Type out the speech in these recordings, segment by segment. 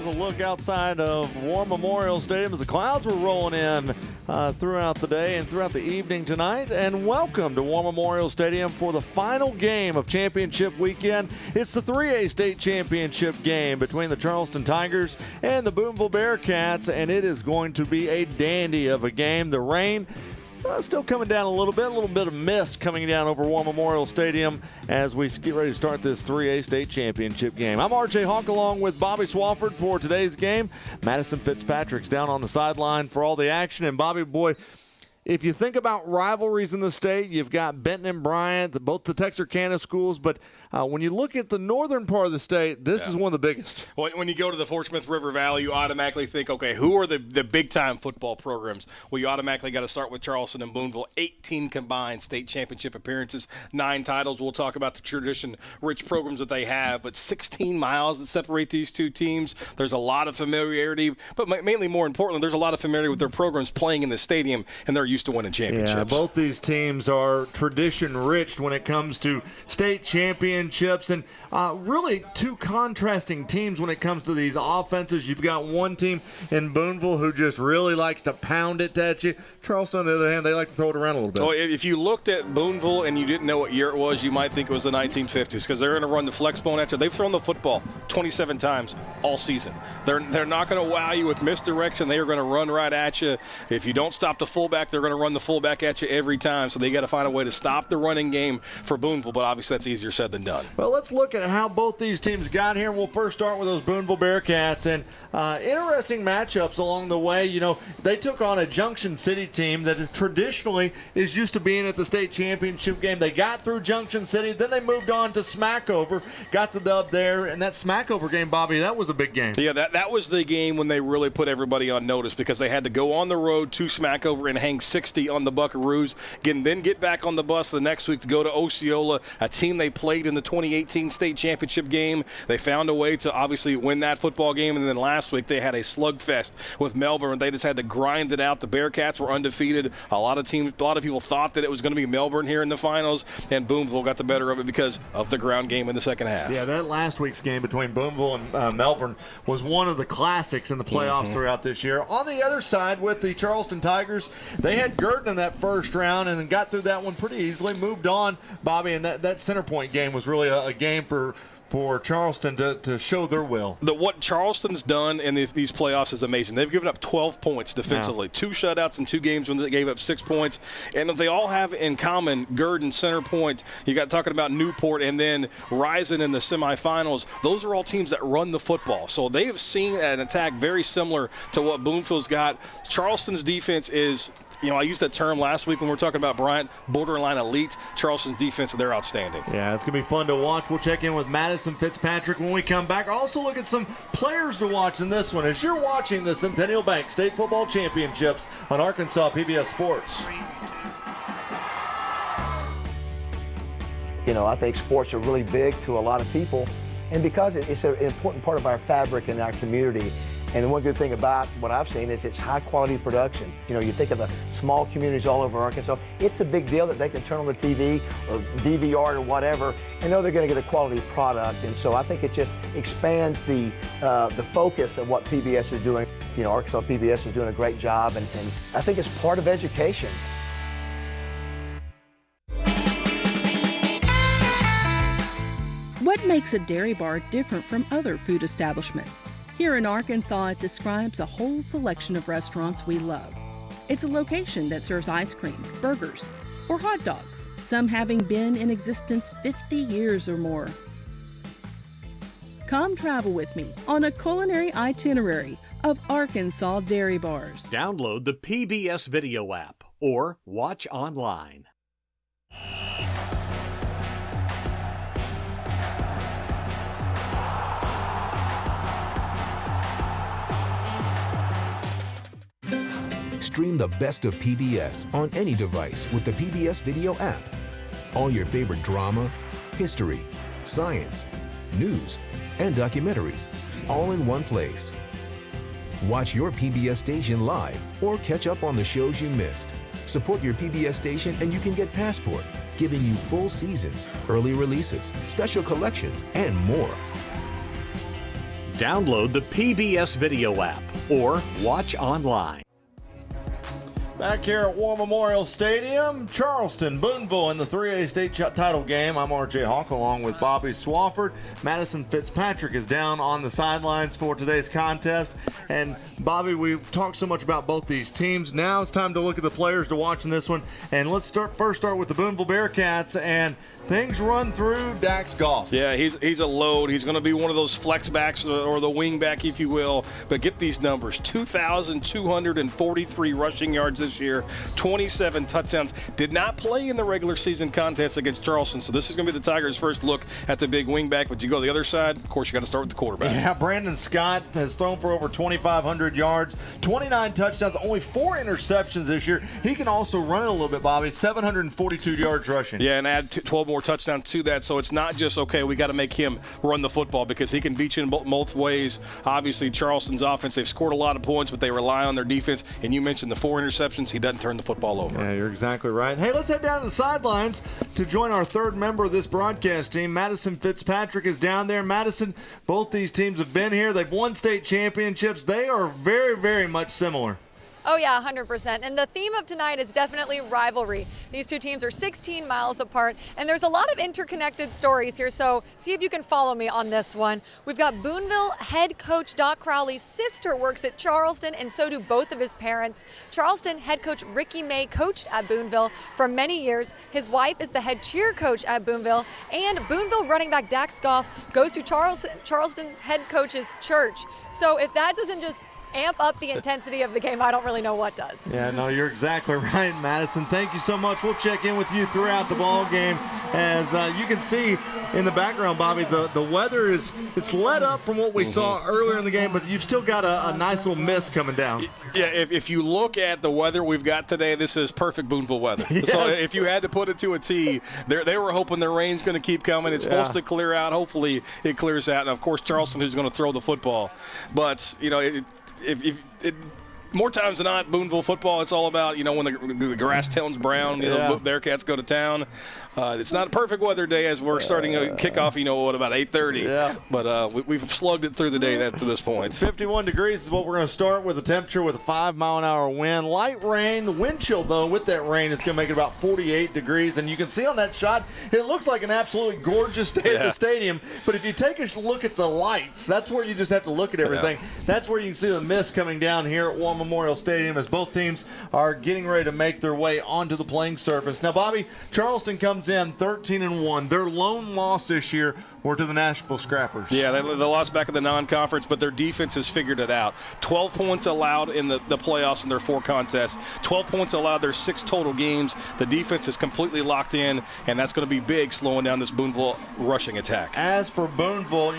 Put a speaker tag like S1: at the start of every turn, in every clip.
S1: a look outside of War Memorial Stadium as the clouds were rolling in throughout the day and throughout the evening tonight. And welcome to War Memorial Stadium for the final game of championship weekend. It's the 3A state championship game between the Charleston Tigers and the Booneville Bearcats, and it is going to be a dandy of a game. The rain still coming down a little bit of mist coming down over War Memorial Stadium as we get ready to start this 3A state championship game. I'm RJ Hawk along with Bobby Swafford for today's game. Madison Fitzpatrick's down on the sideline for all the action. And Bobby, boy, if you think about rivalries in the state, you've got Benton and Bryant, both the Texarkana schools, but when you look at the northern part of the state, this is one of the biggest.
S2: When you go to the Fort Smith River Valley, you automatically think, okay, who are the big-time football programs? Well, you automatically got to start with Charleston and Booneville. 18 combined state championship appearances, 9 titles. We'll talk about the tradition-rich programs that they have, but 16 miles that separate these two teams. There's a lot of familiarity, but mainly more importantly, there's a lot of familiarity with their programs playing in the stadium, and they're used to winning championships.
S1: Yeah, both these teams are tradition-rich when it comes to state championships, and really two contrasting teams when it comes to these offenses. You've got one team in Booneville who just really likes to pound it at you. Charleston, on the other hand, they like to throw it around a little bit.
S2: Oh, if you looked at Booneville and you didn't know what year it was, you might think it was the 1950s because they're going to run the flex bone at you. They've thrown the football 27 times all season. They're not going to wow you with misdirection. They are going to run right at you. If you don't stop the fullback, they're going to run the fullback at you every time. So they got to find a way to stop the running game for Booneville, but obviously that's easier said than done.
S1: Well, let's look at how both these teams got here. We'll first start with those Booneville Bearcats, and interesting matchups along the way. You know, they took on a Junction City team that traditionally is used to being at the state championship game. They got through Junction City, then they moved on to Smackover, got the dub there, and that Smackover game, Bobby, that was a big game.
S2: Yeah, that was the game when they really put everybody on notice because they had to go on the road to Smackover and hang 60 on the Buckaroos, then get back on the bus the next week to go to Osceola, a team they played in the 2018 state championship game. They found a way to obviously win that football game, and then last week they had a slugfest with Melbourne. They just had to grind it out. The Bearcats were undefeated. A lot of people thought that it was going to be Melbourne here in the finals, and Booneville got the better of it because of the ground game in the second half.
S1: Yeah, that last week's game between Booneville and Melbourne was one of the classics in the playoffs throughout this year. On the other side, with the Charleston Tigers, they had Girton in that first round and then got through that one pretty easily, moved on, Bobby, and that center point game was really a game for Charleston to show their will.
S2: What Charleston's done in these playoffs is amazing. They've given up 12 points defensively, 2 shutouts in 2 games when they gave up 6 points. And they all have in common Girton, center point. You got talking about Newport and then Rising in the semifinals. Those are all teams that run the football. So they have seen an attack very similar to what Booneville's got. Charleston's defense is, I used that term last week when we were talking about Bryant, borderline elite. Charleston's defense, they're outstanding.
S1: Yeah, it's going to be fun to watch. We'll check in with Madison Fitzpatrick when we come back. Also look at some players to watch in this one as you're watching the Centennial Bank State Football Championships on Arkansas PBS Sports.
S3: I think sports are really big to a lot of people, and because it's an important part of our fabric in our community. And the one good thing about what I've seen is it's high-quality production. You think of the small communities all over Arkansas. It's a big deal that they can turn on the TV or DVR or whatever and know they're going to get a quality product. And so I think it just expands the focus of what PBS is doing. Arkansas PBS is doing a great job, and I think it's part of education.
S4: What makes a dairy bar different from other food establishments? Here in Arkansas, it describes a whole selection of restaurants we love. It's a location that serves ice cream, burgers, or hot dogs, some having been in existence 50 years or more. Come travel with me on a culinary itinerary of Arkansas dairy bars.
S5: Download the PBS video app or watch online.
S6: Stream the best of PBS on any device with the PBS Video app. All your favorite drama, history, science, news, and documentaries, all in one place. Watch your PBS station live or catch up on the shows you missed. Support your PBS station and you can get Passport, giving you full seasons, early releases, special collections, and more.
S5: Download the PBS Video app or watch online.
S1: Back here at War Memorial Stadium, Charleston, Booneville in the 3A state title game. I'm R.J. Hawk along with Bobby Swafford. Madison Fitzpatrick is down on the sidelines for today's contest. And Bobby, we've talked so much about both these teams. Now it's time to look at the players to watch in this one. And let's first start with the Booneville Bearcats. And things run through Dax Goff.
S2: Yeah, he's a load. He's going to be one of those flex backs or the wing back, if you will. But get these numbers: 2,243 rushing yards this year, 27 touchdowns. Did not play in the regular season contest against Charleston, so this is going to be the Tigers' first look at the big wing back. But you go the other side, of course, you got to start with the quarterback.
S1: Yeah, Brandon Scott has thrown for over 2,500 yards, 29 touchdowns, only 4 interceptions this year. He can also run it a little bit, Bobby. 742 yards rushing.
S2: Yeah, and add 12 more touchdowns to that. So it's not just, okay, we got to make him run the football, because he can beat you in both ways. Obviously, Charleston's offense, they've scored a lot of points, but they rely on their defense. And you mentioned the 4 interceptions. He doesn't turn the football over.
S1: Yeah, you're exactly right. Hey, let's head down to the sidelines to join our third member of this broadcast team. Madison Fitzpatrick is down there. Madison, both these teams have been here. They've won state championships. They are very, very much similar.
S7: Oh yeah, 100%. And the theme of tonight is definitely rivalry. These two teams are 16 miles apart, and there's a lot of interconnected stories here, so see if you can follow me on this one. We've got Booneville head coach Doc Crowley's sister works at Charleston, and so do both of his parents. Charleston head coach Ricky May coached at Booneville for many years. His wife is the head cheer coach at Booneville, and Booneville running back Dax Goff goes to Charleston's head coach's church. So if that doesn't just amp up the intensity of the game, I don't really know what does.
S1: Yeah, no, you're exactly right, Madison. Thank you so much. We'll check in with you throughout the ball game. As you can see in the background, Bobby, the weather it's let up from what we saw earlier in the game, but you've still got a nice little mist coming down.
S2: Yeah, if you look at the weather we've got today, this is perfect Booneville weather.
S1: Yes.
S2: So if you had to put it to a T, they were hoping the rain's going to keep coming. It's supposed to clear out. Hopefully it clears out. And, of course, Charleston, who's going to throw the football. But, you know, more times than not, Booneville football, it's all about, when the grass turns brown, the Bearcats go to town. It's not a perfect weather day as we're starting to kick off, about 8:30. Yeah. But we've slugged it through the day to this point.
S1: 51 degrees is what we're going to start with, a temperature with a 5-mile-an-hour wind. Light rain. The wind chill, though, with that rain, is going to make it about 48 degrees. And you can see on that shot, it looks like an absolutely gorgeous day at the stadium. But if you take a look at the lights, that's where you just have to look at everything. Yeah. That's where you can see the mist coming down here at War Memorial Stadium as both teams are getting ready to make their way onto the playing surface. Now, Bobby, Charleston comes in 13-1. Their lone loss this year were to the Nashville Scrappers.
S2: Yeah, they lost back in the non-conference, but their defense has figured it out. 12 points allowed in the playoffs in their 4 contests. 12 points allowed their 6 total games. The defense is completely locked in, and that's going to be big, slowing down this Booneville rushing attack.
S1: As for Booneville,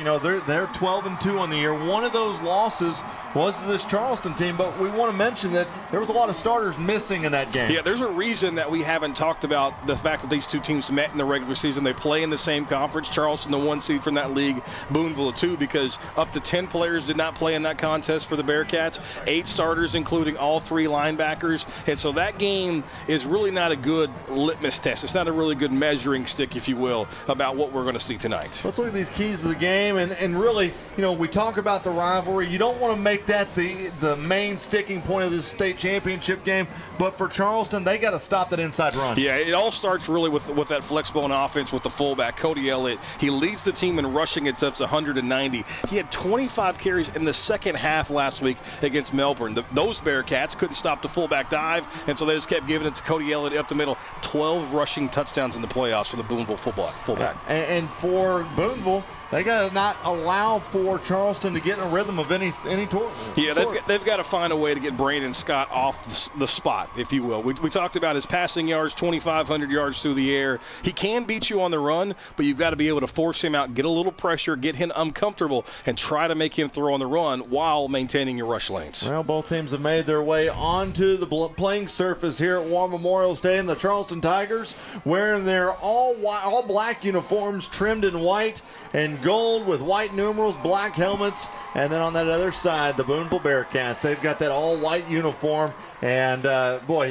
S1: they're 12-2 on the year. One of those losses was to this Charleston team, but we want to mention that there was a lot of starters missing in that game.
S2: Yeah, there's a reason that we haven't talked about the fact that these two teams met in the regular season. They play in the same conference. Charleston, the 1 seed from that league, Booneville, 2, because up to 10 players did not play in that contest for the Bearcats. 8 starters, including all 3 linebackers. And so that game is really not a good litmus test. It's not a really good measuring stick, if you will, about what we're going to see tonight.
S1: Let's look at these keys to the game. And really, we talk about the rivalry. You don't want to make that the main sticking point of this state championship game. But for Charleston, they got to stop that inside run.
S2: Yeah, it all starts really with that flex bone offense with the fullback, Cody Elliott. He leads the team in rushing attempts, 190. He had 25 carries in the second half last week against Melbourne. Those Bearcats couldn't stop the fullback dive, and so they just kept giving it to Cody Elliott up the middle. 12 rushing touchdowns in the playoffs for the Booneville fullback.
S1: And for Booneville, they got to not allow for Charleston to get in a rhythm of any sort.
S2: Yeah, they've got to find a way to get Brandon Scott off the spot, if you will. We talked about his passing yards, 2,500 yards through the air. He can beat you on the run, but you've got to be able to force him out, get a little pressure, get him uncomfortable, and try to make him throw on the run while maintaining your rush lanes.
S1: Well, both teams have made their way onto the playing surface here at War Memorial Stadium. The Charleston Tigers wearing their all black uniforms trimmed in white, and in gold with white numerals, black helmets, and then on that other side, the Booneville Bearcats. They've got that all-white uniform, and boy,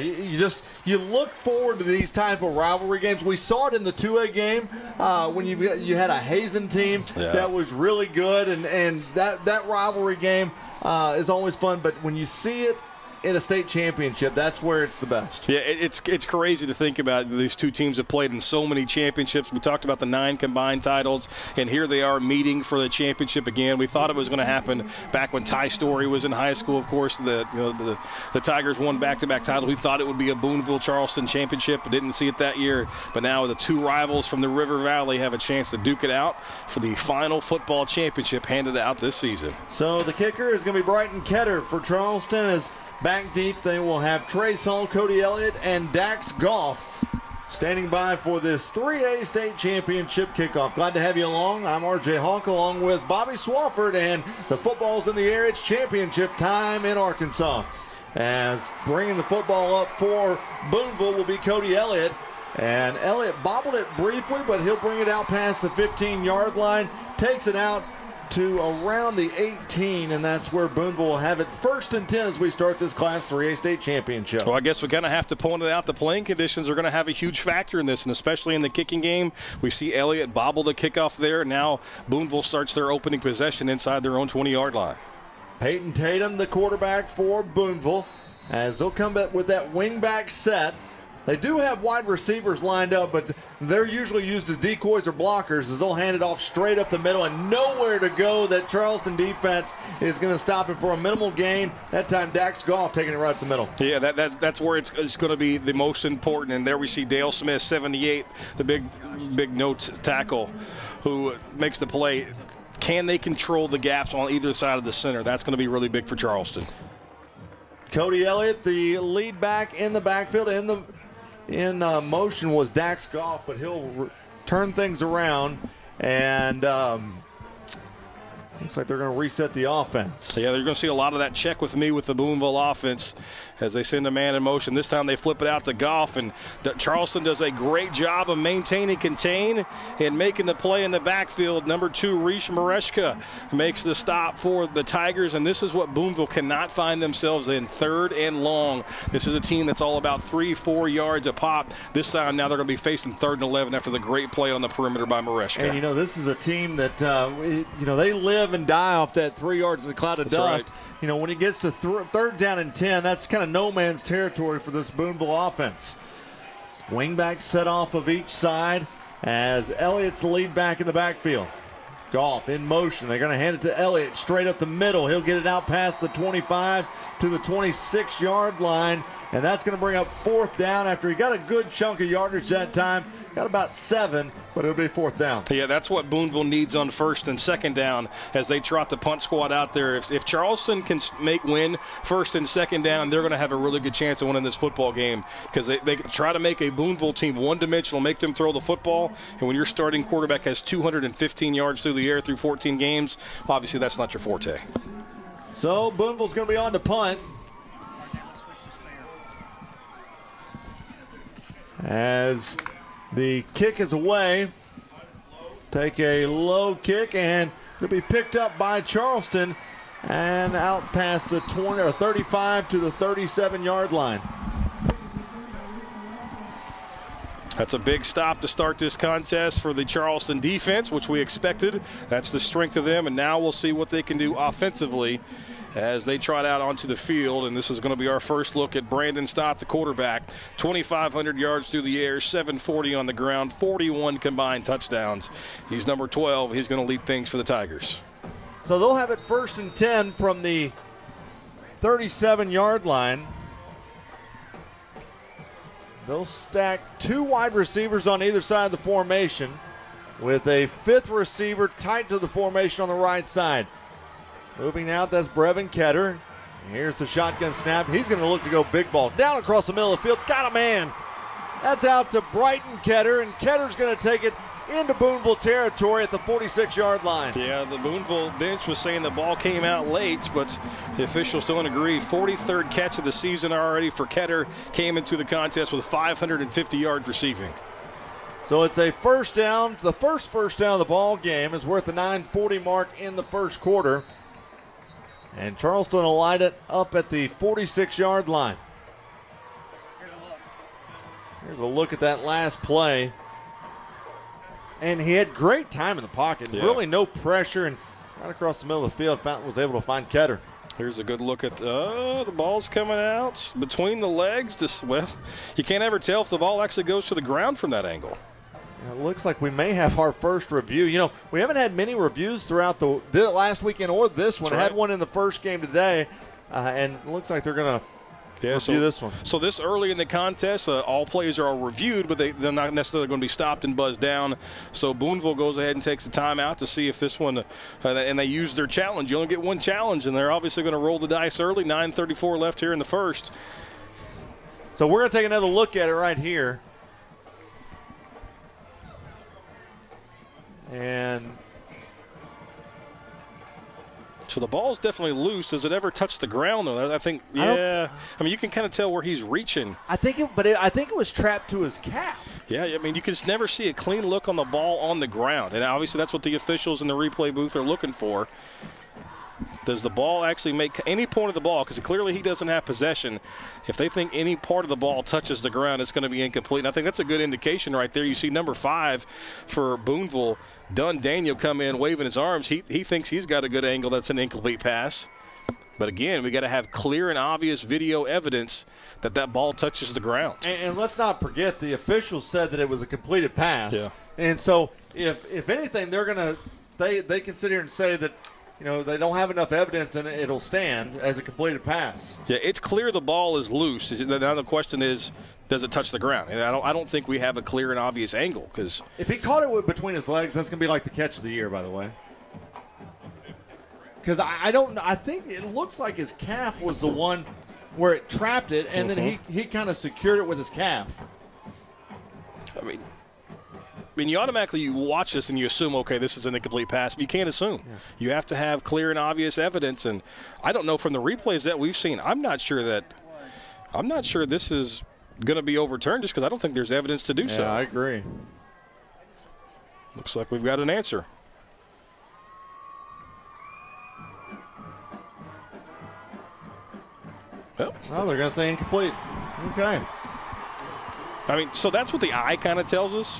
S1: you look forward to these type of rivalry games. We saw it in the 2A game when you had a Hazen team that was really good, and that rivalry game is always fun. But when you see it in a state championship, that's where it's the best.
S2: Yeah, it's crazy to think about. These two teams have played in so many championships. We talked about the 9 combined titles, and here they are meeting for the championship again. We thought it was going to happen back when Ty Story was in high school. Of course, the Tigers won back-to-back titles. We thought it would be a Booneville-Charleston championship, but didn't see it that year. But now the two rivals from the River Valley have a chance to duke it out for the final football championship handed out this season.
S1: So the kicker is going to be Brighton Ketter for Charleston. As back deep, they will have Trace Hull, Cody Elliott, and Dax Goff standing by for this 3A state championship kickoff. Glad to have you along. I'm RJ Hawk along with Bobby Swafford, and the football's in the air. It's championship time in Arkansas. As bringing the football up for Booneville will be Cody Elliott. And Elliott bobbled it briefly, but he'll bring it out past the 15-yard line, takes it out to around the 18, and that's where Booneville will have it 1st and 10 as we start this Class 3A state championship.
S2: Well, I guess we're going to have to point it out. The playing conditions are going to have a huge factor in this, and especially in the kicking game. We see Elliott bobble the kickoff there. Now Booneville starts their opening possession inside their own 20-yard line.
S1: Peyton Tatum, the quarterback for Booneville, as they'll come back with that wing-back set. They do have wide receivers lined up, but they're usually used as decoys or blockers, as they'll hand it off straight up the middle and nowhere to go. That Charleston defense is going to stop it for a minimal gain. That time, Dax Goff taking it right up the middle.
S2: Yeah, that's where it's going to be the most important. And there we see Dale Smith, 78, the big notes tackle, who makes the play. Can they control the gaps on either side of the center? That's going to be really big for Charleston.
S1: Cody Elliott, the lead back in the backfield, in motion was Dax Goff, but he'll turn things around, and looks like they're going to reset the offense.
S2: Yeah, they're going to see a lot of that check with me with the Booneville offense as they send a man in motion. This time they flip it out to Goff, and Charleston does a great job of maintaining contain and making the play in the backfield. Number 2, Reish Mareshka makes the stop for the Tigers, and this is what Booneville cannot find themselves in, 3rd and long. This is a team that's all about 3-4 yards a pop. This time now they're going to be facing 3rd and 11 after the great play on the perimeter by Mareshka.
S1: And, this is a team that, they live and die off that 3 yards in a cloud of dust.
S2: Right.
S1: When it gets to 3rd down and 10, that's kind of no man's territory for this Booneville offense. Wingbacks set off of each side as Elliott's the lead back in the backfield. Goff in motion. They're going to hand it to Elliott straight up the middle. He'll get it out past the 25 to the 26-yard line, and that's going to bring up 4th down after he got a good chunk of yardage that time. Got about 7, but it'll be 4th down.
S2: Yeah, that's what Booneville needs on 1st and 2nd down as they trot the punt squad out there. If Charleston can win 1st and 2nd down, they're going to have a really good chance of winning this football game, because they try to make a Booneville team one-dimensional, make them throw the football, and when your starting quarterback has 215 yards through the air through 14 games, obviously that's not your forte.
S1: So Booneville's going to be on to punt. As the kick is away, take a low kick, and it'll be picked up by Charleston and out past the 20 or 35 to the 37-yard line.
S2: That's a big stop to start this contest for the Charleston defense, which we expected. That's the strength of them, and now we'll see what they can do offensively as they trot out onto the field. And this is going to be our first look at Brandon Stott, the quarterback. 2,500 yards through the air, 740 on the ground, 41 combined touchdowns. He's number 12. He's going to lead things for the Tigers.
S1: So they'll have it 1st and 10 from the 37-yard line. They'll stack 2 wide receivers on either side of the formation with a 5th receiver tight to the formation on the right side. Moving out, that's Brevin Ketter. Here's the shotgun snap. He's going to look to go big ball. Down across the middle of the field. Got a man. That's out to Brighton Ketter, and Ketter's going to take it into Booneville territory at the 46-yard line.
S2: Yeah, the Booneville bench was saying the ball came out late, but the officials don't agree. 43rd catch of the season already for Ketter. Came into the contest with 550 yards receiving.
S1: So it's a first down. The first first down of the ball game is worth the 9:40 mark in the first quarter. And Charleston will light it up at the 46-yard line. Here's a look at that last play. And he had great time in the pocket. Yeah. Really no pressure, and right across the middle of the field, was able to find Ketter.
S2: Here's a good look at the ball's coming out between the legs. Well, you can't ever tell if the ball actually goes to the ground from that angle.
S1: It looks like we may have our first review. You know, we haven't had many reviews throughout the last weekend or this one.
S2: That's right.
S1: Had one in the first game today, and it looks like they're going to review this one.
S2: So this early in the contest, all plays are reviewed, but they're not necessarily going to be stopped and buzzed down. So Booneville goes ahead and takes the timeout to see if this one, and they use their challenge. You only get one challenge, and they're obviously going to roll the dice early. 9:34 left here in the first.
S1: So we're going to take another look at it right here. And
S2: so the ball's definitely loose. Does it ever touch the ground, though? I think, yeah. I mean, you can kind of tell where he's reaching.
S1: I think it was trapped to his calf.
S2: Yeah, I mean, you can just never see a clean look on the ball on the ground. And obviously that's what the officials in the replay booth are looking for. Does the ball actually make any point of the ball? Because clearly he doesn't have possession. If they think any part of the ball touches the ground, it's going to be incomplete. And I think that's a good indication right there. You see number 5 for Booneville, Dunn Daniel, come in waving his arms. He thinks he's got a good angle. That's an incomplete pass. But again, we got to have clear and obvious video evidence that ball touches the ground.
S1: And let's not forget, the officials said that it was a completed pass.
S2: Yeah.
S1: And so if anything, they're going to they can sit here and say that, you know, they don't have enough evidence and it'll stand as a completed pass.
S2: Yeah, it's clear the ball is loose. Now the question is, does it touch the ground? And I don't think we have a clear and obvious angle, because
S1: if he caught it between his legs, that's going to be like the catch of the year, by the way. Because I think it looks like his calf was the one where it trapped it, and then he kind of secured it with his calf.
S2: I mean, you automatically watch this and you assume, okay, this is an incomplete pass, but you can't assume. Yeah. You have to have clear and obvious evidence, and I don't know from the replays that we've seen. I'm not sure this is going to be overturned just because I don't think there's evidence to do so.
S1: Yeah, I agree.
S2: Looks like we've got an answer.
S1: Well, they're going to say incomplete. Okay.
S2: I mean, so that's what the eye kind of tells us.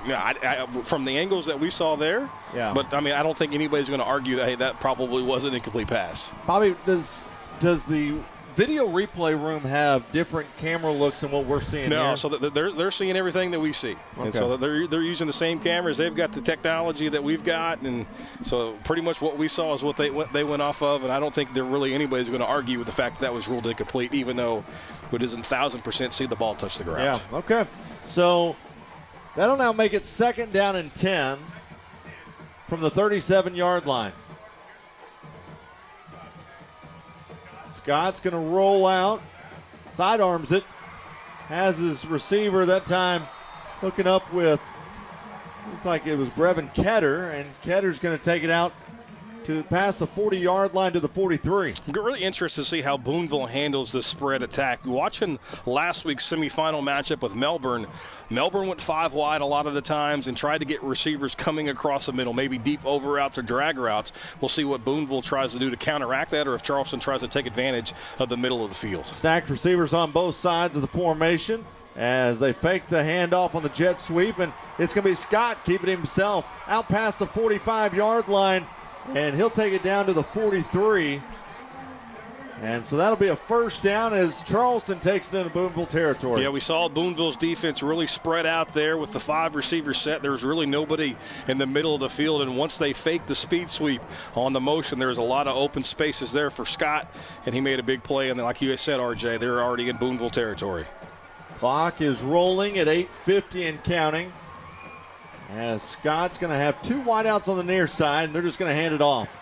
S2: Yeah, from the angles that we saw there.
S1: Yeah.
S2: But, I mean, I don't think anybody's going to argue that, hey, that probably was an incomplete pass.
S1: Bobby, does the video replay room have different camera looks than what we're seeing
S2: No,
S1: here?
S2: so they're seeing everything that we see. Okay. And so they're using the same cameras. They've got the technology that we've got, and so pretty much what we saw is what they went off of, and I don't think anybody's going to argue with the fact that was ruled incomplete, even though it doesn't 1,000% see the ball touch the ground.
S1: Yeah, okay. So that'll now make it 2nd down and 10 from the 37-yard line. Scott's going to roll out, sidearms it, has his receiver that time hooking up with, looks like it was Brevin Ketter, and Ketter's going to take it out to pass the 40-yard line to the 43.
S2: I'm really interested to see how Booneville handles this spread attack. Watching last week's semifinal matchup with Melbourne went 5 wide a lot of the times and tried to get receivers coming across the middle, maybe deep over routes or drag routes. We'll see what Booneville tries to do to counteract that, or if Charleston tries to take advantage of the middle of the field.
S1: Stacked receivers on both sides of the formation as they fake the handoff on the jet sweep, and it's going to be Scott keeping himself out past the 45-yard line. And he'll take it down to the 43. And so that'll be a first down as Charleston takes it into Booneville territory.
S2: Yeah, we saw Booneville's defense really spread out there with the 5 receiver set. There was really nobody in the middle of the field. And once they faked the speed sweep on the motion, there was a lot of open spaces there for Scott. And he made a big play. And like you said, RJ, they're already in Booneville territory.
S1: Clock is rolling at 8:50 and counting. As Scott's going to have 2 wideouts on the near side, and they're just going to hand it off.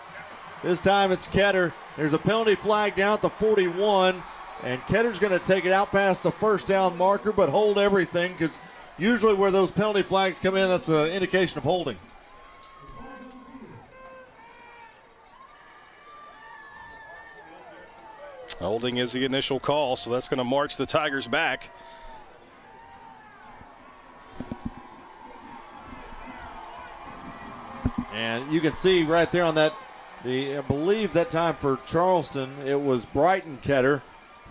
S1: This time it's Ketter. There's a penalty flag down at the 41, and Ketter's going to take it out past the first down marker, but hold everything, because usually where those penalty flags come in, that's an indication of holding.
S2: Holding is the initial call, so that's going to march the Tigers back.
S1: And you can see right there on that, I believe that time for Charleston, it was Brighton Ketter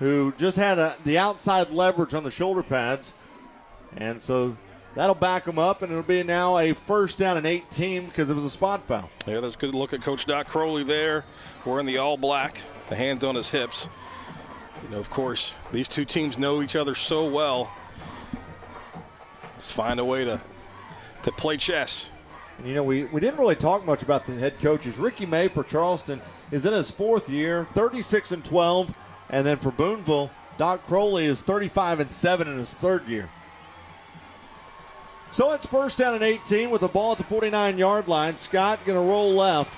S1: who just had the outside leverage on the shoulder pads. And so that'll back them up, and it'll be now a first down and 18 because it was a spot foul.
S2: Yeah, that's a good look at Coach Doc Crowley there, wearing the all black, the hands on his hips. You know, of course, these two teams know each other so well. Let's find a way to play chess.
S1: And, you know, we didn't really talk much about the head coaches. Ricky May for Charleston is in his 4th year, 36-12. And then for Booneville, Doc Crowley is 35-7 in his 3rd year. So it's first down and 18 with the ball at the 49-yard line. Scott going to roll left,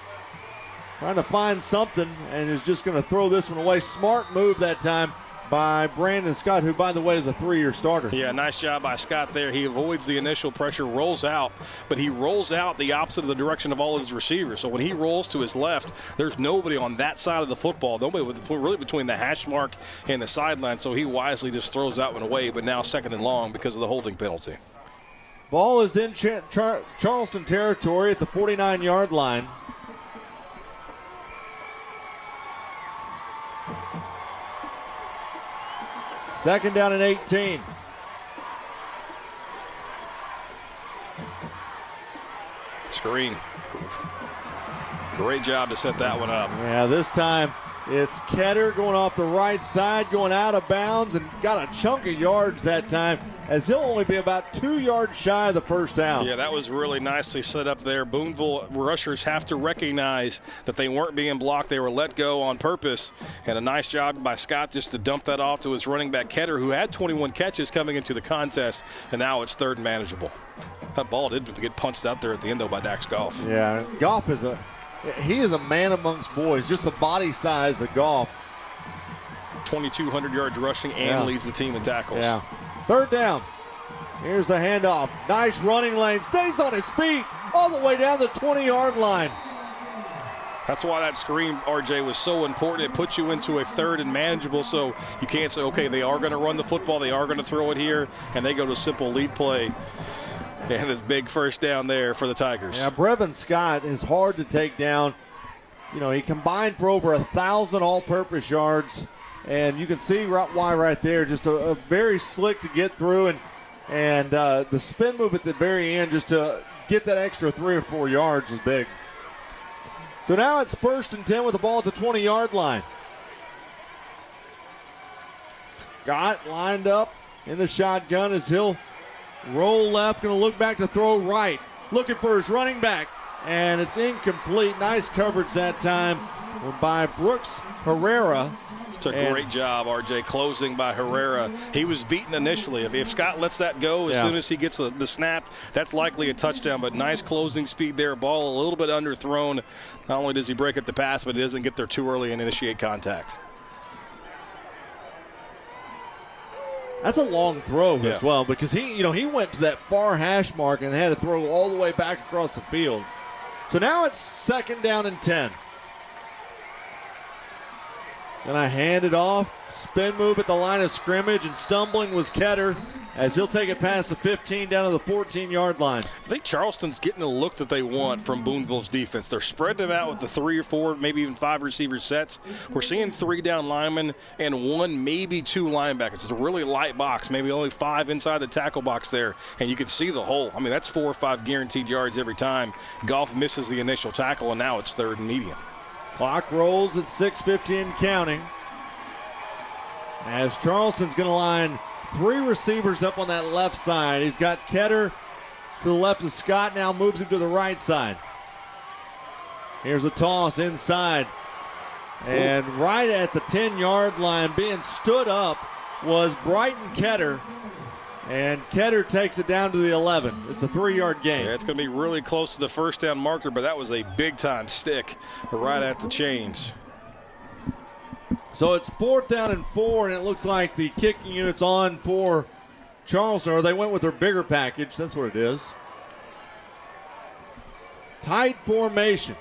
S1: trying to find something, and is just going to throw this one away. Smart move that time by Brandon Scott, who, by the way, is a 3-year starter.
S2: Yeah, nice job by Scott there. He avoids the initial pressure, rolls out, but he rolls out the opposite of the direction of all of his receivers. So when he rolls to his left, there's nobody on that side of the football, nobody really between the hash mark and the sideline, so he wisely just throws that one away, but now 2nd and long because of the holding penalty.
S1: Ball is in Charleston territory at the 49-yard line. Second down and 18.
S2: Screen. Great job to set that one up.
S1: Yeah, this time it's Ketter going off the right side, going out of bounds, and got a chunk of yards that time, as he'll only be about 2 yards shy of the first down.
S2: Yeah, that was really nicely set up there. Booneville rushers have to recognize that they weren't being blocked. They were let go on purpose. And a nice job by Scott just to dump that off to his running back, Ketter, who had 21 catches coming into the contest, and now it's 3rd and manageable. That ball did get punched out there at the end, though, by Dax Goff.
S1: Yeah, Goff is a man amongst boys, just the body size of Goff.
S2: 2,200 yards rushing and leads the team in tackles.
S1: Yeah. 3rd down. Here's a handoff. Nice running lane. Stays on his feet all the way down the 20-yard line.
S2: That's why that screen, RJ, was so important. It puts you into a 3rd and manageable, so you can't say, okay, they are going to run the football, they are going to throw it here, and they go to a simple lead play. And this big first down there for the Tigers.
S1: Yeah, Brevin Scott is hard to take down. You know, he combined for over 1,000 all-purpose yards. And you can see why right there, just a very slick to get through, and the spin move at the very end just to get that extra 3 or 4 yards was big. So now it's 1st and 10 with the ball at the 20-yard line. Scott lined up in the shotgun as he'll roll left, going to look back to throw right. Looking for his running back, and it's incomplete. Nice coverage that time by Brooks Herrera.
S2: It's a great job, RJ, closing by Herrera. He was beaten initially. If Scott lets that go as soon as he gets the snap, that's likely a touchdown. But nice closing speed there. Ball a little bit underthrown. Not only does he break up the pass, but he doesn't get there too early and initiate contact.
S1: That's a long throw as well, because he went to that far hash mark and had to throw all the way back across the field. So now it's 2nd down and 10. And I hand it off. Spin move at the line of scrimmage, and stumbling was Ketter as he'll take it past the 15 down to the 14-yard line.
S2: I think Charleston's getting the look that they want from Booneville's defense. They're spreading them out with the 3 or 4, maybe even 5 receiver sets. We're seeing 3 down linemen and 1, maybe 2 linebackers. It's a really light box, maybe only 5 inside the tackle box there, and you can see the hole. I mean, that's 4 or 5 guaranteed yards every time. Goff misses the initial tackle, and now it's 3rd and medium.
S1: Clock rolls at 6:50 and counting, as Charleston's going to line 3 receivers up on that left side. He's got Ketter to the left of Scott, now moves him to the right side. Here's a toss inside. And right at the 10-yard line, being stood up, was Brighton Ketter. And Ketter takes it down to the 11. It's a 3-yard gain.
S2: Yeah, it's going to be really close to the first down marker, but that was a big-time stick right at the chains.
S1: So it's 4th down and 4, and it looks like the kicking unit's on for Charleston, or they went with their bigger package. That's what it is. Tight formation.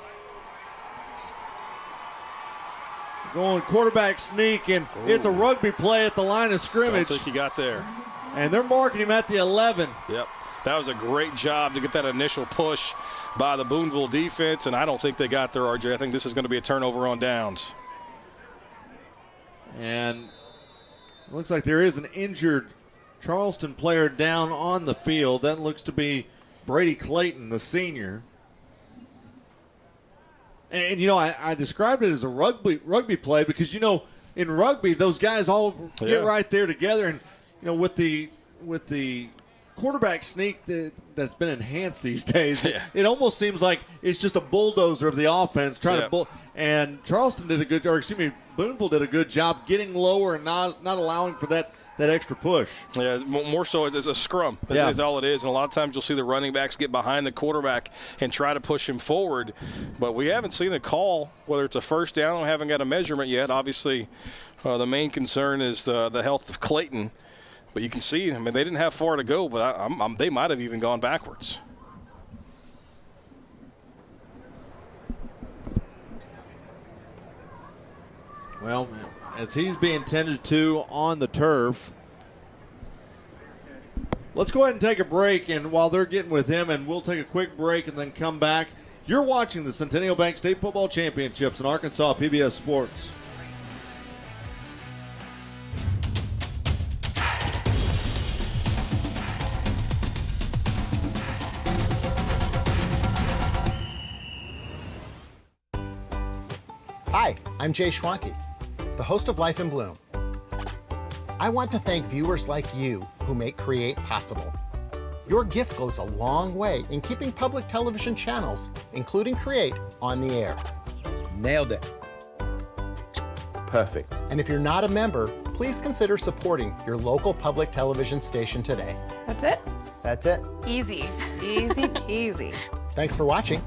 S1: Going quarterback sneak, and it's a rugby play at the line of scrimmage.
S2: Don't think he got there.
S1: And they're marking him at the 11.
S2: Yep. That was a great job to get that initial push by the Booneville defense, and I don't think they got there, RJ. I think this is going to be a turnover on downs.
S1: And it looks like there is an injured Charleston player down on the field. That looks to be Brady Clayton, the senior. And you know, I described it as a rugby play because, you know, in rugby, those guys all get right there together. And, you know, with the quarterback sneak that's been enhanced these days, it almost seems like it's just a bulldozer of the offense trying to and Charleston did a good, or excuse me, Booneville did a good job getting lower and not allowing for that extra push.
S2: Yeah, more so it's a scrum is all it is. And a lot of times you'll see the running backs get behind the quarterback and try to push him forward. But we haven't seen a call, whether it's a first down. We haven't got a measurement yet. Obviously, the main concern is the health of Clayton. But you can see, I mean, they didn't have far to go, but they might have even gone backwards.
S1: Well, as he's being tended to on the turf, let's go ahead and take a break. And while they're getting with him, and we'll take a quick break and then come back. You're watching the Centennial Bank State Football Championships in Arkansas PBS Sports.
S8: Hi, I'm Jay Schwanke, the host of Life in Bloom. I want to thank viewers like you who make CREATE possible. Your gift goes a long way in keeping public television channels, including CREATE, on the air.
S9: Nailed it.
S8: Perfect. And if you're not a member, please consider supporting your local public television station today.
S10: That's it?
S8: That's it.
S10: Easy. Easy peasy.
S8: Thanks for watching.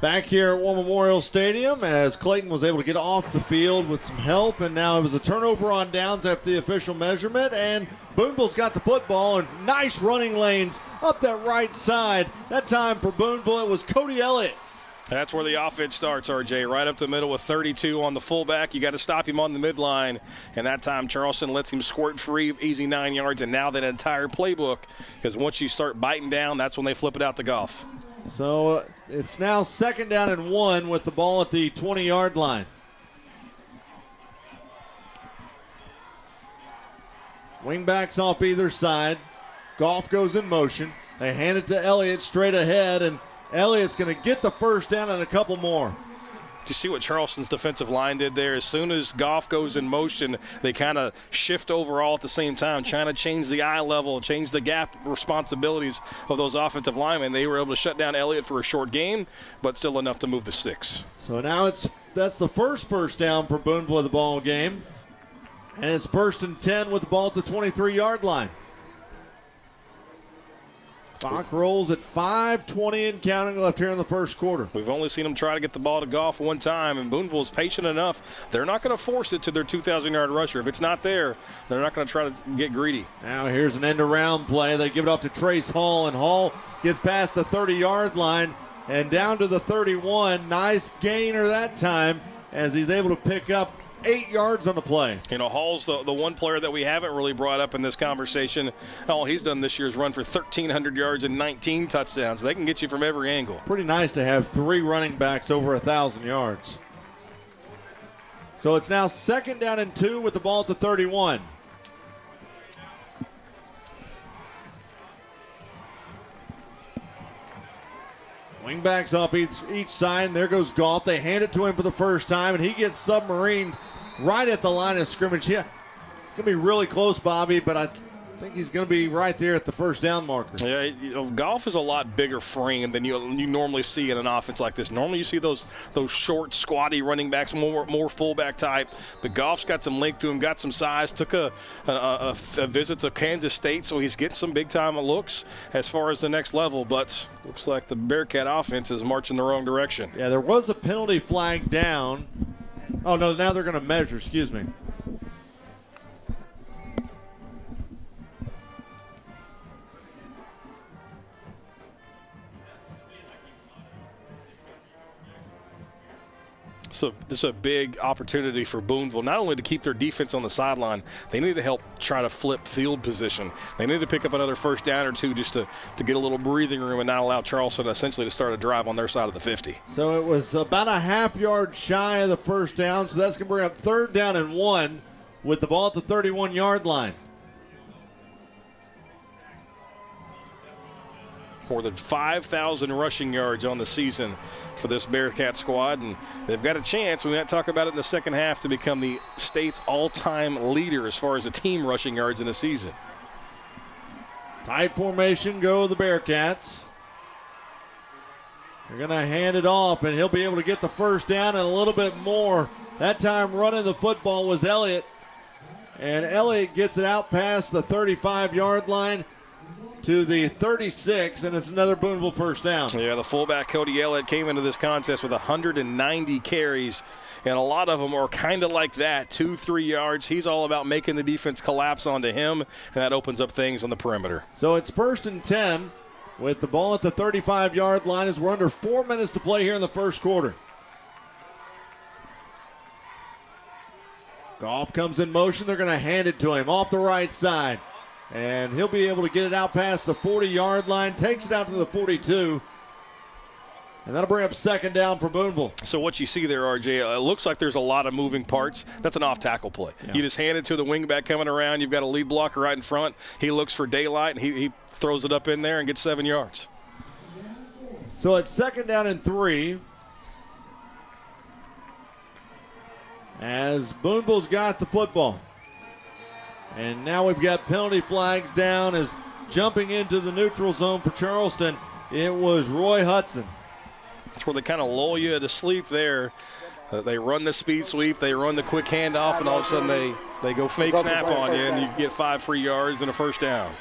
S1: Back here at War Memorial Stadium as Clayton was able to get off the field with some help, and now it was a turnover on downs after the official measurement, and Booneville's got the football and nice running lanes up that right side. That time for Booneville, it was Cody Elliott.
S2: That's where the offense starts, RJ, right up the middle with 32 on the fullback. You got to stop him on the midline, and that time Charleston lets him squirt free, easy 9 yards, and now that entire playbook, because once you start biting down, that's when they flip it out to Goff.
S1: So it's now 2nd down and 1 with the ball at the 20-yard line. Wingbacks off either side. Goff goes in motion. They hand it to Elliott straight ahead, and Elliott's going to get the first down and a couple more.
S2: You see what Charleston's defensive line did there? As soon as Goff goes in motion, they kind of shift over all at the same time, trying to change the eye level, change the gap responsibilities of those offensive linemen. They were able to shut down Elliott for a short game, but still enough to move the sticks.
S1: So now that's the first down for Booneville of the ball game. And it's 1st and 10 with the ball at the 23-yard line. Clock rolls at 5:20 and counting left here in the first quarter.
S2: We've only seen them try to get the ball to Goff one time, and Booneville is patient enough. They're not going to force it to their 2,000-yard rusher. If it's not there, they're not going to try to get greedy.
S1: Now here's an end-around play. They give it off to Trace Hall, and Hall gets past the 30-yard line and down to the 31. Nice gainer that time as he's able to pick up 8 yards on the play.
S2: You know, Hall's the one player that we haven't really brought up in this conversation. All he's done this year is run for 1,300 yards and 19 touchdowns. They can get you from every angle.
S1: Pretty nice to have 3 running backs over 1,000 yards. So it's now 2nd down and 2 with the ball at the 31. Wingbacks off each side, and there goes Goff. They hand it to him for the first time, and he gets submarined right at the line of scrimmage. Yeah, it's going to be really close, Bobby, but I think he's going to be right there at the first down marker.
S2: Yeah, golf is a lot bigger frame than you normally see in an offense like this. Normally you see those short, squatty running backs, more fullback type. But golf's got some length to him, got some size. Took a visit to Kansas State, so he's getting some big-time looks as far as the next level. But looks like the Bearcat offense is marching the wrong direction.
S1: Yeah, there was a penalty flag down. Oh, no, now they're going to measure. Excuse me.
S2: So this is a big opportunity for Booneville, not only to keep their defense on the sideline, they need to help try to flip field position. They need to pick up another first down or two just to get a little breathing room and not allow Charleston essentially to start a drive on their side of the 50.
S1: So it was about a half-yard shy of the first down, so that's going to bring up 3rd down and 1 with the ball at the 31-yard line.
S2: More than 5,000 rushing yards on the season for this Bearcat squad, and they've got a chance, we might talk about it in the second half, to become the state's all-time leader as far as the team rushing yards in the season.
S1: Tight formation go the Bearcats. They're going to hand it off, and he'll be able to get the first down and a little bit more. That time running the football was Elliott, and Elliott gets it out past the 35-yard line to the 36, and it's another Booneville first down.
S2: Yeah, the fullback Cody Elliott came into this contest with 190 carries, and a lot of them are kind of like that, 2-3 yards. He's all about making the defense collapse onto him, and that opens up things on the perimeter.
S1: So it's 1st and 10 with the ball at the 35-yard line as we're under 4 minutes to play here in the first quarter. Goff comes in motion. They're going to hand it to him off the right side. And he'll be able to get it out past the 40-yard line, takes it out to the 42. And that'll bring up 2nd down for Booneville.
S2: So what you see there, RJ, it looks like there's a lot of moving parts. That's an off-tackle play. Yeah. You just hand it to the wingback coming around. You've got a lead blocker right in front. He looks for daylight, and he throws it up in there and gets 7 yards.
S1: So it's 2nd down and 3. As Booneville's got the football. And now we've got penalty flags down as jumping into the neutral zone for Charleston. It was Roy Hudson.
S2: That's where they kind of lull you to sleep there. They run the speed sweep, they run the quick handoff, and all of a sudden they go fake snap on you, and you get 5 free yards and a first down.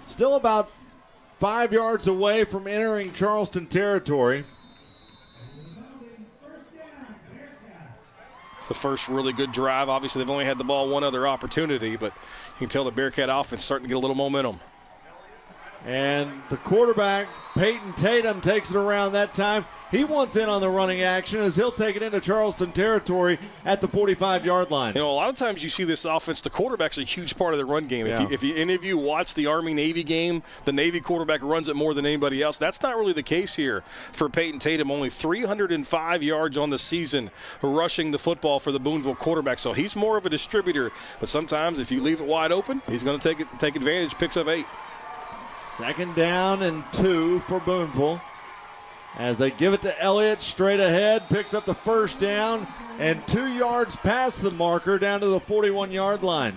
S1: Still about 5 yards away from entering Charleston territory.
S2: The first really good drive. Obviously, they've only had the ball one other opportunity, but you can tell the Bearcat offense starting to get a little momentum.
S1: And the quarterback, Peyton Tatum, takes it around that time. He wants in on the running action as he'll take it into Charleston territory at the 45-yard line.
S2: You know, a lot of times you see this offense, the quarterback's a huge part of the run game.
S1: Yeah.
S2: If any of you watch the Army-Navy game, the Navy quarterback runs it more than anybody else. That's not really the case here for Peyton Tatum. Only 305 yards on the season rushing the football for the Booneville quarterback. So he's more of a distributor. But sometimes if you leave it wide open, he's going to take advantage, picks up 8.
S1: 2nd down and 2 for Booneville. As they give it to Elliott straight ahead, picks up the first down, and 2 yards past the marker down to the 41-yard line.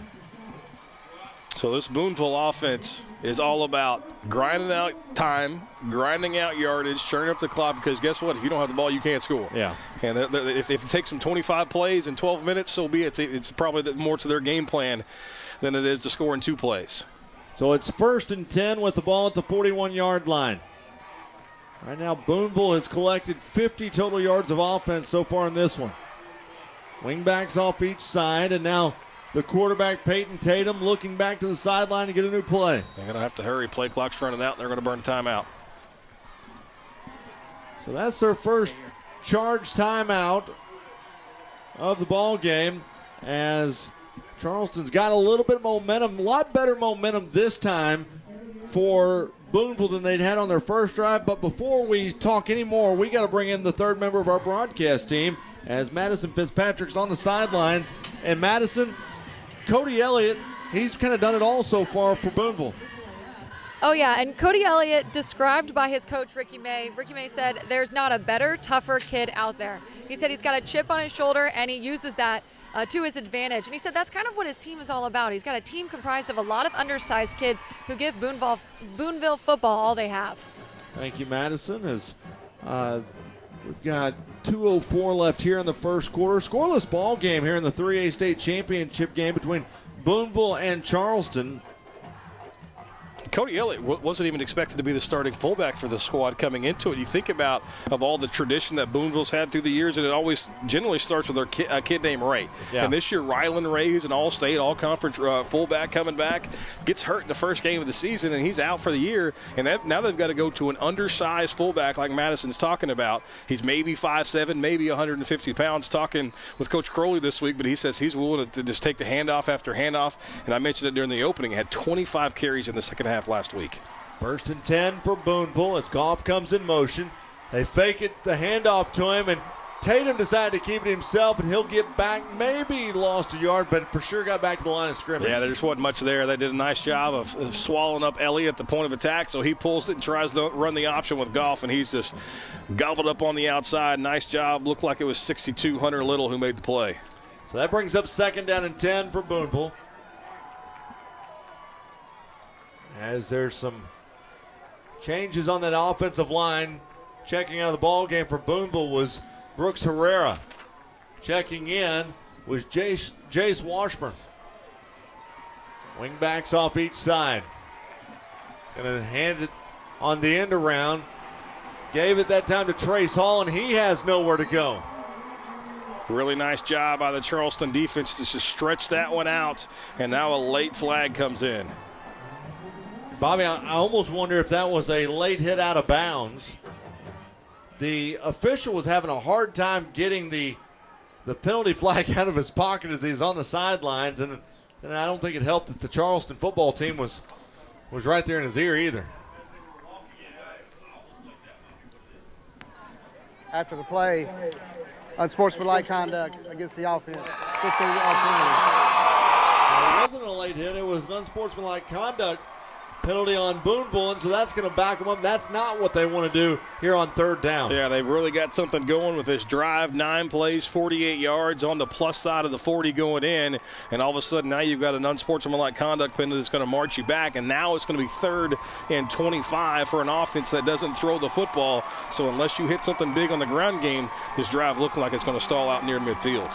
S2: So this Booneville offense is all about grinding out time, grinding out yardage, churning up the clock, because guess what? If you don't have the ball, you can't score.
S1: Yeah.
S2: And if it takes them 25 plays in 12 minutes, so be it. It's probably more to their game plan than it is to score in 2 plays.
S1: So it's 1st and 10 with the ball at the 41-yard line. Right now, Booneville has collected 50 total yards of offense so far in this one. Wingbacks off each side, and now the quarterback, Peyton Tatum, looking back to the sideline to get a new play.
S2: They're going to have to hurry. Play clock's running out, and they're going to burn a timeout.
S1: So that's their first charge timeout of the ball game, as Charleston's got a little bit of momentum, a lot better momentum this time for Booneville than they'd had on their first drive. But before we talk any more, we got to bring in the 3rd member of our broadcast team, as Madison Fitzpatrick's on the sidelines. And Madison, Cody Elliott, he's kind of done it all so far for Booneville.
S7: Oh, yeah, and Cody Elliott, described by his coach, Ricky May. Ricky May said, there's not a better, tougher kid out there. He said he's got a chip on his shoulder, and he uses that to his advantage. And he said that's kind of what his team is all about. He's got a team comprised of a lot of undersized kids who give Booneville football all they have.
S1: Thank you, Madison. As we've got 2:04 left here in the first quarter. Scoreless ball game here in the 3A state championship game between Booneville and Charleston.
S2: Cody Elliott wasn't even expected to be the starting fullback for the squad coming into it. You think about of all the tradition that Booneville's had through the years, and it always generally starts with a kid named Ray. Yeah. And this year, Rylan Ray, who's an all-state, all-conference fullback coming back, gets hurt in the first game of the season, and he's out for the year. And now they've got to go to an undersized fullback like Madison's talking about. He's maybe 5'7", maybe 150 pounds, talking with Coach Crowley this week, but he says he's willing to just take the handoff after handoff. And I mentioned it during the opening. He had 25 carries in the second half last week.
S1: 1st and 10 for Booneville as Goff comes in motion. They fake it, the handoff to him, and Tatum decided to keep it himself, and he'll get back. Maybe he lost a yard, but for sure got back to the line of scrimmage.
S2: Yeah, there just wasn't much there. They did a nice job of swallowing up Elliott at the point of attack, so he pulls it and tries to run the option with Goff, and he's just gobbled up on the outside. Nice job. Looked like it was 62 Hunter Little who made the play.
S1: So that brings up 2nd down and 10 for Booneville. As there's some changes on that offensive line. Checking out of the ball game for Booneville was Brooks Herrera. Checking in was Jace Washburn. Wingbacks off each side. Gonna hand it on the end around. Gave it that time to Trace Hall, and he has nowhere to go.
S2: Really nice job by the Charleston defense to just stretch that one out, and now a late flag comes in.
S1: Bobby, I almost wonder if that was a late hit out of bounds. The official was having a hard time getting the penalty flag out of his pocket as he's on the sidelines, and I don't think it helped that the Charleston football team was right there in his ear either.
S9: After the play, unsportsmanlike conduct against the offense. 15-yard penalty.
S1: It wasn't a late hit. It was an unsportsmanlike conduct penalty on Booneville, and so that's going to back them up. That's not what they want to do here on 3rd down.
S2: Yeah, they've really got something going with this drive. 9 plays, 48 yards on the plus side of the 40 going in, and all of a sudden now you've got an unsportsmanlike conduct penalty that's going to march you back, and now it's going to be 3rd and 25 for an offense that doesn't throw the football. So unless you hit something big on the ground game, this drive looking like it's going to stall out near midfield.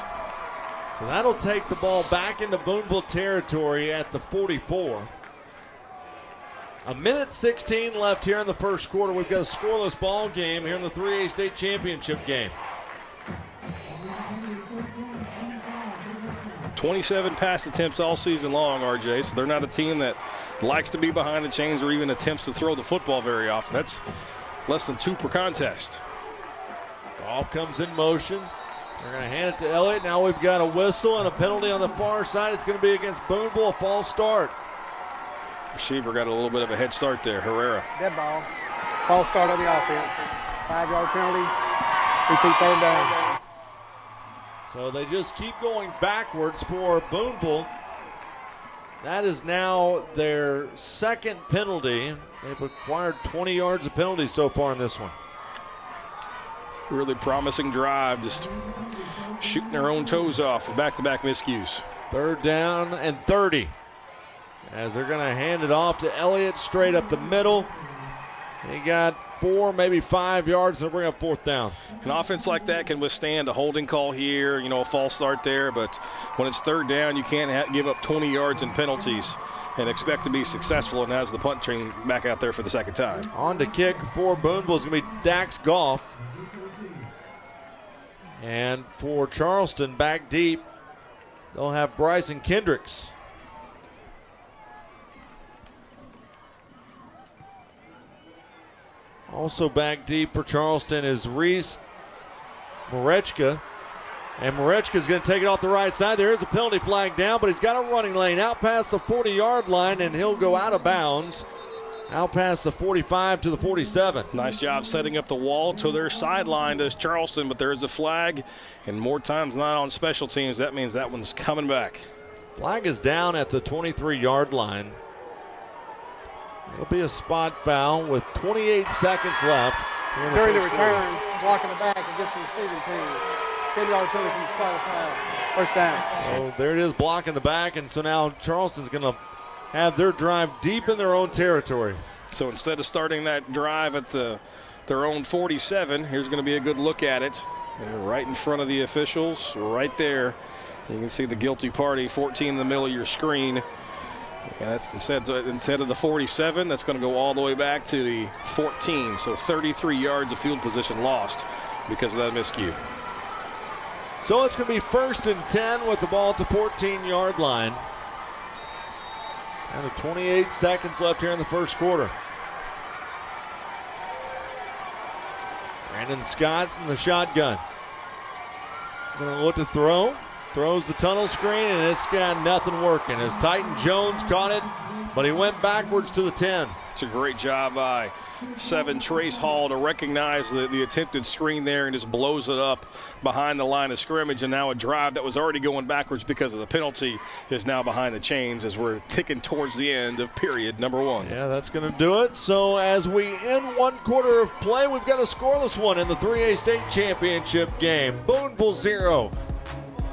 S1: So that'll take the ball back into Booneville territory at the 44. 1:16 left here in the first quarter. We've got a scoreless ball game here in the 3A state championship game.
S2: 27 pass attempts all season long, RJ, so they're not a team that likes to be behind the chains or even attempts to throw the football very often. That's less than 2 per contest.
S1: Goff comes in motion. They're going to hand it to Elliott. Now we've got a whistle and a penalty on the far side. It's going to be against Booneville, a false start.
S2: Receiver got a little bit of a head start there, Herrera.
S9: Dead ball. False start on the offense. 5-yard penalty. Repeat 3rd down.
S1: So they just keep going backwards for Booneville. That is now their 2nd penalty. They've acquired 20 yards of penalties so far in this one.
S2: Really promising drive, just shooting their own toes off with back-to-back miscues.
S1: 3rd down and 30. As they're going to hand it off to Elliott straight up the middle. He got 4, maybe 5 yards, and they'll bring up 4th down.
S2: An offense like that can withstand a holding call here, a false start there, but when it's 3rd down, you can't give up 20 yards in penalties and expect to be successful, and has the punt train back out there for the 2nd time.
S1: On to kick for Booneville is going to be Dax Goff. And for Charleston, back deep, they'll have Bryson Kendricks. Also back deep for Charleston is Reese Marechka. And Marechka's going to take it off the right side. There is a penalty flag down, but he's got a running lane out past the 40-yard line, and he'll go out of bounds. Out past the 45 to the 47.
S2: Nice job setting up the wall to their sideline as Charleston, but there is a flag, and more times not on special teams. That means that one's coming back.
S1: Flag is down at the 23-yard line. It'll be a spot foul with 28 seconds left.
S9: During the return, blocking the back against the receiving team. 10-yard penalty from the spot of foul. First down.
S1: So there it is, blocking the back, and so now Charleston's going to have their drive deep in their own territory.
S2: So instead of starting that drive at their own 47, here's going to be a good look at it. And right in front of the officials, right there. You can see the guilty party, 14 in the middle of your screen. And that's instead of the 47, that's going to go all the way back to the 14. So 33 yards of field position lost because of that miscue.
S1: So it's going to be 1st and 10 with the ball at the 14-yard line. And 28 seconds left here in the first quarter. Brandon Scott in the shotgun. Going to look to throw. Throws the tunnel screen, and it's got nothing working as Titan Jones caught it, but he went backwards to the 10.
S2: It's a great job by 7 Trace Hall to recognize the attempted screen there and just blows it up behind the line of scrimmage. And now a drive that was already going backwards because of the penalty is now behind the chains as we're ticking towards the end of period number 1.
S1: Yeah, that's going to do it. So as we end one quarter of play, we've got a scoreless one in the 3A state championship game. Booneville 0.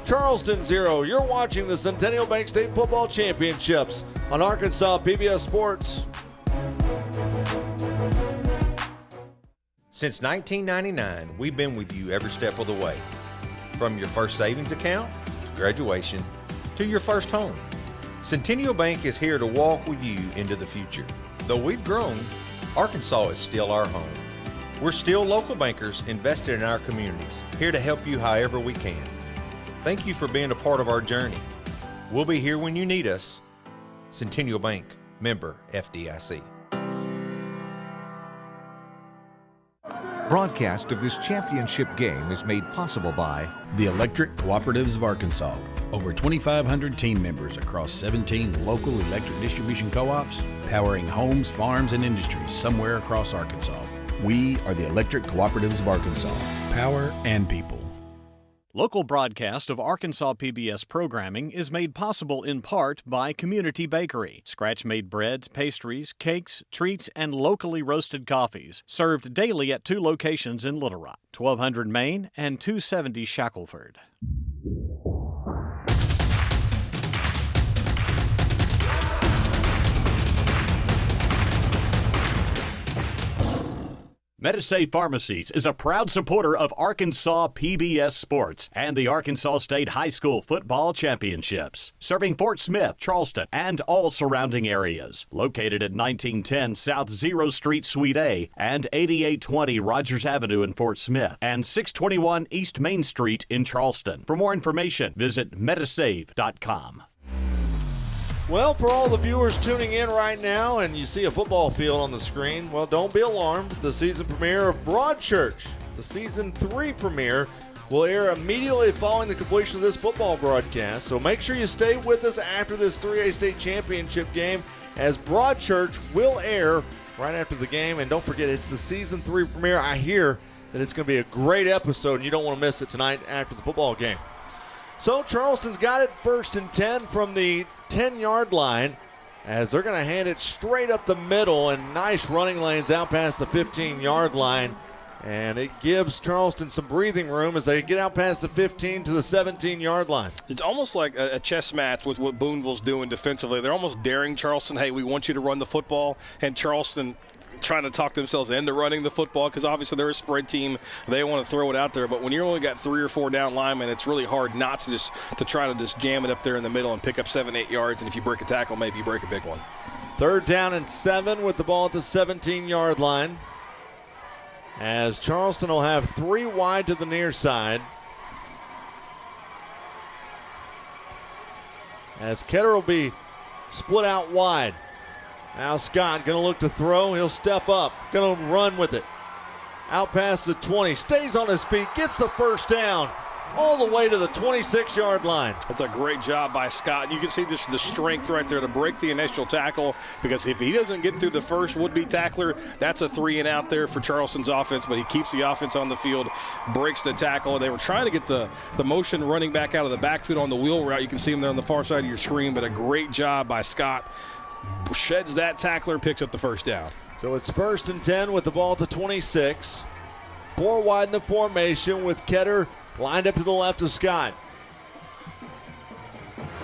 S1: Charleston 0. You're watching the Centennial Bank State Football Championships on Arkansas PBS Sports.
S11: Since 1999, we've been with you every step of the way. From your first savings account, to graduation, to your first home. Centennial Bank is here to walk with you into the future. Though we've grown, Arkansas is still our home. We're still local bankers invested in our communities, here to help you however we can. Thank you for being a part of our journey. We'll be here when you need us. Centennial Bank, member FDIC.
S12: Broadcast of this championship game is made possible by
S13: the Electric Cooperatives of Arkansas. Over 2,500 team members across 17 local electric distribution co-ops, powering homes, farms, and industries somewhere across Arkansas. We are the Electric Cooperatives of Arkansas. Power and people.
S5: Local broadcast of Arkansas PBS programming is made possible in part by Community Bakery. Scratch-made breads, pastries, cakes, treats, and locally roasted coffees. Served daily at 2 locations in Little Rock, 1200 Main and 270 Shackelford. Medisafe Pharmacies is a proud supporter of Arkansas PBS Sports and the Arkansas State High School Football Championships, serving Fort Smith, Charleston, and all surrounding areas. Located at 1910 South 0 Street, Suite A, and 8820 Rogers Avenue in Fort Smith, and 621 East Main Street in Charleston. For more information, visit Medisave.com.
S1: Well, for all the viewers tuning in right now and you see a football field on the screen, well, don't be alarmed. The season premiere of Broadchurch, the season 3 premiere, will air immediately following the completion of this football broadcast. So make sure you stay with us after this 3A state championship game, as Broadchurch will air right after the game. And don't forget, it's the season 3 premiere. I hear that it's going to be a great episode, and you don't want to miss it tonight after the football game. So Charleston's got it 1st and 10 from the 10-yard line, as they're going to hand it straight up the middle, and nice running lanes out past the 15-yard line. And it gives Charleston some breathing room as they get out past the 15 to the 17-yard line.
S2: It's almost like a chess match with what Booneville's doing defensively. They're almost daring Charleston, hey, we want you to run the football, and Charleston trying to talk themselves into running the football, because obviously they're a spread team. They want to throw it out there, but when you only got 3 or 4 down linemen, it's really hard not to try to just jam it up there in the middle and pick up 7-8 yards, and if you break a tackle, maybe you break a big one.
S1: 3rd down and 7 with the ball at the 17-yard line, as Charleston will have 3 wide to the near side, as Ketter will be split out wide. Now Scott going to look to throw. He'll step up. Going to run with it. Out past the 20. Stays on his feet. Gets the 1st down. All the way to the 26-yard line.
S2: That's a great job by Scott. You can see just the strength right there to break the initial tackle, because if he doesn't get through the first would-be tackler, that's a 3 and out there for Charleston's offense, but he keeps the offense on the field, breaks the tackle. They were trying to get the motion running back out of the backfield on the wheel route. You can see him there on the far side of your screen, but a great job by Scott. Sheds that tackler, picks up the 1st down.
S1: So it's 1st and 10 with the ball to 26. 4 wide in the formation with Ketter Lined up to the left of Scott.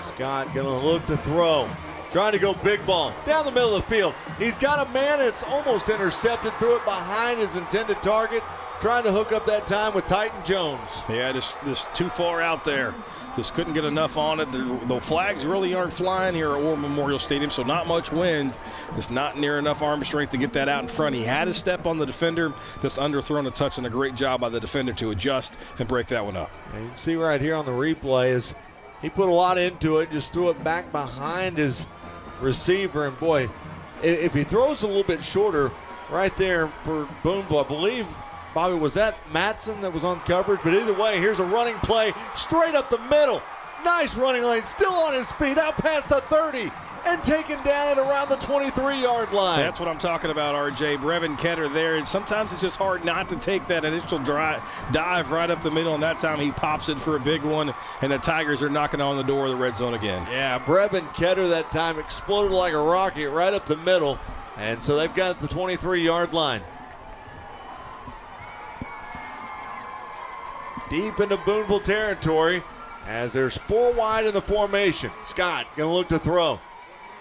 S1: Scott going to look to throw. Trying to go big ball down the middle of the field. He's got a man that's almost intercepted, threw it behind his intended target. Trying to hook up that time with Titan Jones.
S2: Yeah, just too far out there. Just couldn't get enough on it. The flags really aren't flying here at War Memorial Stadium, so not much wind. Just not near enough arm strength to get that out in front. He had a step on the defender, just underthrown a touch, and a great job by the defender to adjust and break that one up.
S1: And you can see right here on the replay is he put a lot into it, just threw it back behind his receiver. And boy, if he throws a little bit shorter right there for Booneville, I believe, Bobby, was that Matson that was on coverage? But either way, here's a running play straight up the middle. Nice running lane, still on his feet, out past the 30, and taken down at around the 23-yard line.
S2: That's what I'm talking about, RJ. Brevin Ketter there, and sometimes it's just hard not to take that initial dive right up the middle, and that time he pops it for a big one, and the Tigers are knocking on the door of the red zone again.
S1: Yeah, Brevin Ketter that time exploded like a rocket right up the middle, and so they've got the 23-yard line. Deep into Booneville territory as there's 4 wide in the formation. Scott going to look to throw.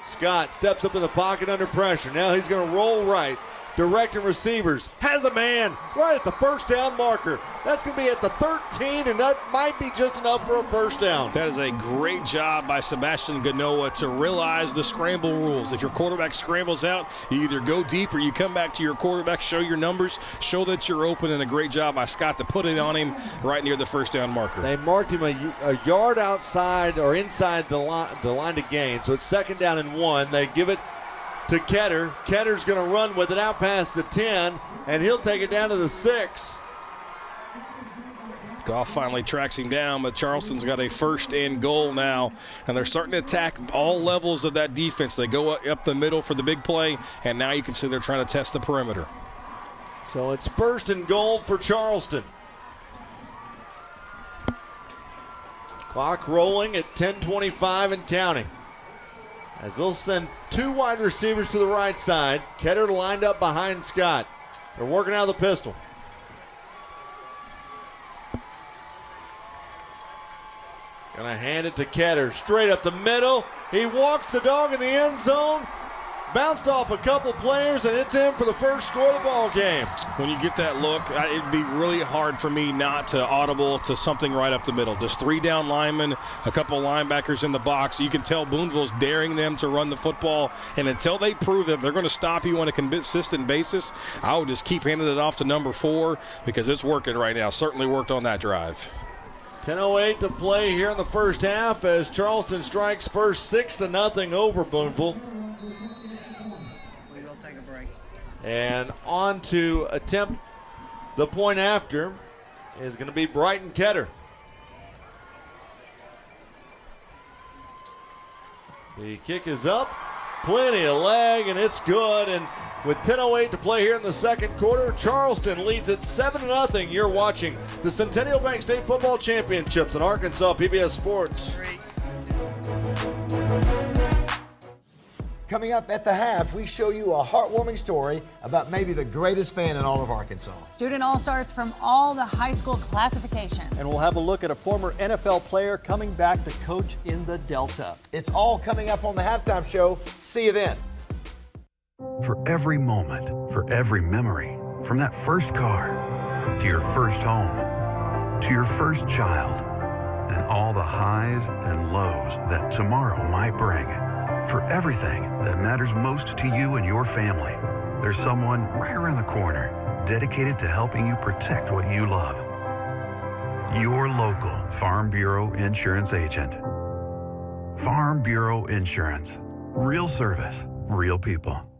S1: Scott steps up in the pocket under pressure. Now he's going to roll right, directing receivers. Has a man right at the first down marker. That's going to be at the 13, and that might be just enough for a first down.
S2: That is a great job by Sebastian Ganoa to realize the scramble rules. If your quarterback scrambles out, you either go deep or you come back to your quarterback, show your numbers, show that you're open, and a great job by Scott to put it on him right near the first down marker.
S1: They marked him a yard outside or inside the line to gain, so it's 2nd down and 1. They give it to Ketter. Ketter's going to run with it out past the 10, and he'll take it down to the 6.
S2: Goff finally tracks him down, but Charleston's got a 1st and goal now, and they're starting to attack all levels of that defense. They go up the middle for the big play, and now you can see they're trying to test the perimeter.
S1: So it's 1st and goal for Charleston. Clock rolling at 10:25 and counting. As they'll send 2 wide receivers to the right side. Ketter lined up behind Scott. They're working out of the pistol. Gonna hand it to Ketter, straight up the middle. He walks the dog in the end zone. Bounced off a couple players, and it's in for the first score of the ball game.
S2: When you get that look, it'd be really hard for me not to audible to something right up the middle. Just 3 down linemen, a couple linebackers in the box. You can tell Booneville's daring them to run the football, and until they prove that they're going to stop you on a consistent basis, I would just keep handing it off to number 4 because it's working right now. Certainly worked on that drive.
S1: 10:08 to play here in the first half as Charleston strikes first 6-0 over Booneville.
S14: We will take a break.
S1: And on to attempt the point after is going to be Brighton Ketter. The kick is up, plenty of leg, and it's good. And with 10:08 to play here in the second quarter, Charleston leads it 7-0. You're watching the Centennial Bank State Football Championships on Arkansas PBS Sports.
S3: Coming up at the half, we show you a heartwarming story about maybe the greatest fan in all of Arkansas.
S15: Student All-Stars from all the high school classifications.
S16: And we'll have a look at a former NFL player coming back to coach in the Delta.
S3: It's all coming up on the halftime show. See you then.
S17: For every moment, for every memory, from that first car to your first home to your first child, and all the highs and lows that tomorrow might bring. For everything that matters most to you and your family, there's someone right around the corner dedicated to helping you protect what you love. Your local Farm Bureau insurance agent. Farm Bureau Insurance. Real service, real people.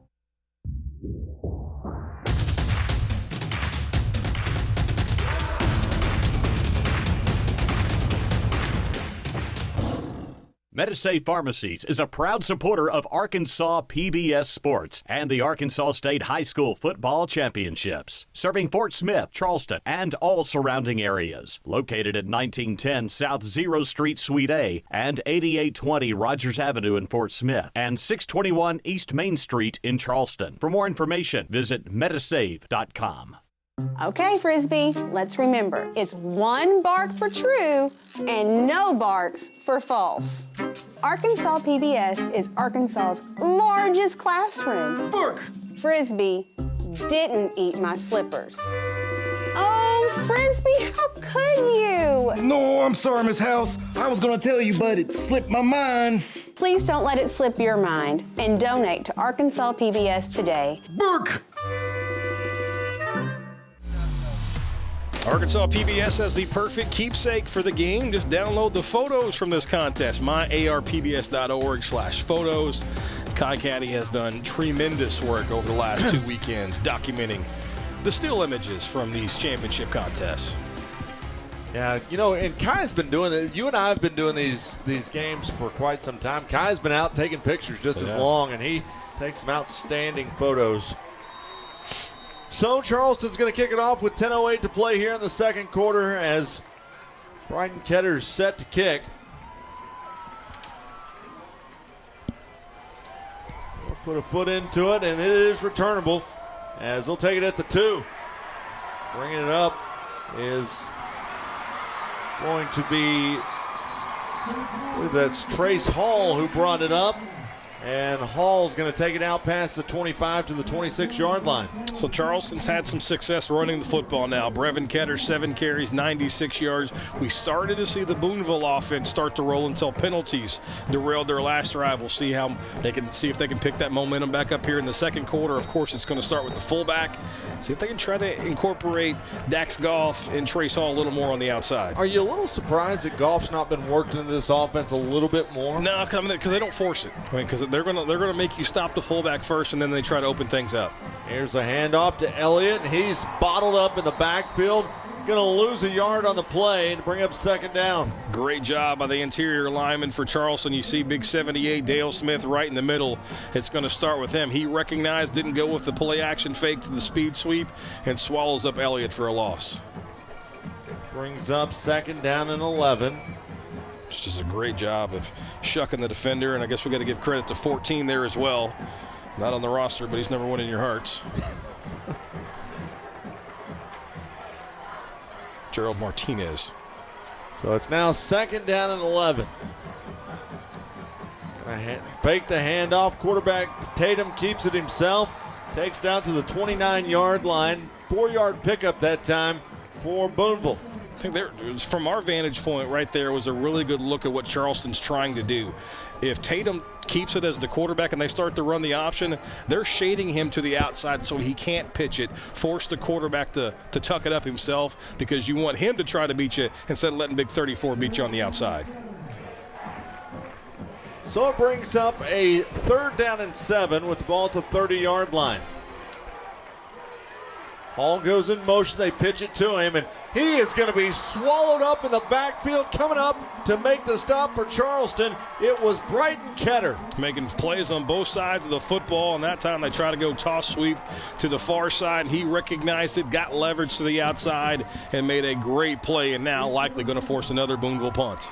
S5: Medisave Pharmacies is a proud supporter of Arkansas PBS Sports and the Arkansas State High School Football Championships, serving Fort Smith, Charleston, and all surrounding areas. Located at 1910 South 0 Street, Suite A, and 8820 Rogers Avenue in Fort Smith, and 621 East Main Street in Charleston. For more information, visit Medisave.com.
S15: Okay, Frisbee, let's remember, it's 1 bark for true and no barks for false. Arkansas PBS is Arkansas's largest classroom.
S18: Bark!
S15: Frisbee didn't eat my slippers. Oh, Frisbee, how could you?
S18: No, I'm sorry, Miss House. I was gonna tell you, but it slipped my mind.
S15: Please don't let it slip your mind and donate to Arkansas PBS today.
S18: Bark!
S2: Arkansas PBS has the perfect keepsake for the game. Just download the photos from this contest, myarpbs.org/photos. Kai Caddy has done tremendous work over the last 2 weekends documenting the still images from these championship contests.
S1: Yeah, you know, and Kai's been doing it. You and I have been doing these games for quite some time. Kai's been out taking pictures just as long, and he takes some outstanding photos. So Charleston's going to kick it off with 10:08 to play here in the second quarter as Bryton Ketter's set to kick. They'll put a foot into it, and it is returnable as they'll take it at the 2. Bringing it up is going to be, I believe that's Trace Hall who brought it up. And Hall's going to take it out past the 25 to the 26-yard line.
S2: So Charleston's had some success running the football now. Brevin Ketter, 7 carries, 96 yards. We started to see the Booneville offense start to roll until penalties derailed their last drive. We'll see how they can if they can pick that momentum back up here in the second quarter. Of course, it's going to start with the fullback. See if they can try to incorporate Dax Goff and Trace Hall a little more on the outside.
S1: Are you a little surprised that Goff's not been worked into this offense a little bit more?
S2: No, because they don't force it. I mean, because they're gonna make you stop the fullback first, and then they try to open things up.
S1: Here's a handoff to Elliott. He's bottled up in the backfield. Going to lose a yard on the play and bring up second down.
S2: Great job by the interior lineman for Charleston. You see big 78 Dale Smith right in the middle. It's going to start with him. He recognized, didn't go with the play action fake to the speed sweep, and swallows up Elliott for a loss.
S1: Brings up second down and 11.
S2: It's just a great job of shucking the defender, and I guess we got to give credit to 14 there as well. Not on the roster, but he's number 1 in your hearts. Gerald Martinez.
S1: So it's now second down and 11. Fake the handoff. Quarterback Tatum keeps it himself. Takes down to the 29-yard line. 4-yard pickup that time for Booneville.
S2: I think from our vantage point right there was a really good look at what Charleston's trying to do. If Tatum keeps it as the quarterback and they start to run the option, they're shading him to the outside so he can't pitch it, force the quarterback to tuck it up himself, because you want him to try to beat you instead of letting Big 34 beat you on the outside.
S1: So it brings up a 3rd down and 7 with the ball at the 30-yard line. Hall goes in motion. They pitch it to him, and he is going to be swallowed up in the backfield. Coming up to make the stop for Charleston, it was Bryton Ketter.
S2: Making plays on both sides of the football, and that time they try to go toss sweep to the far side. He recognized it, got leverage to the outside, and made a great play, and now likely going to force another Booneville punt.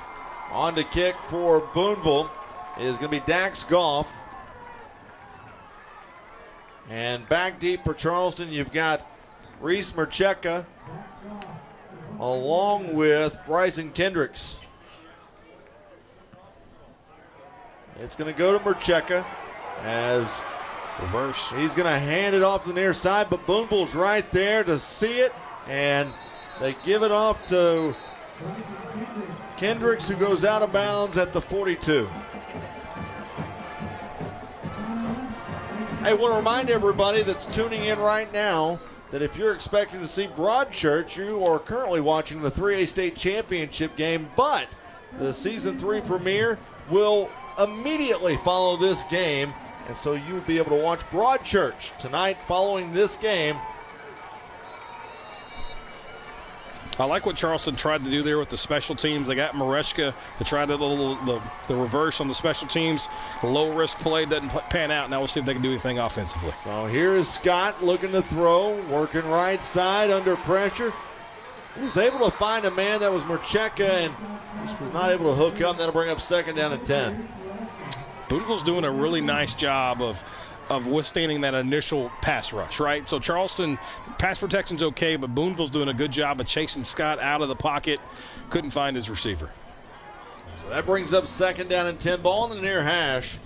S1: On to kick for Booneville is going to be Dax Goff. And back deep for Charleston, you've got Reese Mercheka along with Bryson Kendricks. It's going to go to Mercheka as
S2: reverse.
S1: He's going to hand it off to the near side, but Booneville's right there to see it, and they give it off to Kendricks, who goes out of bounds at the 42. I want to remind everybody that's tuning in right now that if you're expecting to see Broadchurch, you are currently watching the 3A State Championship game, but the Season 3 premiere will immediately follow this game, and so you will be able to watch Broadchurch tonight following this game.
S2: I like what Charleston tried to do there with the special teams. They got Mareshka to try the reverse on the special teams. Low-risk play doesn't pan out. Now we'll see if they can do anything offensively.
S1: So here is Scott looking to throw, working right side under pressure. He was able to find a man that was Mercheka and just was not able to hook up. That'll bring up second down and 10.
S2: Booneville's doing a really nice job of of withstanding that initial pass rush, right? So Charleston, pass protection's okay, but Booneville's doing a good job of chasing Scott out of the pocket. Couldn't find his receiver.
S1: So that brings up 2nd down and 10, ball in the near hash.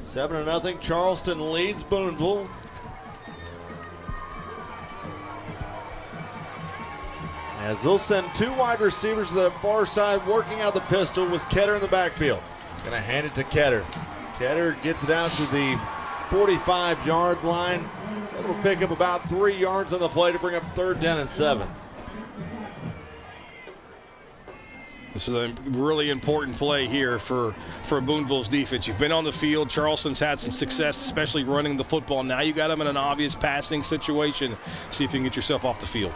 S1: 7-0, Charleston leads Booneville. As they'll send 2 wide receivers to the far side, working out the pistol with Ketter in the backfield. Gonna hand it to Ketter. Ketter gets it out to the 45-yard line. It'll pick up about 3 yards on the play to bring up 3rd down and 7.
S2: This is a really important play here for Booneville's defense. You've been on the field. Charleston's had some success, especially running the football. Now you got them in an obvious passing situation. See if you can get yourself off the field.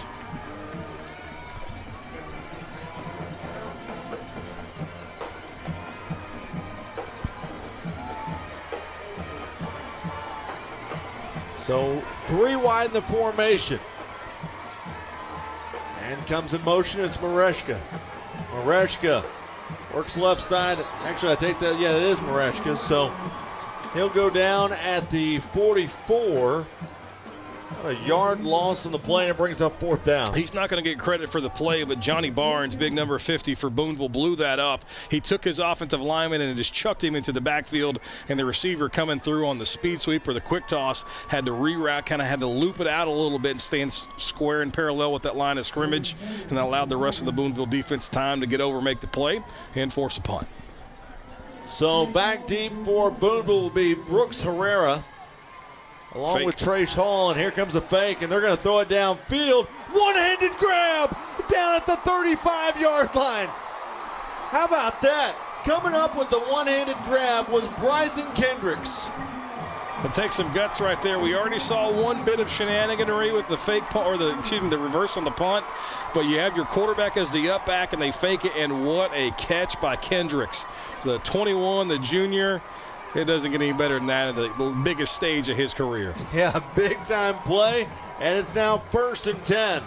S1: So 3 wide in the formation. And comes in motion, it's Mareshka. Mareshka works left side. Actually, I take that, yeah, it is Mareshka. So he'll go down at the 44. About a yard loss on the play, and it brings up 4th down.
S2: He's not going to get credit for the play, but Johnny Barnes, big number 50 for Booneville, blew that up. He took his offensive lineman and just chucked him into the backfield, and the receiver coming through on the speed sweep or the quick toss had to reroute, kind of had to loop it out a little bit and stand square and parallel with that line of scrimmage, and that allowed the rest of the Booneville defense time to get over, make the play, and force a punt.
S1: So back deep for Booneville will be Brooks Herrera, along
S2: Fake.
S1: with Trace Hall, and here comes a fake, and they're going to throw it downfield. One-handed grab down at the 35-yard line. How about that? Coming up with the one-handed grab was Bryson Kendricks.
S2: It takes some guts right there. We already saw one bit of shenaniganery with the fake punt, or the reverse on the punt, but you have your quarterback as the up back, and they fake it, and what a catch by Kendricks. The 21, the junior. It doesn't get any better than that at the biggest stage of his career.
S1: Yeah, big-time play, and it's now 1st and 10.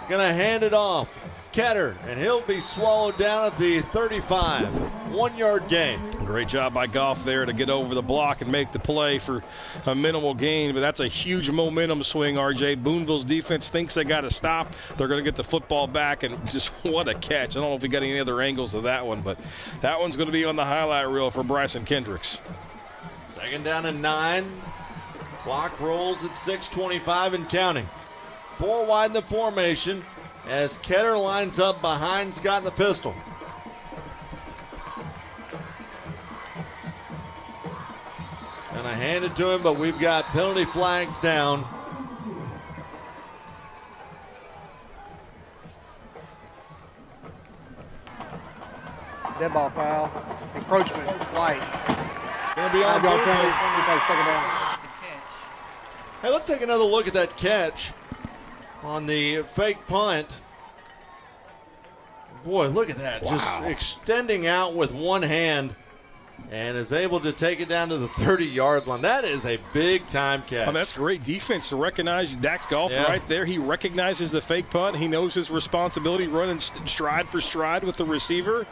S1: Gonna hand it off. Ketter, and he'll be swallowed down at the 35. 1-yard gain.
S2: Great job by Goff there to get over the block and make the play for a minimal gain, but that's a huge momentum swing, RJ. Booneville's defense thinks they got to stop. They're going to get the football back, and just what a catch. I don't know if we got any other angles of that one, but that one's going to be on the highlight reel for Bryson Kendricks.
S1: 2nd down and 9. Clock rolls at 6:25 and counting. 4 wide in the formation as Ketter lines up behind Scott in the pistol. And I hand it to him, but we've got penalty flags down.
S9: Dead ball foul. Encroachment. Light.
S1: It's going to be on Booneville.
S9: Second down.
S1: Hey, let's take another look at that catch on the fake punt. Boy, look at that.
S2: Wow.
S1: Just extending out with one hand and is able to take it down to the 30-yard line. That is a big-time catch.
S2: Oh, that's great defense to recognize. Dax Goff right there. He recognizes the fake punt. He knows his responsibility, running stride for stride with the receiver.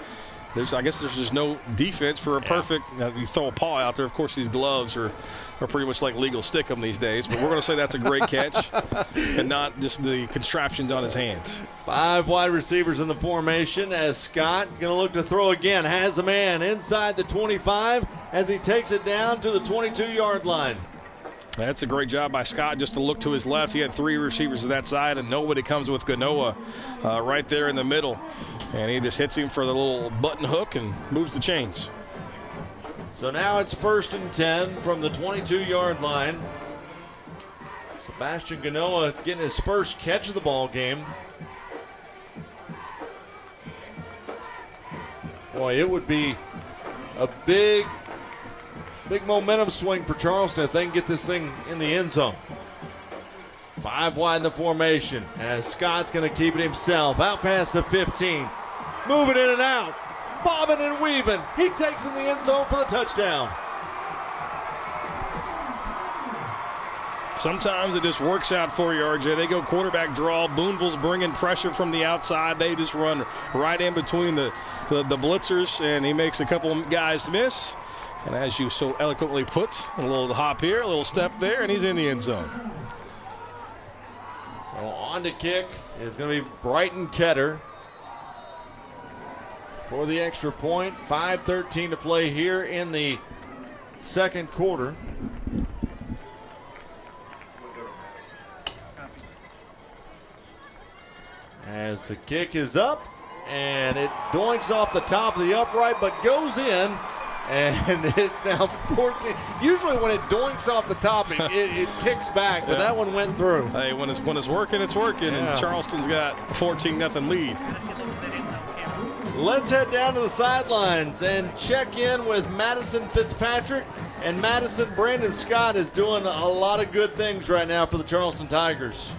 S2: I guess there's just no defense for a perfect. You throw a paw out there. Of course, these gloves are pretty much like legal stick 'em these days. But we're going to say that's a great catch and not just the contraptions on his hands.
S1: 5 wide receivers in the formation as Scott going to look to throw again. Has a man inside the 25 as he takes it down to the 22-yard line.
S2: That's a great job by Scott just to look to his left. He had 3 receivers to that side, and nobody comes with Ganoa right there in the middle. And he just hits him for the little button hook and moves the chains.
S1: So now it's 1st and 10 from the 22-yard line. Sebastian Ganoa getting his first catch of the ball game. Boy, it would be a big momentum swing for Charleston if they can get this thing in the end zone. 5 wide in the formation as Scott's going to keep it himself. Out past the 15. Moving in and out. Bobbing and weaving. He takes in the end zone for the touchdown.
S2: Sometimes it just works out for you, RJ. They go quarterback draw. Booneville's bringing pressure from the outside. They just run right in between the blitzers, and he makes a couple of guys miss. And as you so eloquently put, a little hop here, a little step there, and he's in the end zone.
S1: So on to kick is going to be Brighton Ketter for the extra point. 5:13 to play here in the second quarter. As the kick is up, and it doinks off the top of the upright, but goes in, and it's now 14. Usually when it doinks off the top, it kicks back, but that one went through.
S2: Hey, when it's working, it's working, and Charleston's got a 14-0 lead.
S1: Let's head down to the sidelines and check in with Madison Fitzpatrick. And Madison, Brandon Scott is doing a lot of good things right now for the Charleston Tigers.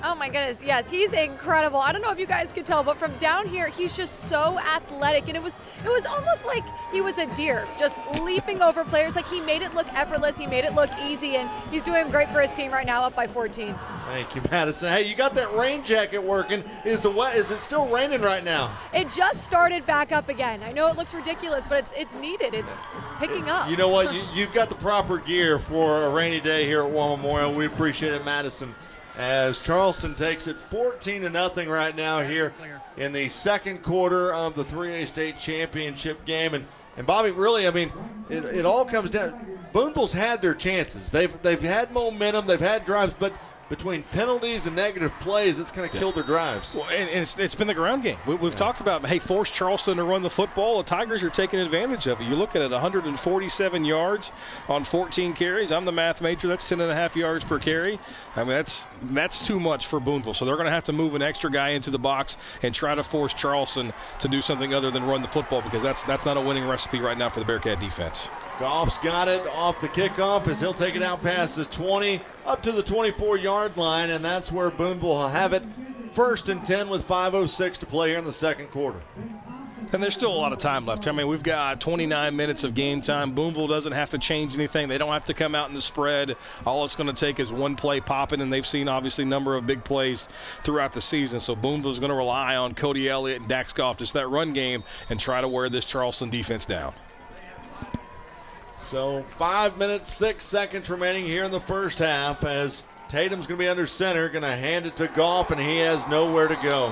S7: Oh my goodness, yes, he's incredible. I don't know if you guys could tell, but from down here, he's just so athletic, and it was almost like he was a deer, just leaping over players. Like, he made it look effortless, he made it look easy, and he's doing great for his team right now, up by 14.
S1: Thank you, Madison. Hey, you got that rain jacket working. Is it still raining right now?
S7: It just started back up again. I know it looks ridiculous, but it's needed. It's picking up.
S1: You know what? You've got the proper gear for a rainy day here at War Memorial. We appreciate it, Madison. As Charleston takes it 14-0 right now here in the second quarter of the 3A state championship game. And Bobby, really, I mean, it all comes down. Booneville's had their chances. They've had momentum. They've had drives, but between penalties and negative plays, it's kind of killed their drives.
S2: Well, and it's been the ground game. We've talked about, hey, force Charleston to run the football. The Tigers are taking advantage of it. You look at it, 147 yards on 14 carries. I'm the math major. That's 10.5 yards per carry. I mean, that's too much for Booneville. So they're going to have to move an extra guy into the box and try to force Charleston to do something other than run the football, because that's not a winning recipe right now for the Bearcat defense.
S1: Goff's got it off the kickoff as he'll take it out past the 20 up to the 24-yard line, and that's where Booneville will have it. 1st and 10 with 5:06 to play here in the second quarter.
S2: And there's still a lot of time left. I mean, we've got 29 minutes of game time. Booneville doesn't have to change anything. They don't have to come out in the spread. All it's going to take is one play popping, and they've seen, obviously, a number of big plays throughout the season. So Booneville's going to rely on Cody Elliott and Dax Goff, just that run game, and try to wear this Charleston defense down.
S1: So 5 minutes, 6 seconds remaining here in the first half as Tatum's going to be under center, going to hand it to Goff, and he has nowhere to go.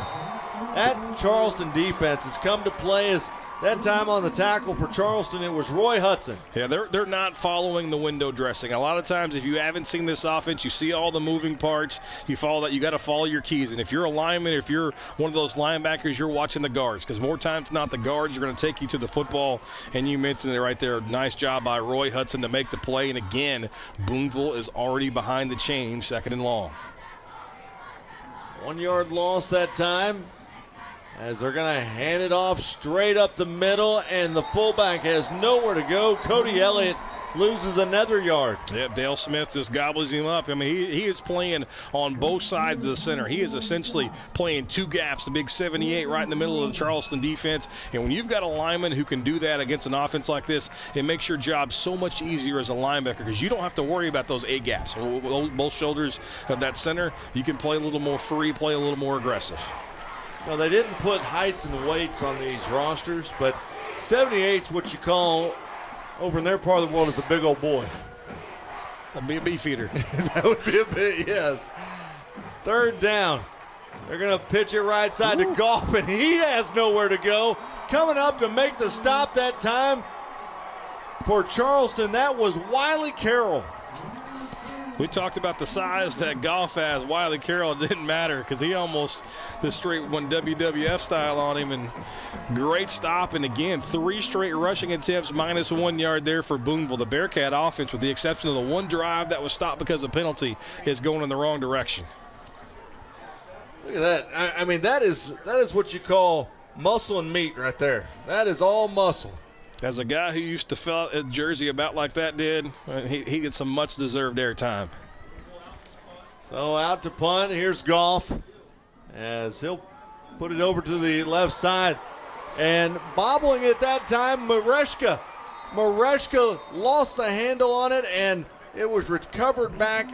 S1: That Charleston defense has come to play as that time on the tackle for Charleston, it was Roy Hudson.
S2: Yeah, they're not following the window dressing. A lot of times, if you haven't seen this offense, you see all the moving parts. You follow that. You got to follow your keys. And if you're a lineman, if you're one of those linebackers, you're watching the guards, because more times than not, the guards are going to take you to the football. And you mentioned it right there. Nice job by Roy Hudson to make the play. And again, Booneville is already behind the chains, 2nd and long.
S1: 1 yard loss that time, as they're going to hand it off straight up the middle, and the fullback has nowhere to go. Cody Elliott loses another yard.
S2: Yeah, Dale Smith just gobbles him up. I mean, he is playing on both sides of the center. He is essentially playing two gaps, the big 78 right in the middle of the Charleston defense. And when you've got a lineman who can do that against an offense like this, it makes your job so much easier as a linebacker, because you don't have to worry about those A gaps. Both shoulders of that center, you can play a little more free, play a little more aggressive.
S1: No, they didn't put heights and weights on these rosters, but 78's what you call, over in their part of the world, is a big old boy.
S2: That'd be a beef eater.
S1: That would be a bit, yes. It's 3rd down. They're going to pitch it right side to Goff, and he has nowhere to go. Coming up to make the stop that time for Charleston, that was Wiley Carroll.
S2: We talked about the size that Goff has. Wiley Carroll didn't matter, because he almost just straight went WWF style on him. And great stop. And again, 3 straight rushing attempts, minus 1 yard there for Booneville. The Bearcat offense, with the exception of the one drive that was stopped because of penalty, is going in the wrong direction.
S1: Look at that. I mean, that is what you call muscle and meat right there. That is all muscle.
S2: As a guy who used to fill a jersey about like that did, he gets some much-deserved airtime.
S1: So out to punt. Here's Goff, as he'll put it over to the left side. And bobbling at that time, Mareshka. Mareshka lost the handle on it, and it was recovered back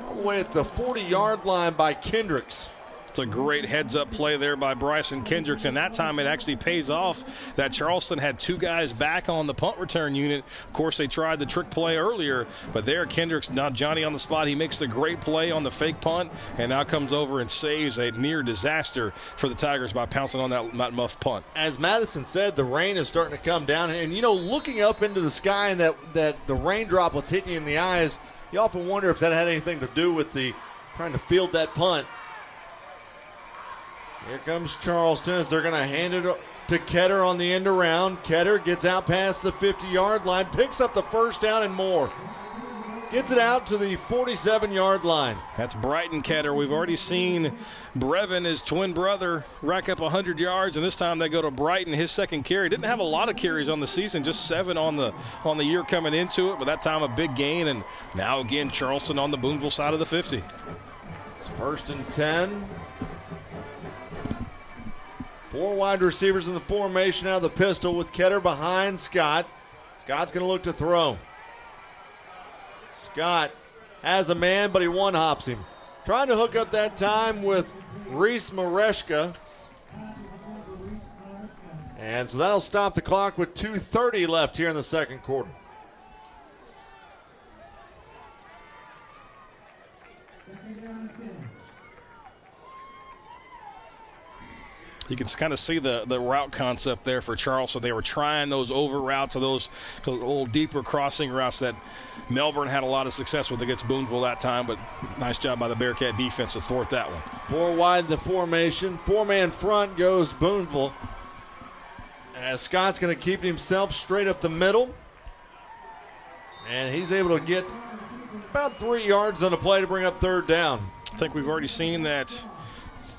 S1: all the way at the 40-yard line by Kendricks.
S2: It's a great heads-up play there by Bryson Kendricks, and that time it actually pays off that Charleston had 2 guys back on the punt return unit. Of course, they tried the trick play earlier, but there Kendricks, now Johnny on the spot, he makes the great play on the fake punt, and now comes over and saves a near disaster for the Tigers by pouncing on that muff punt.
S1: As Madison said, the rain is starting to come down, and, looking up into the sky and that the raindrop was hitting you in the eyes, you often wonder if that had anything to do with the trying to field that punt. Here comes Charleston as they're going to hand it to Ketter on the end around. Ketter gets out past the 50-yard line, picks up the first down and more. Gets it out to the 47-yard line.
S2: That's Brighton Ketter. We've already seen Brevin, his twin brother, rack up 100 yards, and this time they go to Brighton, his second carry. Didn't have a lot of carries on the season, just 7 on the year coming into it, but that time a big gain, and now again Charleston on the Booneville side of the 50.
S1: It's 1st and 10. 4 wide receivers in the formation out of the pistol with Ketter behind Scott. Scott's going to look to throw. Scott has a man, but he one-hops him. Trying to hook up that time with Reese Mareshka. And so that'll stop the clock with 2:30 left here in the second quarter.
S2: You can kind of see the route concept there for Charleston. They were trying those over routes, or those little deeper crossing routes that Melbourne had a lot of success with against Booneville that time, but nice job by the Bearcat defense to thwart that one.
S1: 4 wide in the formation. 4-man front goes Booneville. As Scott's going to keep himself straight up the middle. And he's able to get about 3 yards on the play to bring up 3rd down.
S2: I think we've already seen that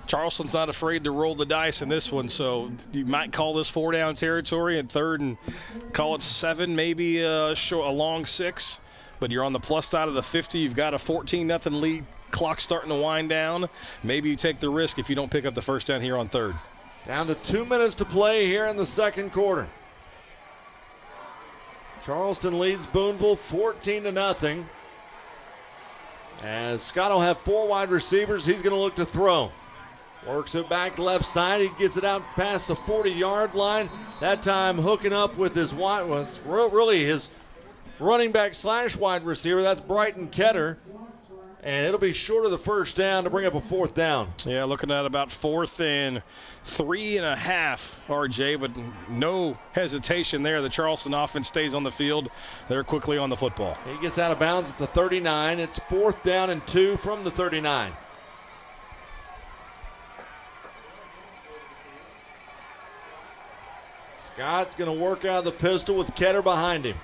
S2: Charleston's not afraid to roll the dice in this one, so you might call this 4-down territory and 3rd and call it 7, maybe a long 6. But you're on the plus side of the 50. You've got a 14-0 lead. Clock starting to wind down. Maybe you take the risk if you don't pick up the first down here on 3rd.
S1: Down to 2 minutes to play here in the second quarter. Charleston leads Booneville 14-0. As Scott will have 4 wide receivers, he's going to look to throw. Works it back left side. He gets it out past the 40-yard line. That time hooking up with his running back / wide receiver. That's Brighton Ketter. And it'll be short of the first down to bring up a 4th down.
S2: Yeah, looking at about 4th and 3.5, RJ, but no hesitation there. The Charleston offense stays on the field. They're quickly on the football.
S1: He gets out of bounds at the 39. It's 4th down and 2 from the 39. Scott's going to work out of the pistol with Ketter behind him.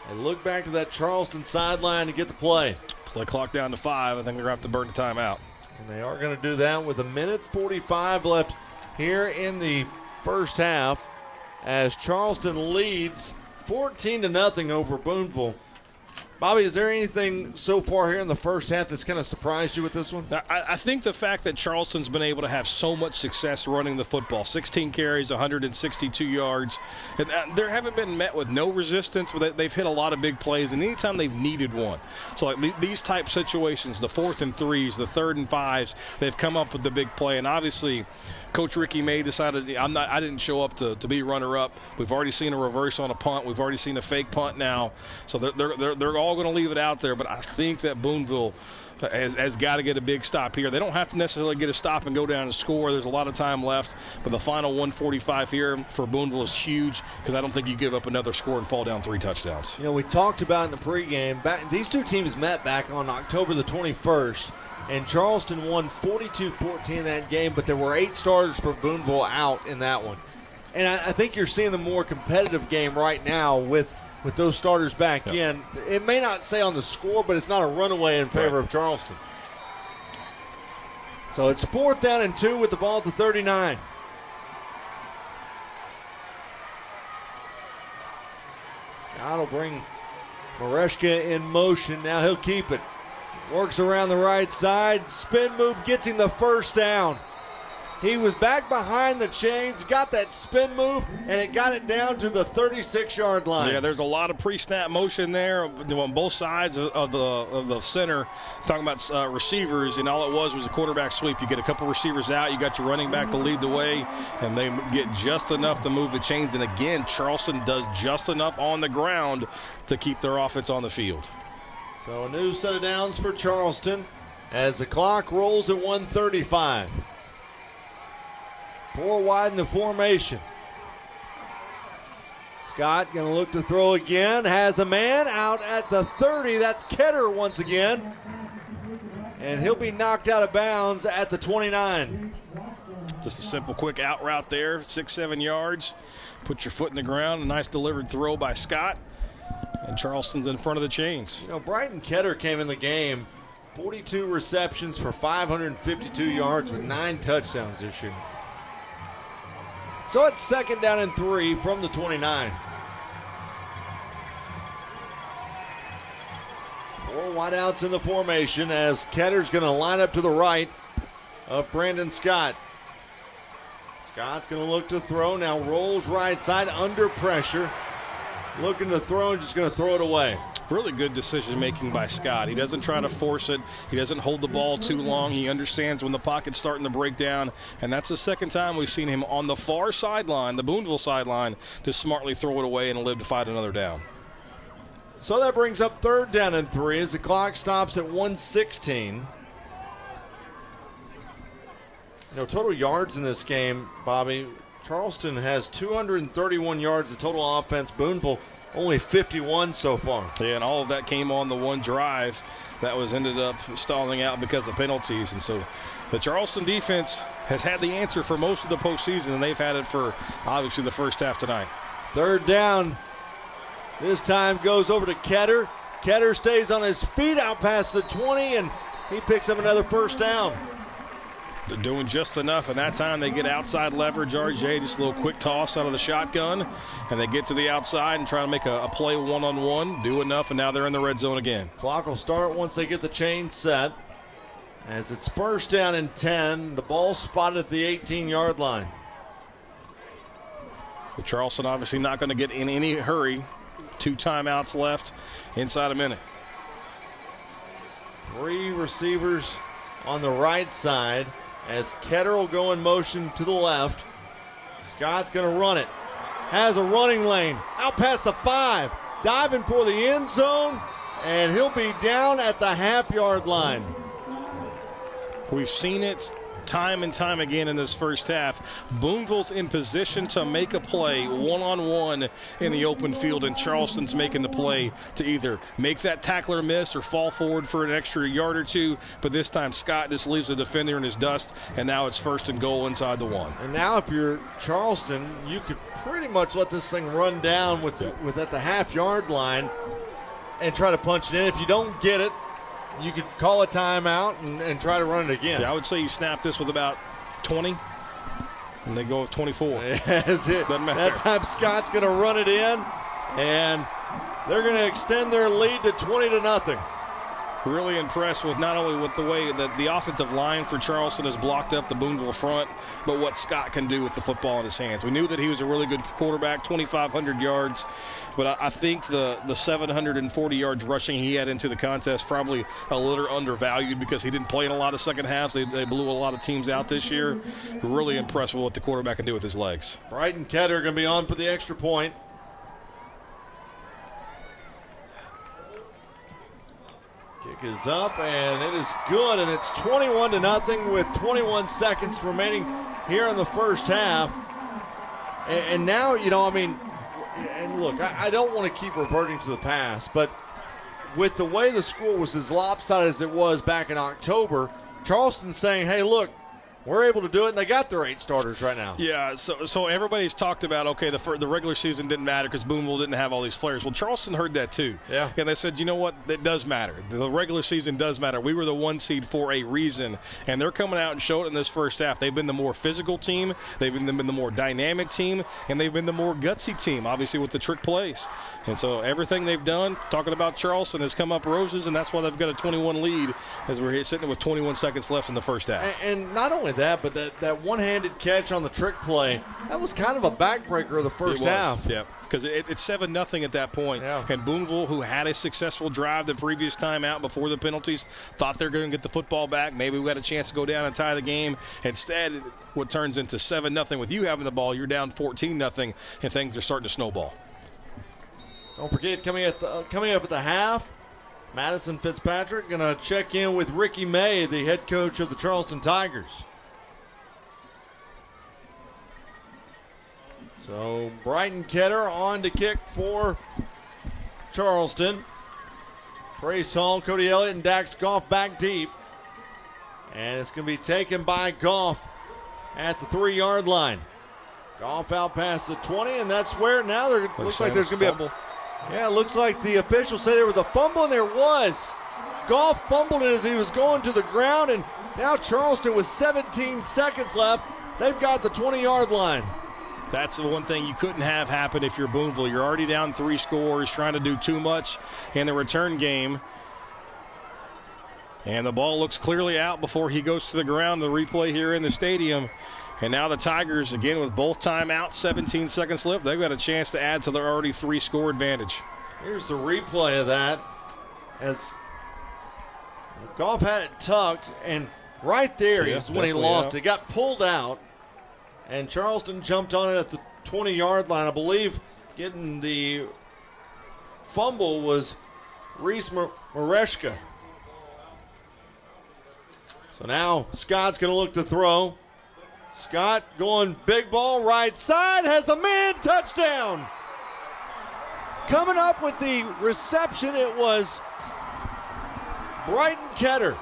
S1: And look back to that Charleston sideline to get the play.
S2: Play clock down to 5. I think they're going to have to burn the timeout.
S1: And they are going to do that with 1:45 left here in the first half as Charleston leads 14-0 over Booneville. Bobby, is there anything so far here in the first half that's kind of surprised you with this one?
S2: I think the fact that Charleston's been able to have so much success running the football, 16 carries, 162 yards, and they haven't been met with no resistance, but they've hit a lot of big plays, and anytime they've needed one. So like these type situations, the 4th and 3s, the 3rd and 5s, they've come up with the big play, and obviously Coach Ricky May decided I didn't show up to be runner-up. We've already seen a reverse on a punt. We've already seen a fake punt now. So they're all going to leave it out there. But I think that Booneville has got to get a big stop here. They don't have to necessarily get a stop and go down and score. There's a lot of time left. But the final 1:45 here for Booneville is huge because I don't think you give up another score and fall down 3 touchdowns.
S1: We talked about in the pregame, these two teams met back on October the 21st. And Charleston won 42-14 that game, but there were 8 starters for Booneville out in that one. And I think you're seeing the more competitive game right now with those starters back in. It may not say on the score, but it's not a runaway in favor of Charleston. So it's 4th down and 2 with the ball at the 39. Scott will bring Mareshka in motion. Now he'll keep it. Works around the right side. Spin move gets him the first down. He was back behind the chains, got that spin move, and it got it down to the 36-yard line.
S2: Yeah, there's a lot of pre-snap motion there on both sides of the center. Talking about receivers, and all it was a quarterback sweep. You get a couple receivers out, you got your running back to lead the way, and they get just enough to move the chains. And again, Charleston does just enough on the ground to keep their offense on the field.
S1: So a new set of downs for Charleston as the clock rolls at 1:35. 4 wide in the formation. Scott going to look to throw again. Has a man out at the 30. That's Ketter once again. And he'll be knocked out of bounds at the 29.
S2: Just a simple, quick out route there, 6-7 yards. Put your foot in the ground. A nice delivered throw by Scott. And Charleston's in front of the chains.
S1: You know, Bryton Ketter came in the game, 42 receptions for 552 yards with 9 touchdowns this year. So it's 2nd down and 3 from the 29. 4 wideouts in the formation as Ketter's going to line up to the right of Brandon Scott. Scott's going to look to throw. Now rolls right side under pressure. Looking to throw and just going to throw it away.
S2: Really good decision making by Scott. He doesn't try to force it. He doesn't hold the ball too long. He understands when the pocket's starting to break down, and that's the second time we've seen him on the far sideline, the Booneville sideline, to smartly throw it away and live to fight another down.
S1: So that brings up 3rd down and 3 as the clock stops at 1:16. You know, total yards in this game, Bobby, Charleston has 231 yards of total offense. Booneville only 51 so far.
S2: Yeah, and all of that came on the one drive that was ended up stalling out because of penalties. And so the Charleston defense has had the answer for most of the postseason, and they've had it for obviously the first half tonight.
S1: 3rd down. This time goes over to Ketter. Ketter stays on his feet out past the 20, and he picks up another 1st down.
S2: They're doing just enough, and that time they get outside leverage. RJ, just a little quick toss out of the shotgun, and they get to the outside and try to make a play one-on-one, do enough, and now they're in the red zone again.
S1: Clock will start once they get the chain set. As it's 1st down and 10, the ball spotted at the 18-yard line.
S2: So Charleston obviously not going to get in any hurry. 2 timeouts left inside a minute.
S1: 3 receivers on the right side as Ketter will go in motion to the left. Scott's going to run it. Has a running lane out past the 5. Diving for the end zone, and he'll be down at the half-yard line.
S2: We've seen it time and time again in this first half. Booneville's in position to make a play one-on-one in the open field, and Charleston's making the play to either make that tackler miss or fall forward for an extra yard or 2. But this time Scott just leaves the defender in his dust, and now it's 1st and goal inside the 1.
S1: And now if you're Charleston, you could pretty much let this thing run down with at the half-yard line and try to punch it in. If you don't get it, you could call a timeout and try to run it again.
S2: Yeah, I would say you snap this with about 20, and they go with 24.
S1: That's it.
S2: Doesn't matter.
S1: That time Scott's going to run it in, and they're going to extend their lead to 20-0.
S2: Really impressed with not only with the way that the offensive line for Charleston has blocked up the Booneville front, but what Scott can do with the football in his hands. We knew that he was a really good quarterback, 2,500 yards, but I think the 740 yards rushing he had into the contest probably a little undervalued because he didn't play in a lot of second halves. They blew a lot of teams out this year. Really impressed with what the quarterback can do with his legs.
S1: Bryton Ketter going to be on for the extra point. Kick is up, and it is good, and it's 21-0 with 21 seconds remaining here in the first half. And now, you know, I mean, and look, I don't want to keep reverting to the past, but with the way the score was as lopsided as it was back in October, Charleston's saying, hey, look, we're able to do it, and they got their 8 starters right now.
S2: Yeah, so everybody's talked about, okay, the regular season didn't matter because Booneville didn't have all these players. Well, Charleston heard that too.
S1: Yeah.
S2: And they said, you know what, it does matter. The regular season does matter. We were the 1 seed for a reason, and they're coming out and showing it in this first half. They've been the more physical team, they've been the more dynamic team, and they've been the more gutsy team, obviously with the trick plays. And so everything they've done, talking about Charleston, has come up roses, and that's why they've got a 21 lead as we're sitting with 21 seconds left in the first half.
S1: And not only like that, but that one-handed catch on the trick play, that was kind of a backbreaker of the first half.
S2: Yeah, because it's 7-0 at that point.
S1: Yeah.
S2: And Booneville, who had a successful drive the previous time out before the penalties, thought they're going to get the football back. Maybe we got a chance to go down and tie the game. Instead, what turns into 7-0 with you having the ball, you're down 14-0, and things are starting to snowball.
S1: Don't forget, coming up at the half, Madison Fitzpatrick going to check in with Ricky May, the head coach of the Charleston Tigers. So Brighton Ketter on to kick for Charleston. Trace Hall, Cody Elliott, and Dax Goff back deep. And it's going to be taken by Goff at the 3-yard line. Goff out past the 20, and that's where now there looks like there's going to be a... Yeah, it looks like the officials say there was a fumble, and there was. Goff fumbled it as he was going to the ground, and now Charleston with 17 seconds left, they've got the 20-yard line.
S2: That's the one thing you couldn't have happen if you're Booneville. You're already down 3 scores, trying to do too much in the return game. And the ball looks clearly out before he goes to the ground. The replay here in the stadium. And now the Tigers, again, with both timeouts, 17 seconds left, they've got a chance to add to their already 3-score advantage.
S1: Here's the replay of that as Goff had it tucked, and right there is when he lost it. Got pulled out, and Charleston jumped on it at the 20-yard line. I believe getting the fumble was Reese Mareshka. So now Scott's going to look to throw. Scott going big ball right side, has a man, touchdown. Coming up with the reception, it was Brighton Ketter.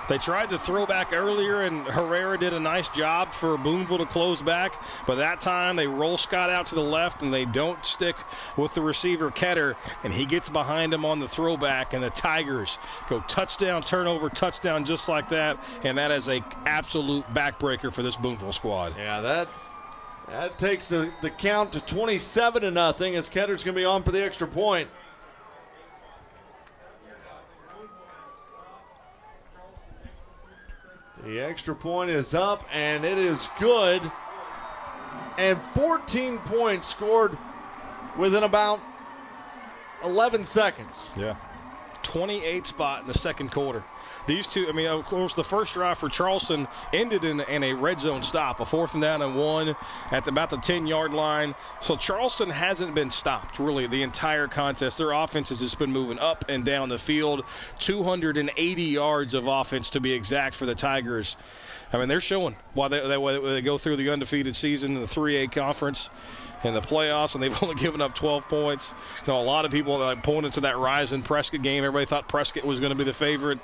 S2: They tried to throw back earlier, and Herrera did a nice job for Booneville to close back. But that time, they roll Scott out to the left, and they don't stick with the receiver, Ketter, and he gets behind him on the throwback, and the Tigers go touchdown, turnover, touchdown, just like that. And that is a absolute backbreaker for this Booneville squad.
S1: Yeah, that takes the count to 27-0 as Ketter's going to be on for the extra point. The extra point is up, and it is good. And 14 points scored within about 11 seconds.
S2: Yeah. 28 spot in the second quarter. These two, I mean, of course, the first drive for Charleston ended in a red zone stop, a 4th and down and 1 at about the 10-yard line. So Charleston hasn't been stopped, really, the entire contest. Their offense has just been moving up and down the field. 280 yards of offense, to be exact, for the Tigers. I mean, they're showing why they go through the undefeated season in the 3A conference in the playoffs, and they've only given up 12 points. You know, a lot of people pointed to that rise in Prescott game. Everybody thought Prescott was going to be the favorite.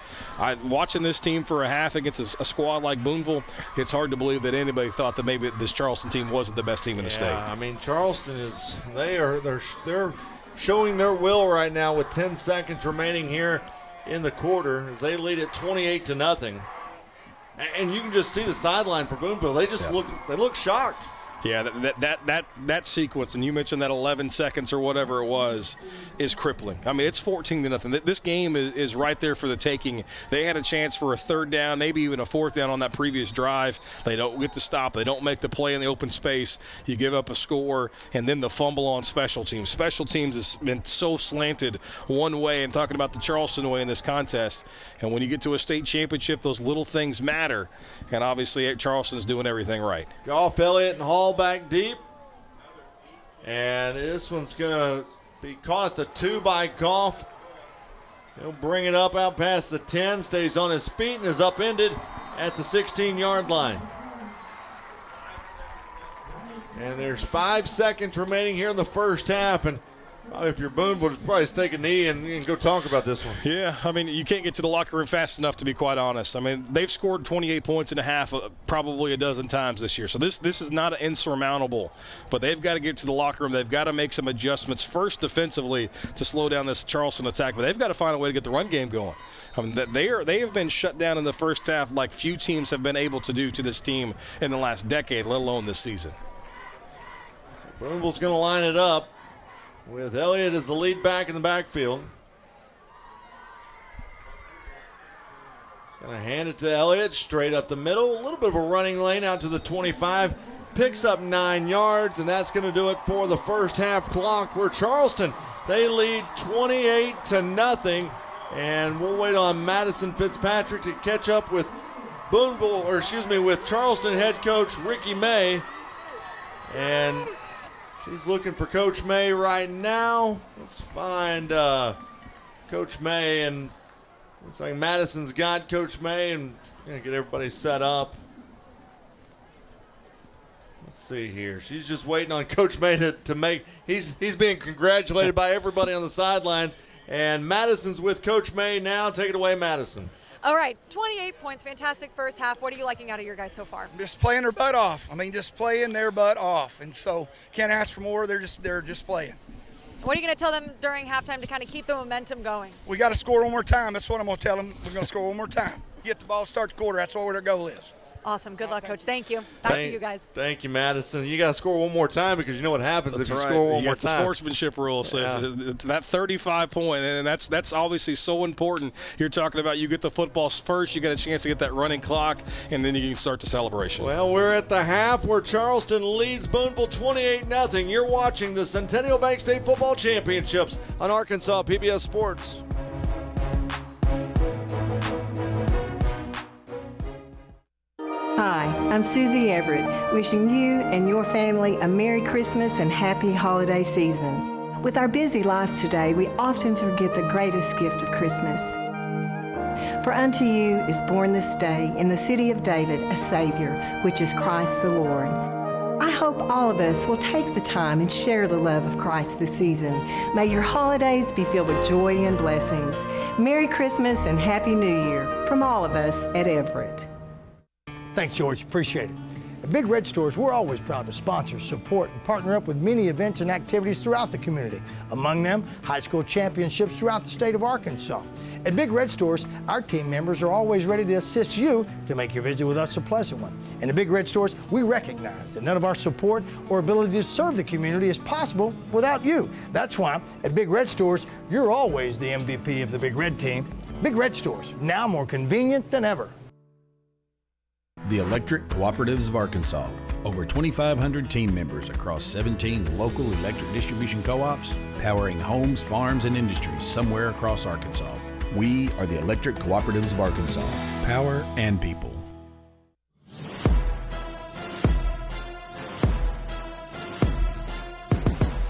S2: Watching this team for a half against a squad like Booneville, it's hard to believe that anybody thought that maybe this Charleston team wasn't the best team in the state.
S1: I mean, Charleston is they're showing their will right now with 10 seconds remaining here in the quarter as they lead at 28-0. And you can just see the sideline for Booneville. They just look shocked.
S2: Yeah, that sequence, and you mentioned that 11 seconds or whatever it was, is crippling. I mean, it's 14-0. This game is right there for the taking. They had a chance for a 3rd down, maybe even a 4th down on that previous drive. They don't get the stop. They don't make the play in the open space. You give up a score, and then the fumble on special teams. Special teams has been so slanted one way, and talking about the Charleston way in this contest. And when you get to a state championship, those little things matter. And obviously, Charleston's doing everything right.
S1: Goff, Elliott, and Hall back deep. And this one's going to be caught at the 2 by Goff. He'll bring it up out past the 10, stays on his feet, and is upended at the 16-yard line. And there's 5 seconds remaining here in the first half, and if you're Booneville, just probably take a knee and go talk about this one.
S2: Yeah, I mean, you can't get to the locker room fast enough, to be quite honest. I mean, they've scored 28 points and a half probably a dozen times this year. So this is not insurmountable. But they've got to get to the locker room. They've got to make some adjustments, first defensively, to slow down this Charleston attack. But they've got to find a way to get the run game going. I mean, they have been shut down in the first half like few teams have been able to do to this team in the last decade, let alone this season.
S1: So Booneville's going to line it up with Elliott as the lead back in the backfield. Gonna hand it to Elliott, straight up the middle. A little bit of a running lane out to the 25. Picks up 9 yards, and that's gonna do it for the first half clock, where Charleston, they lead 28-0. And we'll wait on Madison Fitzpatrick to catch up with with Charleston head coach Ricky May. And she's looking for Coach May right now. Let's find Coach May, and looks like Madison's got Coach May, and gonna get everybody set up. Let's see here. She's just waiting on Coach May to make. He's being congratulated by everybody on the sidelines, and Madison's with Coach May now. Take it away, Madison.
S7: All right, 28 points, fantastic first half. What are you liking out of your guys so far?
S19: Just playing their butt off. I mean, just playing their butt off, and so can't ask for more. They're just playing.
S7: What are you going to tell them during halftime to kind of keep the momentum going?
S19: We got to score one more time. That's what I'm going to tell them. We're going to score one more time. Get the ball, start the quarter. That's what our goal is.
S7: Awesome. Good luck, Coach. Thank you. Back to you guys.
S1: Thank you, Madison. You got to score one more time, because you know what happens
S2: That's
S1: if you
S2: right.
S1: score one more
S2: It's the
S1: time.
S2: sportsmanship rule. So that 35-point, and that's obviously so important. You're talking about you get the football first, you get a chance to get that running clock, and then you can start the celebration.
S1: Well, we're at the half where Charleston leads Booneville 28-0. You're watching the Centennial Bank State Football Championships on Arkansas PBS Sports.
S20: Hi, I'm Susie Everett, wishing you and your family a Merry Christmas and Happy Holiday Season. With our busy lives today, we often forget the greatest gift of Christmas. For unto you is born this day in the city of David a Savior, which is Christ the Lord. I hope all of us will take the time and share the love of Christ this season. May your holidays be filled with joy and blessings. Merry Christmas and Happy New Year from all of us at Everett.
S21: Thanks, George. Appreciate it. At Big Red Stores, we're always proud to sponsor, support, and partner up with many events and activities throughout the community. Among them, high school championships throughout the state of Arkansas. At Big Red Stores, our team members are always ready to assist you to make your visit with us a pleasant one. And at Big Red Stores, we recognize that none of our support or ability to serve the community is possible without you. That's why at Big Red Stores, you're always the MVP of the Big Red team. Big Red Stores, now more convenient than ever.
S13: The Electric Cooperatives of Arkansas. Over 2,500 team members across 17 local electric distribution co-ops, powering homes, farms, and industries somewhere across Arkansas. We are the Electric Cooperatives of Arkansas. Power and people.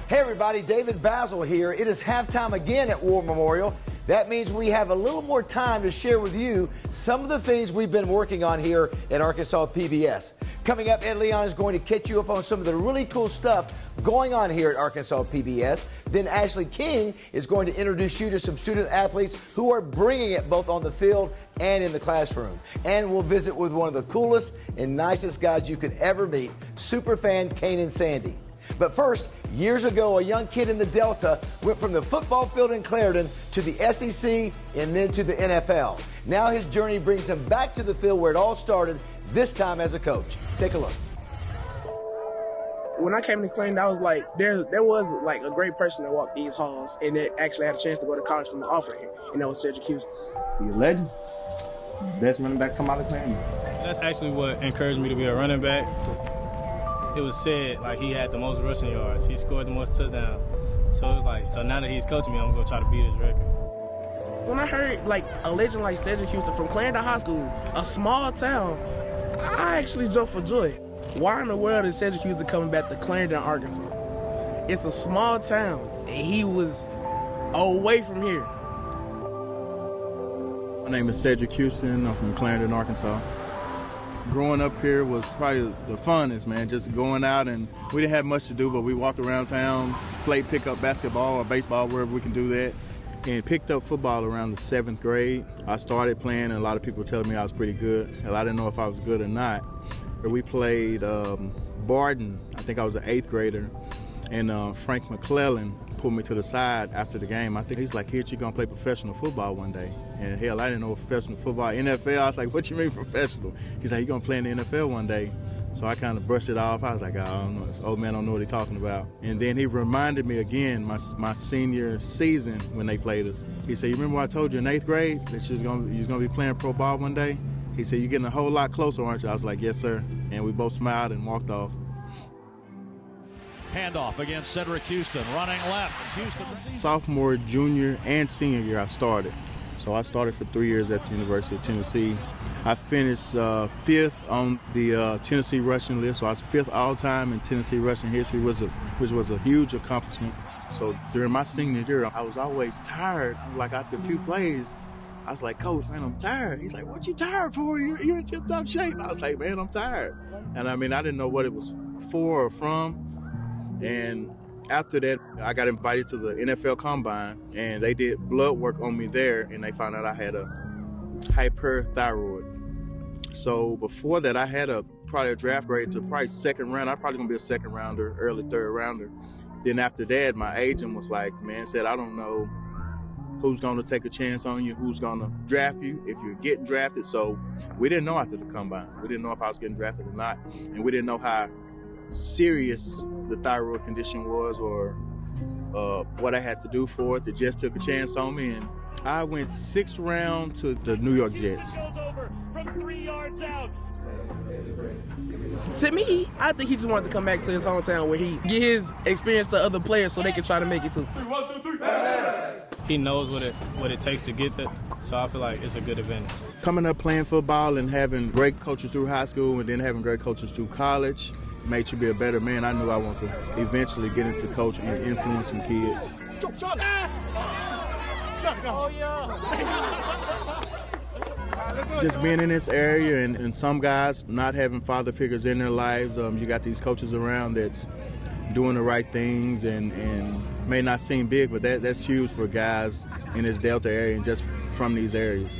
S22: Hey everybody, David Basil here. It is halftime again at War Memorial. That means we have a little more time to share with you some of the things we've been working on here at Arkansas PBS. Coming up, Ed Leon is going to catch you up on some of the really cool stuff going on here at Arkansas PBS. Then Ashley King is going to introduce you to some student athletes who are bringing it both on the field and in the classroom. And we'll visit with one of the coolest and nicest guys you could ever meet, superfan Kanan Sandy. But first, years ago, a young kid in the Delta went from the football field in Clarendon to the SEC and then to the NFL. Now his journey brings him back to the field where it all started, this time as a coach. Take a look.
S23: When I came to Clarendon, I was like, there was like a great person that walked these halls and that actually had a chance to go to college from the offer here, and that was Cedric Houston.
S24: He's a legend. Best running back come out of Clarendon.
S25: That's actually what encouraged me to be a running back. It was said like he had the most rushing yards. He scored the most touchdowns. So it was like, so now that he's coaching me, I'm gonna try to beat his record.
S23: When I heard like a legend like Cedric Houston from Clarendon High School, a small town, I actually jumped for joy. Why in the world is Cedric Houston coming back to Clarendon, Arkansas? It's a small town, and he was away from here.
S26: My name is Cedric Houston. I'm from Clarendon, Arkansas. Growing up here was probably the funnest, man, just going out, and we didn't have much to do, but we walked around town, played pickup basketball or baseball, wherever we can do that, and picked up football around the 7th grade. I started playing, and a lot of people were telling me I was pretty good, and I didn't know if I was good or not. We played Barton, I think I was an 8th grader, and Frank McClellan pulled me to the side after the game. I think he's like, "Kid, you're gonna play professional football one day." And hell, I didn't know professional football, NFL. I was like, "What you mean professional?" He's like, "You're gonna play in the NFL one day." So I kind of brushed it off. I was like, oh, I don't know, this old man don't know what he's talking about. And then he reminded me again my senior season when they played us. He said, you remember what I told you in 8th grade that you was gonna be playing pro ball one day? He said, you're getting a whole lot closer, aren't you? I was like, yes, sir. And we both smiled and walked off.
S4: Handoff against Cedric Houston, running left. Houston.
S26: Sophomore, junior, and senior year I started. So I started for 3 years at the University of Tennessee. I finished 5th on the Tennessee rushing list, so I was 5th all-time in Tennessee rushing history, which was a huge accomplishment. So during my senior year, I was always tired. Like after a few plays, I was like, Coach, man, I'm tired. He's like, what you tired for? You're in tip-top shape. I was like, man, I'm tired. And I mean, I didn't know what it was for or from. And after that, I got invited to the NFL Combine, and they did blood work on me there, and they found out I had a hyperthyroid. So before that, I had probably a draft grade to probably 2nd round. I'm probably going to be a 2nd rounder, early 3rd rounder. Then after that, my agent was like, man, said, I don't know who's going to take a chance on you, who's going to draft you, if you're getting drafted. So we didn't know after the Combine. We didn't know if I was getting drafted or not, and we didn't know how serious the thyroid condition was or what I had to do for it. They just took a chance on me, and I went 6th round to the New York Jets.
S23: To me, I think he just wanted to come back to his hometown where he get his experience to other players so they can try to make it too.
S25: He knows what it takes to get that, so I feel like it's a good advantage.
S26: Coming up playing football and having great coaches through high school and then having great coaches through college made you be a better man. I knew I wanted to eventually get into coaching and influence some kids. Just being in this area and some guys not having father figures in their lives, you got these coaches around that's doing the right things and may not seem big, but that's huge for guys in this Delta area and just from these areas.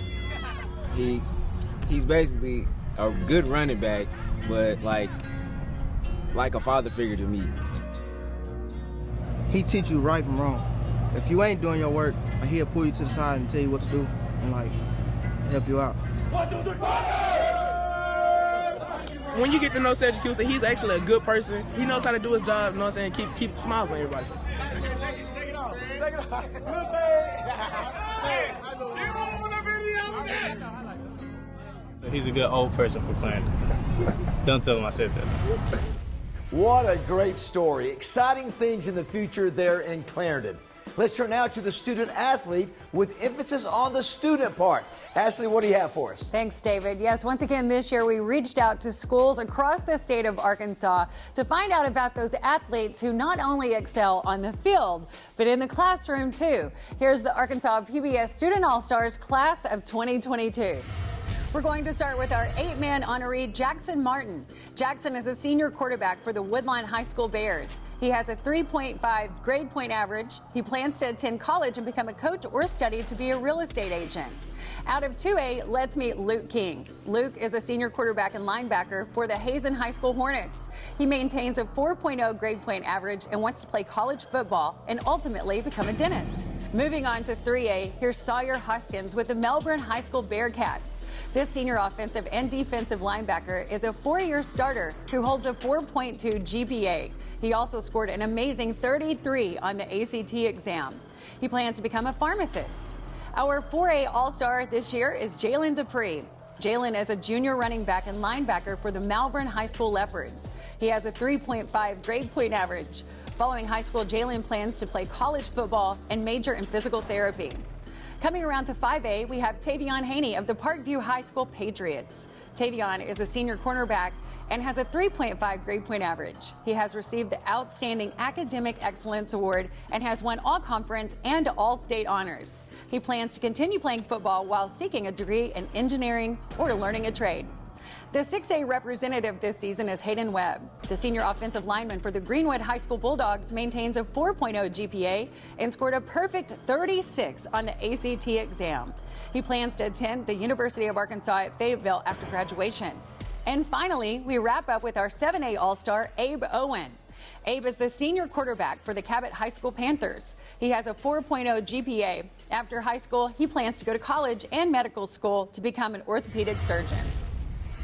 S6: He's basically a good running back, but like a father figure to me.
S8: He teach you right from wrong. If you ain't doing your work, he'll pull you to the side and tell you what to do and help you out.
S23: 1, 2, 3, when you get to know Cedric Houston, he's actually a good person. He knows how to do his job, you know what I'm saying? Keep smiles on everybody's face. Take it off. Take it off.
S25: He's a good old person for Clarendon. Don't tell him I said that.
S22: What a great story. Exciting things in the future there in Clarendon. Let's turn now to the student athlete with emphasis on the student part. Ashley, what do you have for us?
S7: Thanks, David. Yes, once again this year we reached out to schools across the state of Arkansas to find out about those athletes who not only excel on the field, but in the classroom too. Here's the Arkansas PBS Student All-Stars class of 2022. We're going to start with our 8-man honoree, Jackson Martin. Jackson is a senior quarterback for the Woodline High School Bears. He has a 3.5 grade point average. He plans to attend college and become a coach or study to be a real estate agent. Out of 2A, let's meet Luke King. Luke is a senior quarterback and linebacker for the Hazen High School Hornets. He maintains a 4.0 grade point average and wants to play college football and ultimately become a dentist. Moving on to 3A, here's Sawyer Hoskins with the Melbourne High School Bearcats. This senior offensive and defensive linebacker is a 4-year starter who holds a 4.2 GPA. He also scored an amazing 33 on the ACT exam. He plans to become a pharmacist. Our 4A All-Star this year is Jalen Dupree. Jalen is a junior running back and linebacker for the Malvern High School Leopards. He has a 3.5 grade point average. Following high school, Jalen plans to play college football and major in physical therapy. Coming around to 5A, we have Tavion Haney of the Parkview High School Patriots. Tavion is a senior cornerback and has a 3.5 grade point average. He has received the Outstanding Academic Excellence Award and has won all-conference and all-state honors. He plans to continue playing football while seeking a degree in engineering or learning a trade. The 6A representative this season is Hayden Webb. The senior offensive lineman for the Greenwood High School Bulldogs maintains a 4.0 GPA and scored a perfect 36 on the ACT exam. He plans to attend the University of Arkansas at Fayetteville after graduation. And finally, we wrap up with our 7A All-Star, Abe Owen. Abe is the senior quarterback for the Cabot High School Panthers. He has a 4.0 GPA. After high school, he plans to go to college and medical school to become an orthopedic surgeon.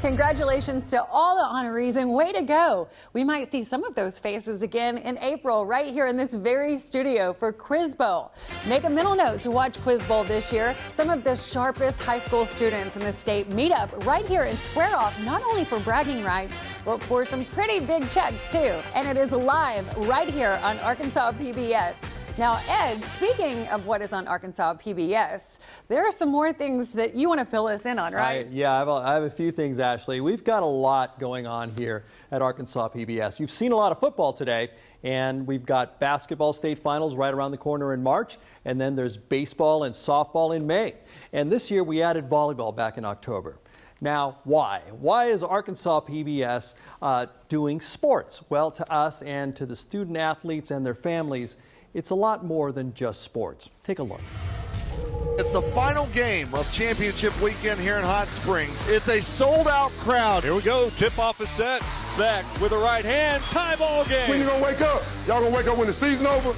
S3: Congratulations to all the honorees and way to go. We might see some of those faces again in April right here in this very studio for Quiz Bowl. Make a mental note to watch Quiz Bowl this year. Some of the sharpest high school students in the state meet up right here and square off not only for bragging rights, but for some pretty big checks too. And it is live right here on Arkansas PBS. Now, Ed, speaking of what is on Arkansas PBS, there are some more things that you want to fill us in on, right?
S10: I have a few things, Ashley. We've got a lot going on here at Arkansas PBS. You've seen a lot of football today, and we've got basketball state finals right around the corner in March, and then there's baseball and softball in May. And this year we added volleyball back in October. Now, why? Why is Arkansas PBS doing sports? Well, to us and to the student athletes and their families, it's a lot more than just sports. Take a look.
S1: It's the final game of championship weekend here in Hot Springs. It's a sold-out crowd.
S11: Here we go. Tip-off is set.
S1: Beck with the right hand. Tie ball game.
S12: When you gonna wake up? Y'all gonna wake up when the season over?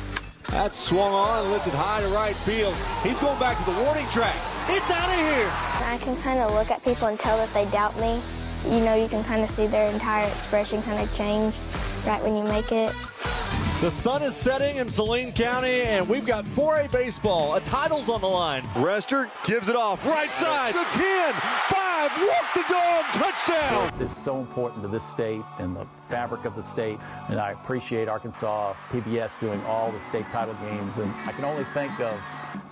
S1: That's swung on, lifted high to right field. He's going back to the warning track. It's out of here.
S14: I can kind of look at people and tell that they doubt me. You know, you can kind of see their entire expression kind of change right when you make it.
S1: The sun is setting in Saline County, and we've got 4A baseball. A title's on the line. Rester gives it off. Right side. The 10, 5, walk the dog, touchdown.
S16: It's so important to this state and the fabric of the state, and I appreciate Arkansas PBS doing all the state title games. And I can only think of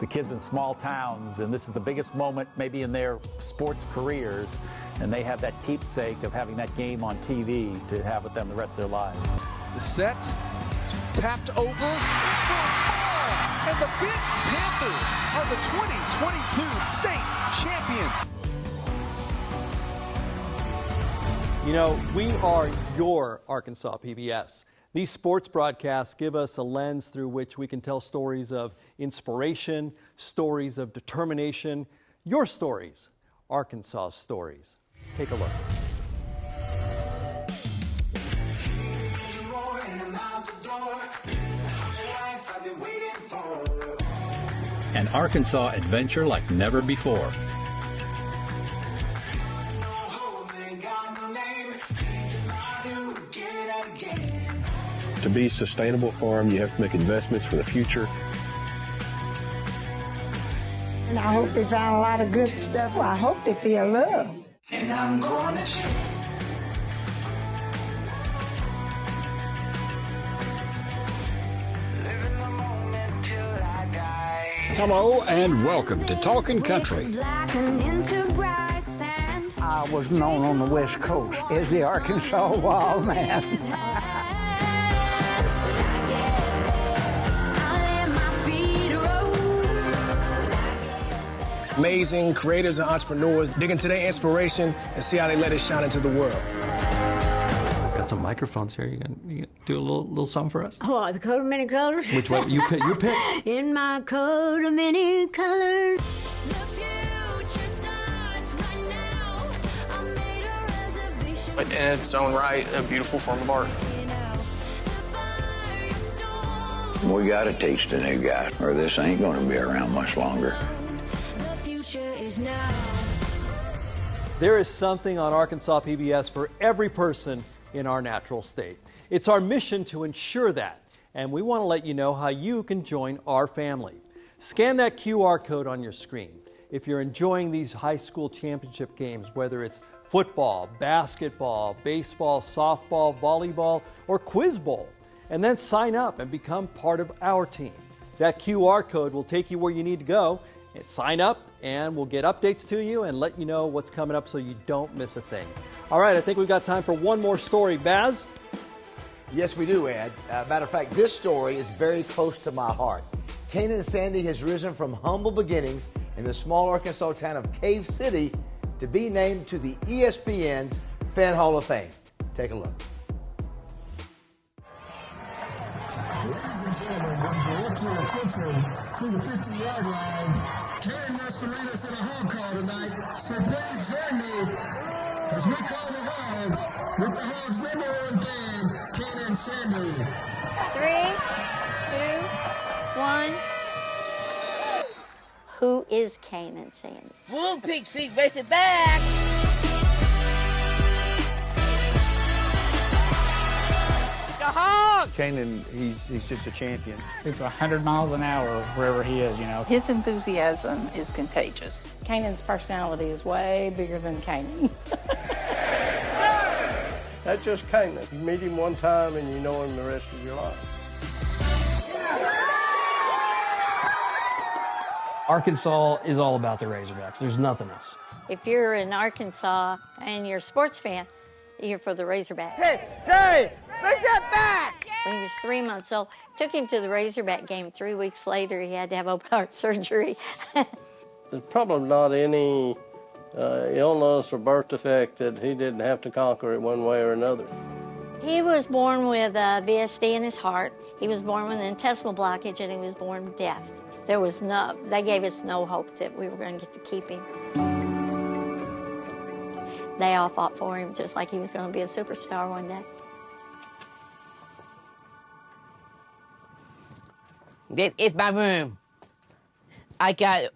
S16: the kids in small towns, and this is the biggest moment maybe in their sports careers, and they have that keepsake of having that game on TV to have with them the rest of their lives.
S11: The set. Tapped over, and the Big Panthers are the 2022 state champions.
S10: You know, we are your Arkansas PBS. These sports broadcasts give us a lens through which we can tell stories of inspiration, stories of determination, your stories, Arkansas stories. Take a look.
S27: An Arkansas adventure like never before.
S28: To be a sustainable farm, you have to make investments for the future.
S29: And I hope they found a lot of good stuff. I hope they feel love. And I'm going to change.
S30: Hello and welcome to Talkin' Country.
S29: I was known on the West Coast as the Arkansas Wild Man.
S31: Amazing creators and entrepreneurs dig into their inspiration and see how they let it shine into the world.
S32: Got some microphones here. You can do a little song for us?
S33: Oh, the coat of many colors.
S32: Which one? You pick.
S33: In my coat of many colors.
S34: In its own right, a beautiful form of art.
S35: We got to teach the new guy, or this ain't going to be around much longer.
S33: The future is now.
S10: There is something on Arkansas PBS for every person in our natural state. It's our mission to ensure that, and we want to let you know how you can join our family. Scan that QR code on your screen. If you're enjoying these high school championship games, whether it's football, basketball, baseball, softball, volleyball, or quiz bowl, and then sign up and become part of our team. That QR code will take you where you need to go, and sign up, and we'll get updates to you and let you know what's coming up so you don't miss a thing. All right, I think we've got time for one more story. Baz?
S22: Yes, we do, Ed. Matter of fact, this story is very close to my heart. Canaan Sandy has risen from humble beginnings in the small Arkansas town of Cave City to be named to the ESPN's Fan Hall of Fame. Take a look.
S36: Ladies and gentlemen, we'll direct your attention to the 50-yard line. Karen Marcelina's in a hog call tonight, so please join me as we call the Hogs with the Hogs' number one fan, Canaan Sandy.
S33: 3, 2, 1. Who is Canaan Sandy?
S37: Bull Pig Street, race it back.
S2: The Hawk!
S4: Kanan, he's just a champion.
S5: It's 100 miles an hour wherever he is, you know.
S6: His enthusiasm is contagious.
S5: Kanan's personality is way bigger than Kanan.
S8: That's just Kanan. You meet him one time and you know him the rest of your life.
S32: Arkansas is all about the Razorbacks. There's nothing else.
S33: If you're in Arkansas and you're a sports fan, you're for the Razorbacks.
S2: Hey, say, Razorbacks!
S33: When he was 3 months old, took him to the Razorback game. 3 weeks later, he had to have open heart surgery.
S8: There's probably not any illness or birth defect that he didn't have to conquer it one way or another.
S33: He was born with VSD in his heart. He was born with an intestinal blockage, and he was born deaf. They gave us no hope that we were going to get to keep him. They all fought for him just like he was going to be a superstar one day.
S2: This is my room. I got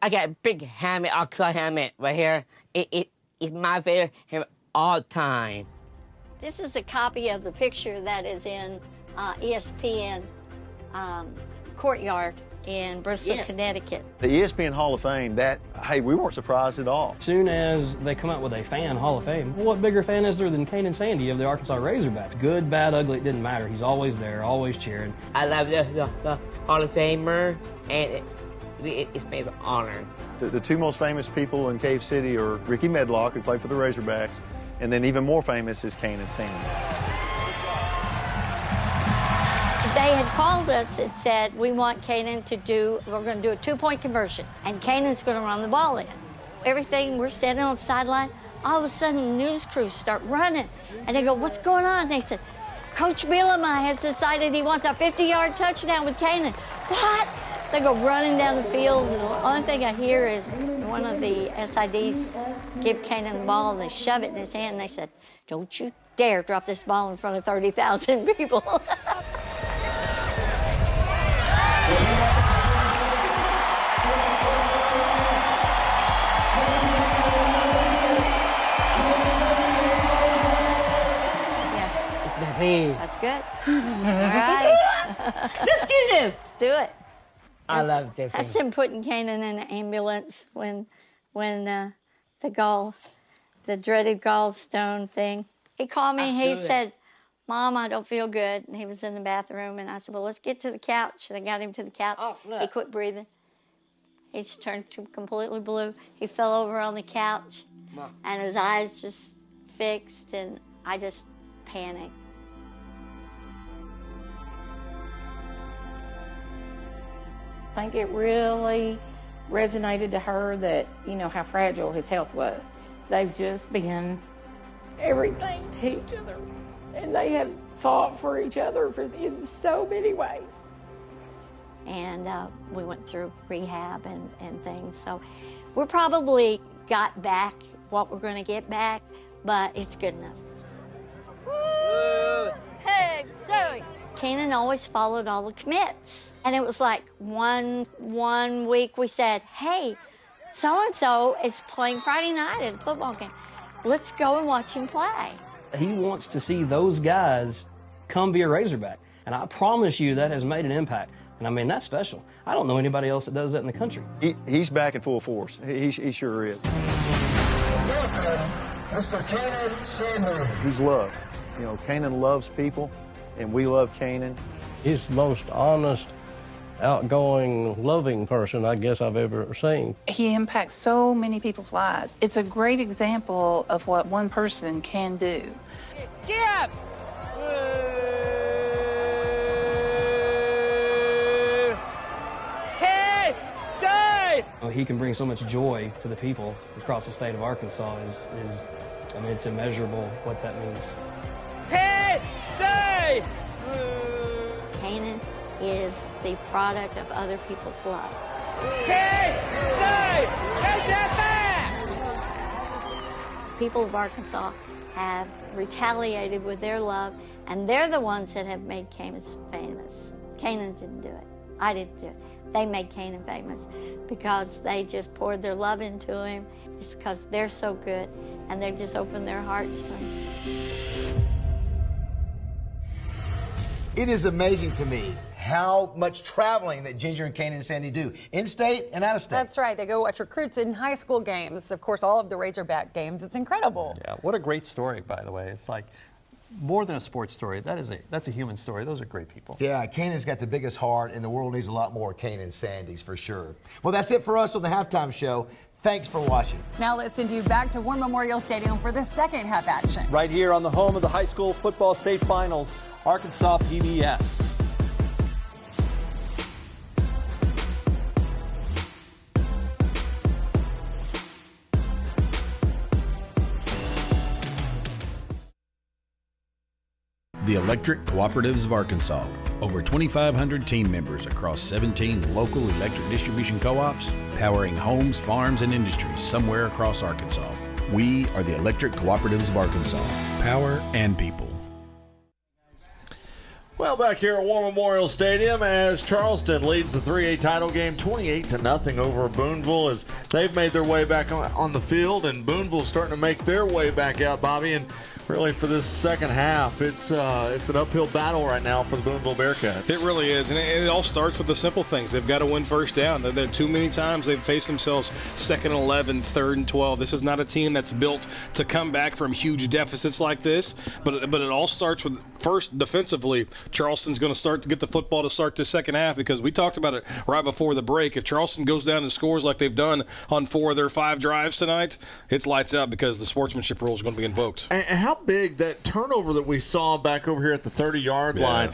S2: a big helmet, Arkansas helmet right here. It's my favorite helmet all time.
S33: This is a copy of the picture that is in ESPN courtyard in Bristol, Connecticut.
S4: The ESPN Hall of Fame, we weren't surprised at all.
S32: As soon as they come out with a fan Hall of Fame, what bigger fan is there than Kanan Sandy of the Arkansas Razorbacks? Good, bad, ugly, it didn't matter. He's always there, always cheering.
S2: I love the Hall of Famer, and it's an honor.
S4: The two most famous people in Cave City are Ricky Medlock, who played for the Razorbacks, and then even more famous is Kanan Sandy.
S33: They had called us and said, we want Kanan we're going to do a 2-point conversion, and Kanan's going to run the ball in. Everything, we're standing on the sideline. All of a sudden, the news crews start running, and they go, what's going on? And they said, Coach Bielema has decided he wants a 50-yard touchdown with Kanan. What? They go running down the field, and the only thing I hear is one of the SIDs give Kanan the ball, and they shove it in his hand, and they said, don't you dare drop this ball in front of 30,000 people. That's good. All right.
S2: Let's do this.
S33: Let's do it.
S2: I love this.
S33: That's him putting Kanan in an ambulance when the dreaded gallstone thing. He called me. He said, Mom, I don't feel good. And he was in the bathroom, and I said, well, let's get to the couch. And I got him to the couch. Oh, he quit breathing. He just turned completely blue. He fell over on the couch, and his eyes just fixed, and I just panicked.
S5: I think it really resonated to her that, you know, how fragile his health was. They've just been everything to each other, and they have fought for each other in so many ways.
S33: And we went through rehab and things, so we probably got back what we're going to get back, but it's good enough. Woo! Hey, Zoe! Kanan always followed all the commits. And it was like one week we said, hey, so-and-so is playing Friday night at a football game. Let's go and watch him play.
S32: He wants to see those guys come be a Razorback. And I promise you that has made an impact. And I mean, that's special. I don't know anybody else that does that in the country.
S4: He's back in full force. He sure is.
S36: Mr. Kanan Sandy.
S4: He's loved. You know, Kanan loves people, and we love Kanan.
S8: He's the most honest, outgoing, loving person I guess I've ever seen.
S6: He impacts so many people's lives. It's a great example of what one person can do.
S2: Get up! Hey, say!
S32: He can bring so much joy to the people across the state of Arkansas I mean, it's immeasurable what that means.
S2: Hey, say!
S33: Kanan is the product of other people's love.
S2: Hey, say! Take that back!
S33: People of Arkansas have retaliated with their love, and they're the ones that have made Kanan famous. Kanan didn't do it. I didn't do it. They made Kanan famous because they just poured their love into him. It's because they're so good, and they've just opened their hearts to him.
S22: It is amazing to me how much traveling that Ginger and Kane and Sandy do, in-state and out-of-state.
S3: That's right. They go watch recruits in high school games. Of course, all of the Razorback games. It's incredible.
S10: Yeah, what a great story, by the way. It's like more than a sports story. That's a human story. Those are great people.
S22: Yeah, Kanan's got the biggest heart, and the world needs a lot more Kane and Sandy's for sure. Well, that's it for us on the Halftime Show. Thanks for watching.
S3: Now let's send you back to War Memorial Stadium for the second half action.
S10: Right here on the home of the high school football state finals, Arkansas PBS.
S7: The Electric Cooperatives of Arkansas. Over 2,500 team members across 17 local electric distribution co-ops, powering homes, farms, and industries somewhere across Arkansas. We are the Electric Cooperatives of Arkansas. Power and people.
S1: Well, back here at War Memorial Stadium as Charleston leads the 3A title game 28-0 over Booneville as they've made their way back on the field, and Booneville's starting to make their way back out, Bobby. And really for this second half, it's an uphill battle right now for the Booneville Bearcats.
S9: It really is, and it all starts with the simple things. They've got to win first down. They're too many times they've faced themselves 2nd and 11, 3rd and 12. This is not a team that's built to come back from huge deficits like this, but it all starts with, first, defensively. Charleston's going to start to get the football to start this second half, because we talked about it right before the break. If Charleston goes down and scores like they've done on 4 of their 5 drives tonight, it's lights out, because the sportsmanship rule is going to be invoked.
S1: And how big that turnover that we saw back over here at the 30-yard line,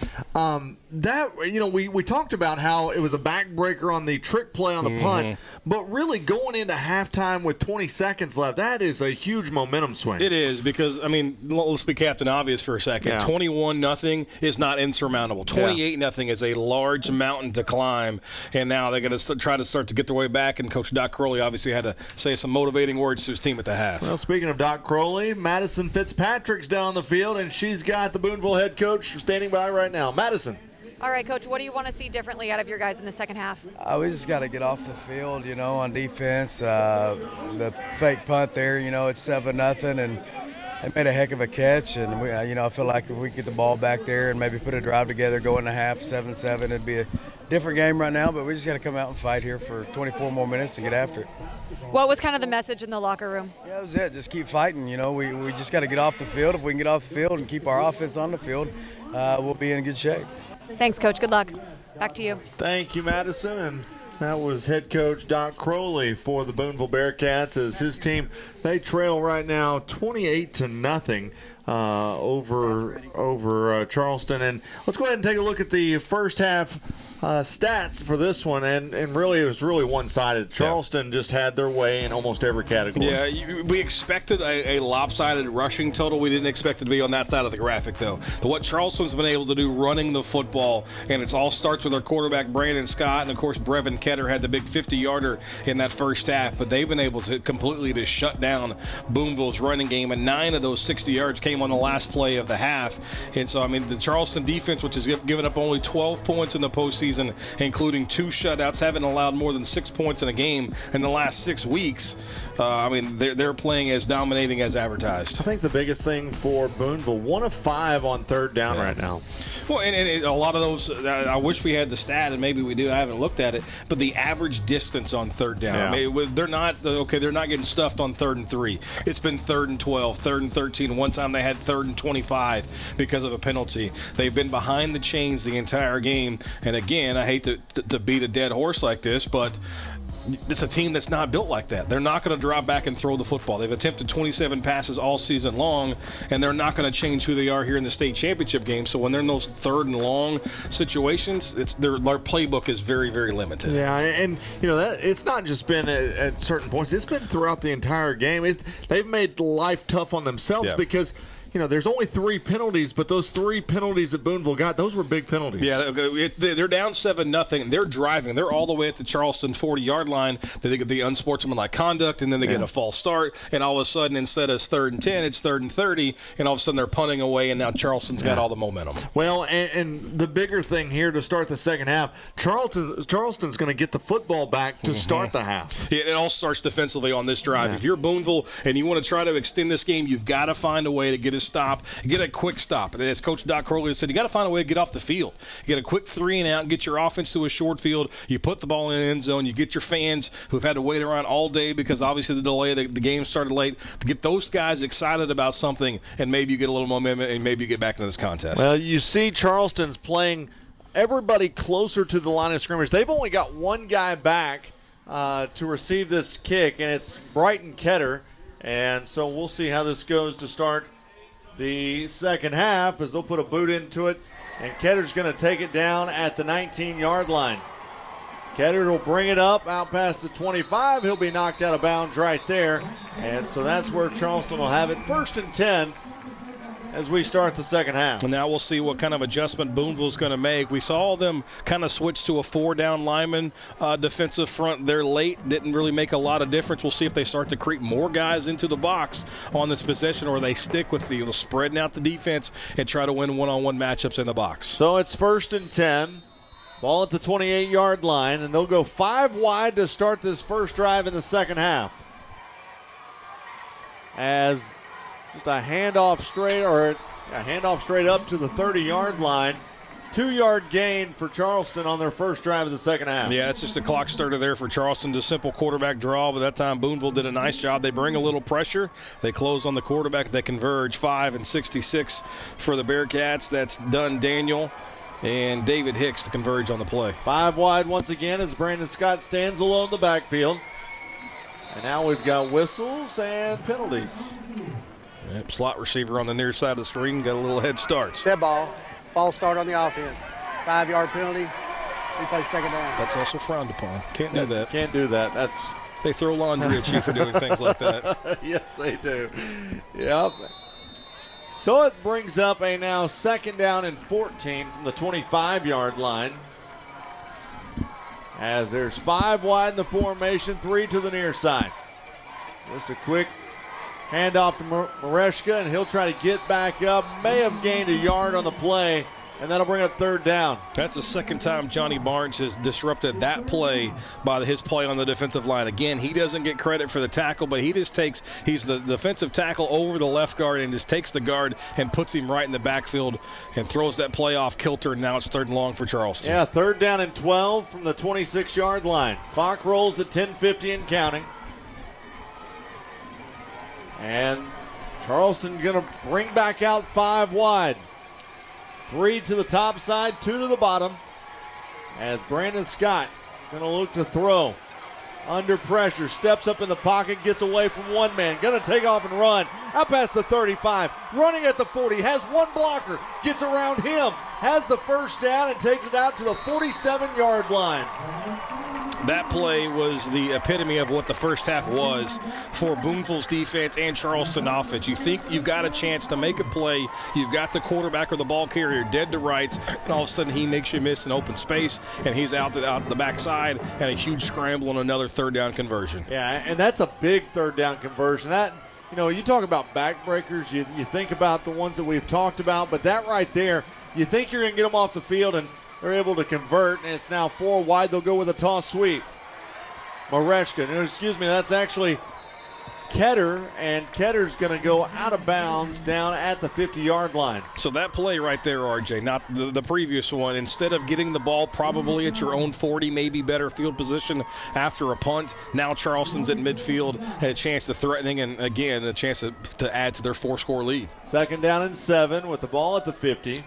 S1: that, you know, we talked about how it was a backbreaker on the trick play on the punt, but really going into halftime with 20 seconds left, that is a huge momentum swing.
S9: It is, because, I mean, let's be Captain Obvious for a second. 21-0 is not insurmountable. 28-0 is a large mountain to climb, and now they're going to try to start to get their way back, and Coach Doc Crowley obviously had to say some motivating words to his team at the half.
S1: Well, speaking of Doc Crowley, Madison Fitzpatrick's down the field, and she's got the Booneville head coach standing by right now. Madison.
S12: All right, Coach, what do you want to see differently out of your guys in the second half?
S13: We just got to get off the field, you know, on defense. The fake punt there, you know, it's 7-0, and they made a heck of a catch. And, we, you know, I feel like if we get the ball back there and maybe put a drive together, go in the half, 7-7, it'd be a different game right now. But we just got to come out and fight here for 24 more minutes and get after it.
S12: What was kind of the message in the locker room?
S13: Yeah, that was it. Just keep fighting. You know, we just got to get off the field. If we can get off the field and keep our offense on the field, we'll be in good shape.
S12: Thanks, Coach. Good luck. Back to you.
S1: Thank you, Madison. And that was head coach Doc Crowley for the Booneville Bearcats, as his team, they trail right now 28-0 over Charleston. And let's go ahead and take a look at the first half stats for this one, and really it was really one-sided. Charleston just had their way in almost every category.
S9: Yeah, we expected a lopsided rushing total. We didn't expect it to be on that side of the graphic, though. But what Charleston's been able to do running the football, and it all starts with their quarterback, Brandon Scott, and, of course, Brevin Ketter had the big 50-yarder in that first half, but they've been able to completely just shut down Booneville's running game, and 9 of those 60 yards came on the last play of the half. And so, I mean, the Charleston defense, which has given up only 12 points in the postseason, including 2 shutouts, haven't allowed more than 6 points in a game in the last 6 weeks. I mean, they're playing as dominating as advertised.
S1: I think the biggest thing for Booneville, 1 of 5 on 3rd down right now.
S9: Well, and a lot of those, I wish we had the stat, and maybe we do. I haven't looked at it, but the average distance on 3rd down. I mean, they're not getting stuffed on 3rd and 3. It's been 3rd and 12, 3rd and 13. One time they had 3rd and 25 because of a penalty. They've been behind the chains the entire game, and again, I hate to beat a dead horse like this, but it's a team that's not built like that. They're not going to drop back and throw the football. They've attempted 27 passes all season long, and they're not going to change who they are here in the state championship game. So when they're in those 3rd and long situations, their playbook is very, very limited.
S1: Yeah, and you know that it's not just been at certain points. It's been throughout the entire game. They've made life tough on themselves because, you know, there's only 3 penalties, but those 3 penalties that Booneville got, those were big penalties.
S9: Yeah, they're down 7-0. They're driving. They're all the way at the Charleston 40-yard line. They get the unsportsmanlike conduct, and then they get a false start. And all of a sudden, instead of 3rd and 10, it's 3rd and 30. And all of a sudden, they're punting away, and now Charleston's got all the momentum.
S1: Well, and the bigger thing here to start the second half, Charleston's going to get the football back to start the half.
S9: Yeah, it all starts defensively on this drive. If you're Booneville and you want to try to extend this game, you've got to find a way to get this stop, get a quick stop. And as Coach Doc Crowley said, you got to find a way to get off the field. Get a quick 3 and out and get your offense to a short field. You put the ball in the end zone. You get your fans who've had to wait around all day because obviously the delay, the game started late, to get those guys excited about something, and maybe you get a little momentum and maybe you get back into this contest.
S1: Well, you see Charleston's playing everybody closer to the line of scrimmage. They've only got one guy back to receive this kick, and it's Brighton Ketter. And so we'll see how this goes to start the second half, as they'll put a boot into it, and Ketter's going to take it down at the 19-yard line. Ketter will bring it up out past the 25. He'll be knocked out of bounds right there. And so that's where Charleston will have it. 1st and 10 as we start the second half.
S9: And now we'll see what kind of adjustment Booneville's going to make. We saw them kind of switch to a 4-down lineman defensive front there late. Didn't really make a lot of difference. We'll see if they start to creep more guys into the box on this possession, or they stick with the spreading out the defense and try to win one-on-one matchups in the box.
S1: So it's 1st and 10. Ball at the 28-yard line, and they'll go 5 wide to start this first drive in the second half. As just a handoff straight up to the 30-yard line. 2-yard gain for Charleston on their first drive of the second half.
S9: Yeah, it's just a clock starter there for Charleston. Just simple quarterback draw, but that time Booneville did a nice job. They bring a little pressure. They close on the quarterback. They converge. 5 and 66 for the Bearcats. That's Dunn Daniel and David Hicks to converge on the play.
S1: 5 wide once again as Brandon Scott stands alone in the backfield. And now we've got whistles and penalties.
S9: Yep, slot receiver on the near side of the screen got a little head start.
S11: Dead ball. False start on the offense. 5-yard penalty. We play second down.
S9: That's also frowned upon. Can't do that.
S1: Can't do that.
S9: They throw laundry at you for doing things like that.
S1: Yes, they do. Yep. So it brings up a now 2nd down and 14 from the 25-yard line. As there's 5 wide in the formation, 3 to the near side. Just a quick handoff to Mareshka, and he'll try to get back up. May have gained a yard on the play, and that'll bring up 3rd down.
S9: That's the second time Johnny Barnes has disrupted that play by his play on the defensive line. Again, he doesn't get credit for the tackle, but he's the defensive tackle over the left guard and just takes the guard and puts him right in the backfield and throws that play off kilter, and now it's 3rd and long for Charleston.
S1: Yeah, 3rd down and 12 from the 26-yard line. Clock rolls at 10:50 and counting. And Charleston going to bring back out 5 wide. 3 to the top side, 2 to the bottom. As Brandon Scott going to look to throw. Under pressure, steps up in the pocket, gets away from one man. Going to take off and run. Out past the 35. Running at the 40. Has one blocker. Gets around him. Has the first down and takes it out to the 47-yard line.
S9: That play was the epitome of what the first half was for Booneville's defense and Charleston offense. You think you've got a chance to make a play, you've got the quarterback or the ball carrier dead to rights, and all of a sudden he makes you miss an open space, and he's out the backside, and a huge scramble and another 3rd down conversion.
S1: Yeah, and that's a big 3rd down conversion. That, you talk about backbreakers, you think about the ones that we've talked about, but that right there, you think you're going to get them off the field, and they're able to convert, and it's now 4 wide. They'll go with a toss sweep. Mareshka, that's actually Ketter, and Ketter's going to go out of bounds down at the 50-yard line.
S9: So that play right there, RJ, not the previous one, instead of getting the ball probably at your own 40, maybe better field position after a punt, now Charleston's at midfield, had a chance to threatening, and again, a chance to add to their 4-score lead.
S1: 2nd down and 7 with the ball at the 50.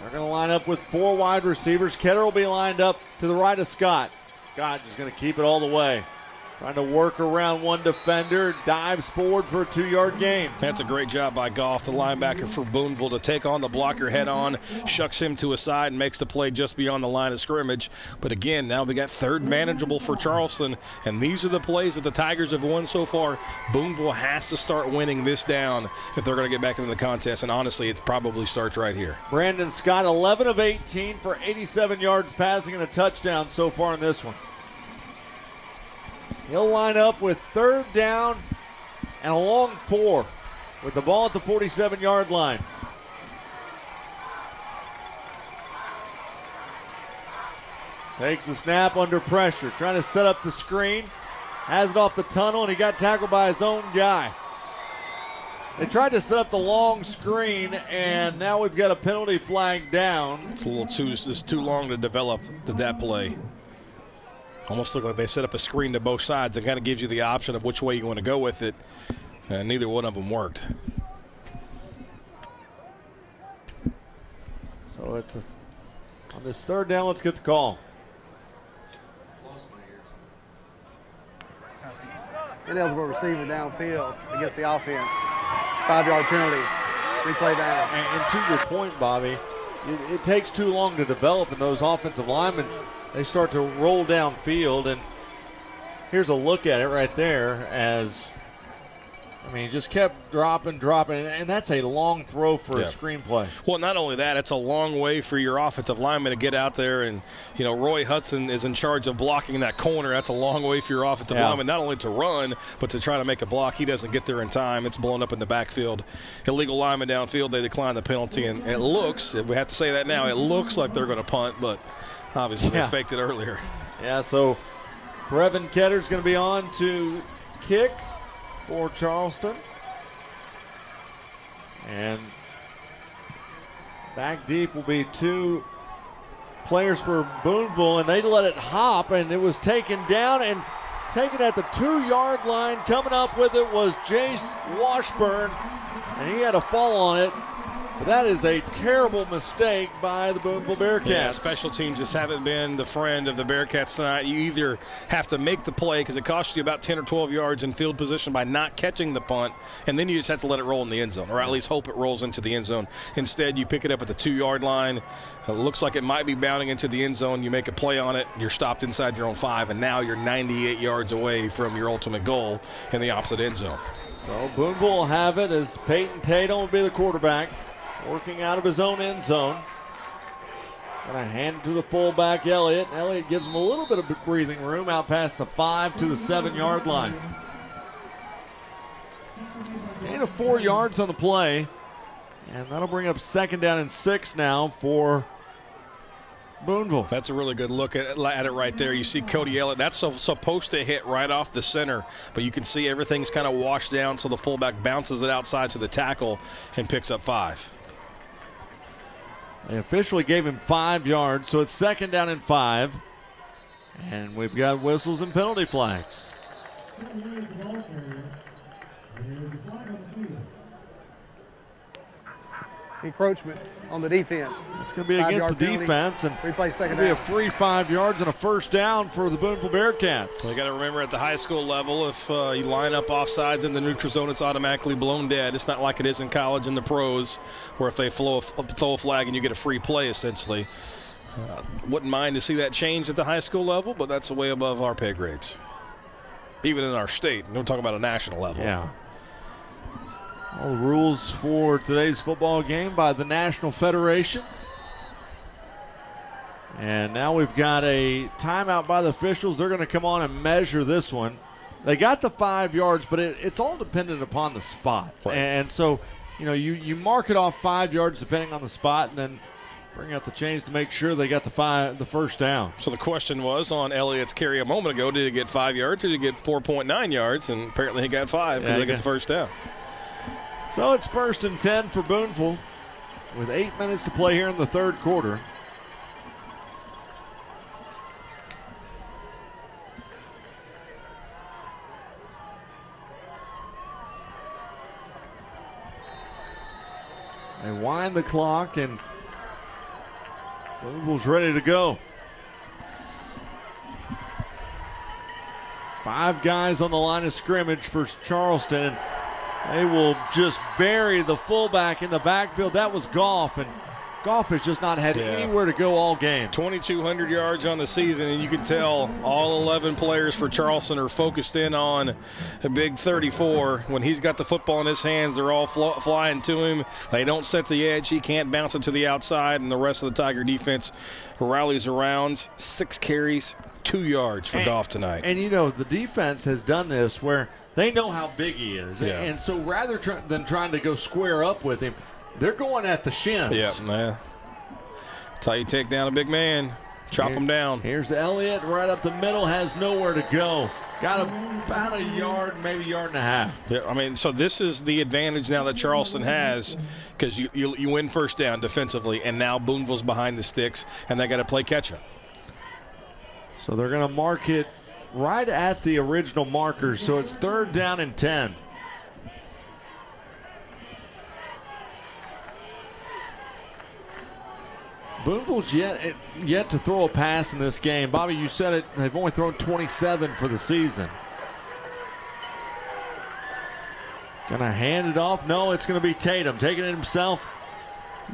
S1: They're going to line up with 4 wide receivers. Ketter will be lined up to the right of Scott. Scott just going to keep it all the way. Trying to work around one defender, dives forward for a 2-yard gain.
S9: That's a great job by Goff, the linebacker for Booneville, to take on the blocker head on, shucks him to a side, and makes the play just beyond the line of scrimmage. But again, now we got 3rd manageable for Charleston, and these are the plays that the Tigers have won so far. Booneville has to start winning this down if they're going to get back into the contest, and honestly, it probably starts right here.
S1: Brandon Scott, 11 of 18 for 87 yards passing and a touchdown so far in this one. He'll line up with 3rd down and a long 4 with the ball at the 47-yard line. Takes the snap under pressure, trying to set up the screen. Has it off the tunnel, and he got tackled by his own guy. They tried to set up the long screen, and now we've got a penalty flag down.
S9: It's a little too long to develop that play. Almost looked like they set up a screen to both sides and kind of gives you the option of which way you want to go with it. And neither one of them worked.
S1: So it's on this third down, let's get the call.
S11: Ineligible receiver downfield against the offense. 5-yard penalty. Replay down.
S1: And to your point, Bobby, it takes too long to develop, and those offensive linemen, they start to roll downfield. And here's a look at it right there as, he just kept dropping, and that's a long throw for a screenplay.
S9: Well, not only that, it's a long way for your offensive lineman to get out there, and, Roy Hudson is in charge of blocking that corner. That's a long way for your offensive lineman, not only to run, but to try to make a block. He doesn't get there in time. It's blown up in the backfield. Illegal lineman downfield, they decline the penalty, and it looks, we have to say that now, it looks like they're going to punt, but obviously they faked it earlier.
S1: Yeah, so Brevin Ketter's going to be on to kick for Charleston. And back deep will be two players for Booneville, and they let it hop, and it was taken down and taken at the 2-yard line. Coming up with it was Jace Washburn, and he had a fall on it. But that is a terrible mistake by the Booneville Bearcats.
S9: Yeah, special teams just haven't been the friend of the Bearcats tonight. You either have to make the play because it costs you about 10 or 12 yards in field position by not catching the punt, and then you just have to let it roll in the end zone, or at least hope it rolls into the end zone. Instead, you pick it up at the 2-yard line. It looks like it might be bounding into the end zone. You make a play on it. You're stopped inside your own 5, and now you're 98 yards away from your ultimate goal in the opposite end zone.
S1: So Booneville will have it as Peyton Tatum will be the quarterback, working out of his own end zone. Gonna hand it to the fullback, Elliott. Elliott gives him a little bit of breathing room out past the 5 to the 7-yard line. Gain of 4 yards on the play, and that'll bring up 2nd down and 6 now for Booneville.
S9: That's a really good look at it right there. You see Cody Elliott. That's supposed to hit right off the center, but you can see everything's kind of washed down, so the fullback bounces it outside to the tackle and picks up 5.
S1: They officially gave him 5 yards, so it's 2nd down and 5. And we've got whistles and penalty flags.
S11: Encroachment on the defense.
S1: It's going to be against the defense, and
S11: replay 2nd
S1: it'll be a free 5 yards and a 1st down for the Booneville Bearcats.
S9: Well, you got to remember at the high school level, if you line up offsides in the neutral zone, it's automatically blown dead. It's not like it is in college and the pros, where if they throw a flag and you get a free play, essentially. Wouldn't mind to see that change at the high school level, but that's way above our pay grades. Even in our state. Don't talk about a national level.
S1: Yeah. All the rules for today's football game by the National Federation. And now we've got a timeout by the officials. They're going to come on and measure this one. They got the 5 yards, but it's all dependent upon the spot. Right. And so, you mark it off 5 yards depending on the spot, and then bring out the chains to make sure they got the 1st down.
S9: So the question was on Elliott's carry a moment ago, did he get 5 yards? Did he get 4.9 yards? And apparently he got 5 because they got the 1st down.
S1: So it's 1st and 10 for Booneville with 8 minutes to play here in the 3rd quarter. They wind the clock, and Booneville's ready to go. 5 guys on the line of scrimmage for Charleston. They will just bury the fullback in the backfield. That was Goff, and Goff has just not had anywhere to go all game.
S9: 2,200 yards on the season, and you can tell all 11 players for Charleston are focused in on a big 34. When he's got the football in his hands, they're all flying to him. They don't set the edge. He can't bounce it to the outside, and the rest of the Tiger defense rallies around. 6 carries, 2 yards for Goff tonight.
S1: And, the defense has done this where they know how big he is. Yeah. And so rather than trying to go square up with him, they're going at the shins.
S9: Yeah. That's how you take down a big man. Chop him down.
S1: Here's Elliott right up the middle, has nowhere to go. got about a yard, maybe yard and a half.
S9: Yeah, I mean, so this is the advantage now that Charleston has, because you win first down defensively, and now Booneville's behind the sticks, and they got to play catch-up.
S1: So they're going to mark it right at the original markers, so it's 3rd down and 10. Booneville's yet to throw a pass in this game. Bobby, you said it, they've only thrown 27 for the season. Gonna hand it off. No, it's gonna be Tatum taking it himself.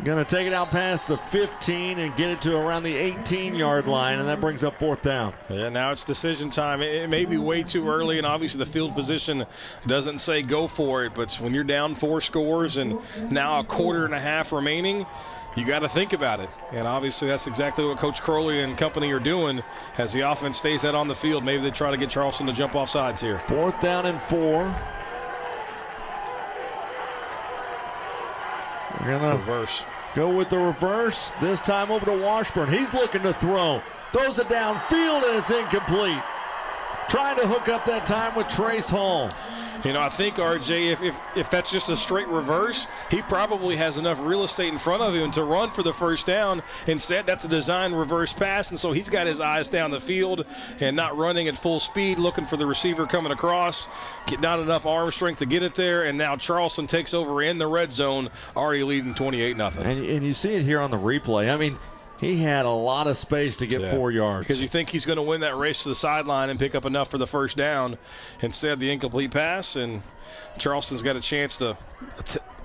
S1: Gonna take it out past the 15 and get it to around the 18-yard line, and that brings up 4th down.
S9: Yeah, now it's decision time. It may be way too early, and obviously the field position doesn't say go for it, but when you're down 4 scores and now a quarter and a half remaining, you got to think about it. And obviously that's exactly what Coach Crowley and company are doing as the offense stays out on the field. Maybe they try to get Charleston to jump off sides here.
S1: 4th down and 4. We're going to
S9: reverse.
S1: Go with the reverse. This time over to Washburn. He's looking to throw. Throws it downfield, and it's incomplete. Trying to hook up that time with Trace Hall.
S9: You know, I think, RJ, if that's just a straight reverse, he probably has enough real estate in front of him to run for the first down. Instead, that's a design reverse pass, and so he's got his eyes down the field and not running at full speed, looking for the receiver coming across. Not enough arm strength to get it there, and now Charleston takes over in the red zone, already leading 28-0.
S1: And you see it here on the replay. I mean, he had a lot of space to get 4 yards.
S9: Because you think he's going to win that race to the sideline and pick up enough for the first down. Instead, the incomplete pass, and Charleston's got a chance to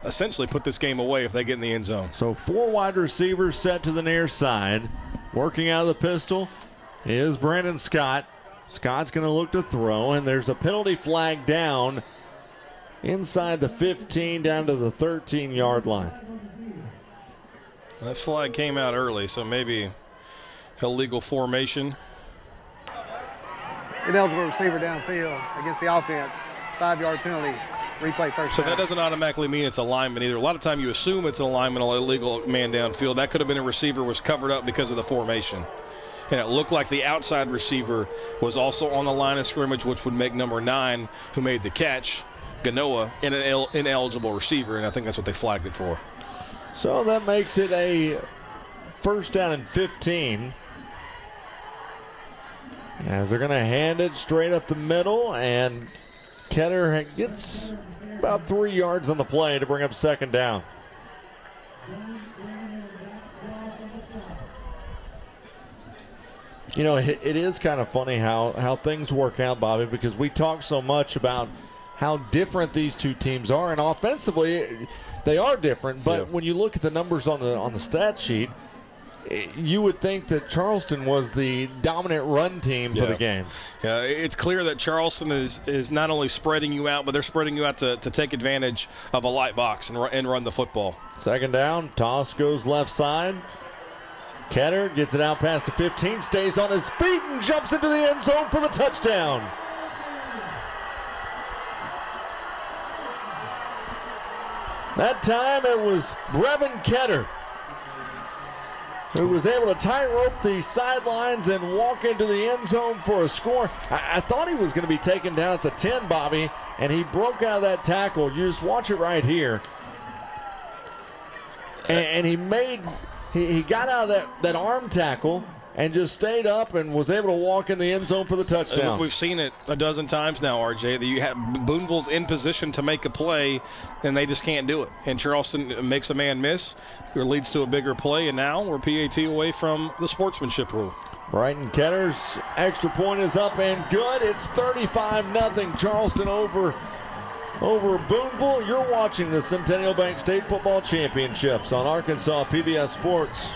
S9: essentially put this game away if they get in the end zone.
S1: So 4 wide receivers set to the near side. Working out of the pistol is Brandon Scott. Scott's going to look to throw, and there's a penalty flag down inside the 15 down to the 13-yard line.
S9: That flag came out early, so maybe illegal formation.
S11: Ineligible receiver downfield against the offense. 5-yard penalty. Replay first
S9: So
S11: down.
S9: that doesn't automatically mean it's alignment either. A lot of time you assume it's an alignment, an illegal man downfield. That could have been a receiver was covered up because of the formation. And it looked like the outside receiver was also on the line of scrimmage, which would make number 9, who made the catch, Ganoa, an ineligible receiver, and I think that's what they flagged it for.
S1: So that makes it a 1st down and 15. As they're going to hand it straight up the middle, and Ketter gets about 3 yards on the play to bring up 2nd down. You know, it is kind of funny how things work out, Bobby, because we talk so much about how different these two teams are, and offensively they are different, but when you look at the numbers on the stat sheet, you would think that Charleston was the dominant run team for the game.
S9: Yeah, it's clear that Charleston is not only spreading you out, but they're spreading you out to take advantage of a light box and run the football.
S1: 2nd down, toss goes left side. Ketter gets it out past the 15, stays on his feet and jumps into the end zone for the touchdown. That time it was Brevin Ketter who was able to tightrope the sidelines and walk into the end zone for a score. I thought he was going to be taken down at the 10, Bobby, and he broke out of that tackle. You just watch it right here. And he got out of that arm tackle and just stayed up and was able to walk in the end zone for the touchdown.
S9: We've seen it a dozen times now, RJ, that you have Booneville's in position to make a play, and they just can't do it. And Charleston makes a man miss, or leads to a bigger play, and now we're PAT away from the sportsmanship rule.
S1: Brighton Ketter's extra point is up and good. It's 35-0 Charleston over Booneville. You're watching the Centennial Bank State Football Championships on Arkansas PBS Sports.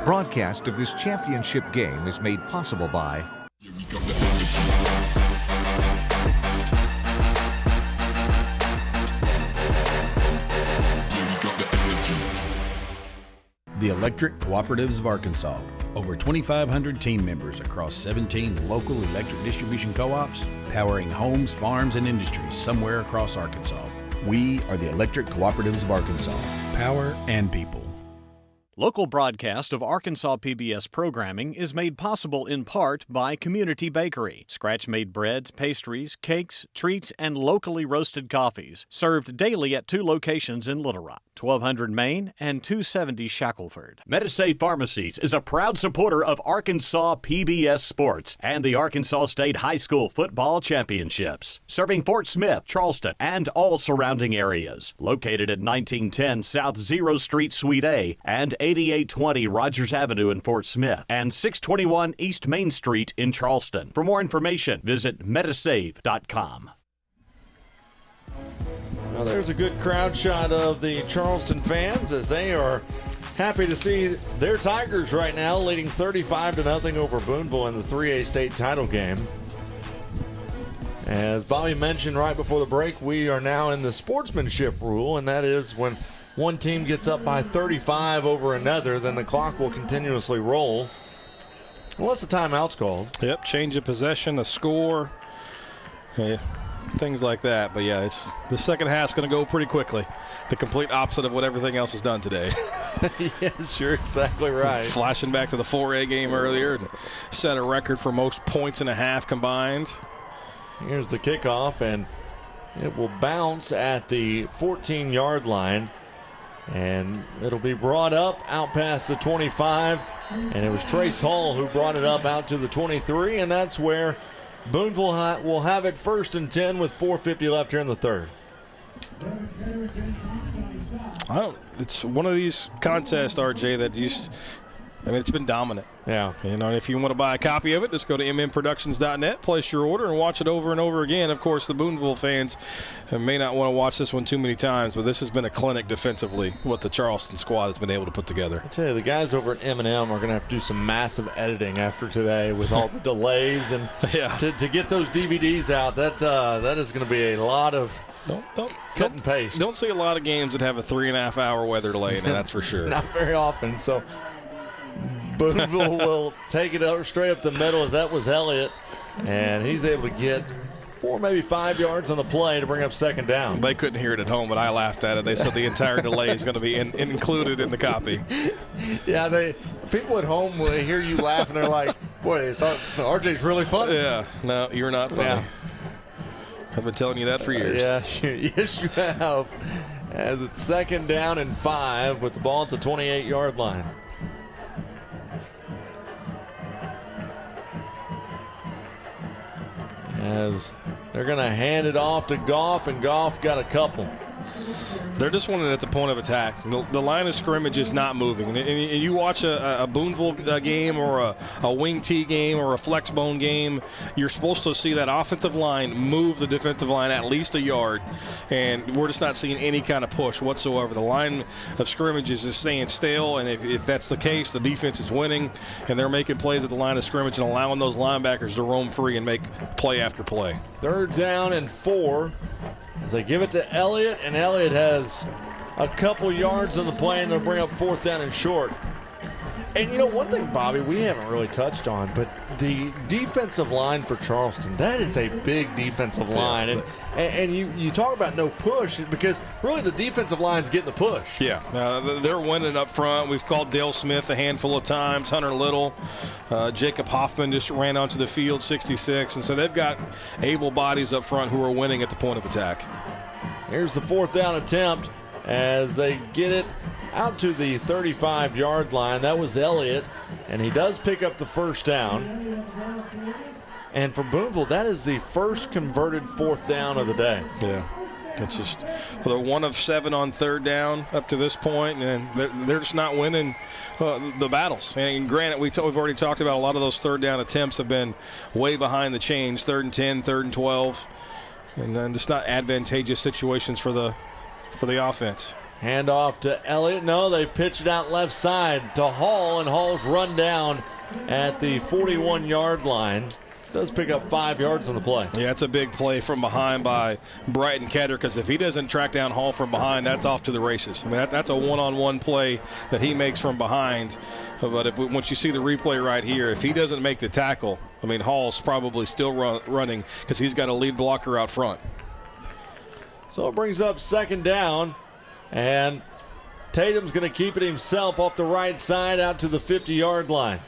S14: Broadcast of this championship game is made possible by
S7: the Electric Cooperatives of Arkansas. Over 2,500 team members across 17 local electric distribution co-ops, powering homes, farms, and industries somewhere across Arkansas. We are the Electric Cooperatives of Arkansas. Power and people.
S15: Local broadcast of Arkansas PBS programming is made possible in part by Community Bakery. Scratch-made breads, pastries, cakes, treats, and locally roasted coffees. Served daily at 2 locations in Little Rock, 1200 Main and 270 Shackelford.
S16: Medisafe Pharmacies is a proud supporter of Arkansas PBS Sports and the Arkansas State High School Football Championships. Serving Fort Smith, Charleston, and all surrounding areas. Located at 1910 South 0 Street, Suite A, and 8820 Rogers Avenue in Fort Smith, and 621 East Main Street in Charleston. For more information, visit Metasave.com.
S1: Well, there's a good crowd shot of the Charleston fans as they are happy to see their Tigers right now leading 35-0 over Booneville in the 3A state title game. As Bobby mentioned right before the break, we are now in the sportsmanship rule, and that is when one team gets up by 35 over another, then the clock will continuously roll unless the timeout's called.
S9: Yep, change of possession, a score, things like that. But yeah, it's the second half's going to go pretty quickly. The complete opposite of what everything else has done today.
S1: Yes, you're exactly right.
S9: Flashing back to the 4A game earlier, and set a record for most points in a half combined.
S1: Here's the kickoff, and it will bounce at the 14-yard line. And it'll be brought up out past the 25. And it was Trace Hall who brought it up out to the 23. And that's where Booneville will have it 1st and 10 with 4:50 left here in the third.
S9: It's one of these contests, RJ, that it's been dominant.
S1: Yeah.
S9: And if you want to buy a copy of it, just go to mmproductions.net, place your order, and watch it over and over again. Of course, the Booneville fans may not want to watch this one too many times, but this has been a clinic defensively, what the Charleston squad has been able to put together.
S1: I tell you, the guys over at M&M are going to have to do some massive editing after today with all the delays. And to get those DVDs out, that is going to be a lot of cut and paste.
S9: Don't see a lot of games that have a 3.5 hour weather delay in it, that's for sure.
S1: Not very often, so Booneville will take it up straight up the middle as that was Elliott, and he's able to get 4, maybe 5 yards on the play to bring up 2nd down.
S9: They couldn't hear it at home, but I laughed at it. They said the entire delay is going to be included in the copy.
S1: Yeah, people at home, when they hear you laugh, and they're like, boy, I thought RJ's really funny.
S9: Yeah, no, you're not funny.
S1: Yeah.
S9: I've been telling you that for years.
S1: Yes, you have. As it's 2nd down and 5 with the ball at the 28-yard line. As they're going to hand it off to Goff, and Goff got a couple.
S9: They're just winning at the point of attack. The line of scrimmage is not moving. And you watch a Booneville game or a wing T game or a flex bone game, you're supposed to see that offensive line move the defensive line at least a yard. And we're just not seeing any kind of push whatsoever. The line of scrimmage is just staying still, and if that's the case, the defense is winning, and they're making plays at the line of scrimmage and allowing those linebackers to roam free and make play after play.
S1: 3rd down and 4. As they give it to Elliott, and Elliott has a couple yards on the play, and they'll bring up 4th down and short. And you know, one thing, Bobby, we haven't really touched on, but the defensive line for Charleston, that is a big defensive line. And you talk about no push, because really the defensive line's getting the push.
S9: Yeah, they're winning up front. We've called Dale Smith a handful of times, Hunter Little. Jacob Hoffman just ran onto the field, 66. And so they've got able bodies up front who are winning at the point of attack.
S1: Here's the 4th down attempt as they get it out to the 35-yard line. That was Elliott, and he does pick up the 1st down. And for Booneville, that is the first converted 4th down of the day.
S9: Yeah. It's just they're 1 of 7 on 3rd down up to this point, and they're just not winning the battles. And granted, we've already talked about a lot of those 3rd down attempts have been way behind the change, 3rd and 10, 3rd and 12, and then just not advantageous situations for the offense.
S1: Hand off to Elliott. No, they pitch it out left side to Hall, and Hall's run down at the 41-yard line. Does pick up 5 yards on the play.
S9: Yeah, it's a big play from behind by Brighton Ketter, because if he doesn't track down Hall from behind, that's off to the races. I mean, that's a one-on-one play that he makes from behind. But once you see the replay right here, if he doesn't make the tackle, I mean, Hall's probably still running because he's got a lead blocker out front.
S1: So it brings up 2nd down, and Tatum's going to keep it himself off the right side out to the 50-yard line.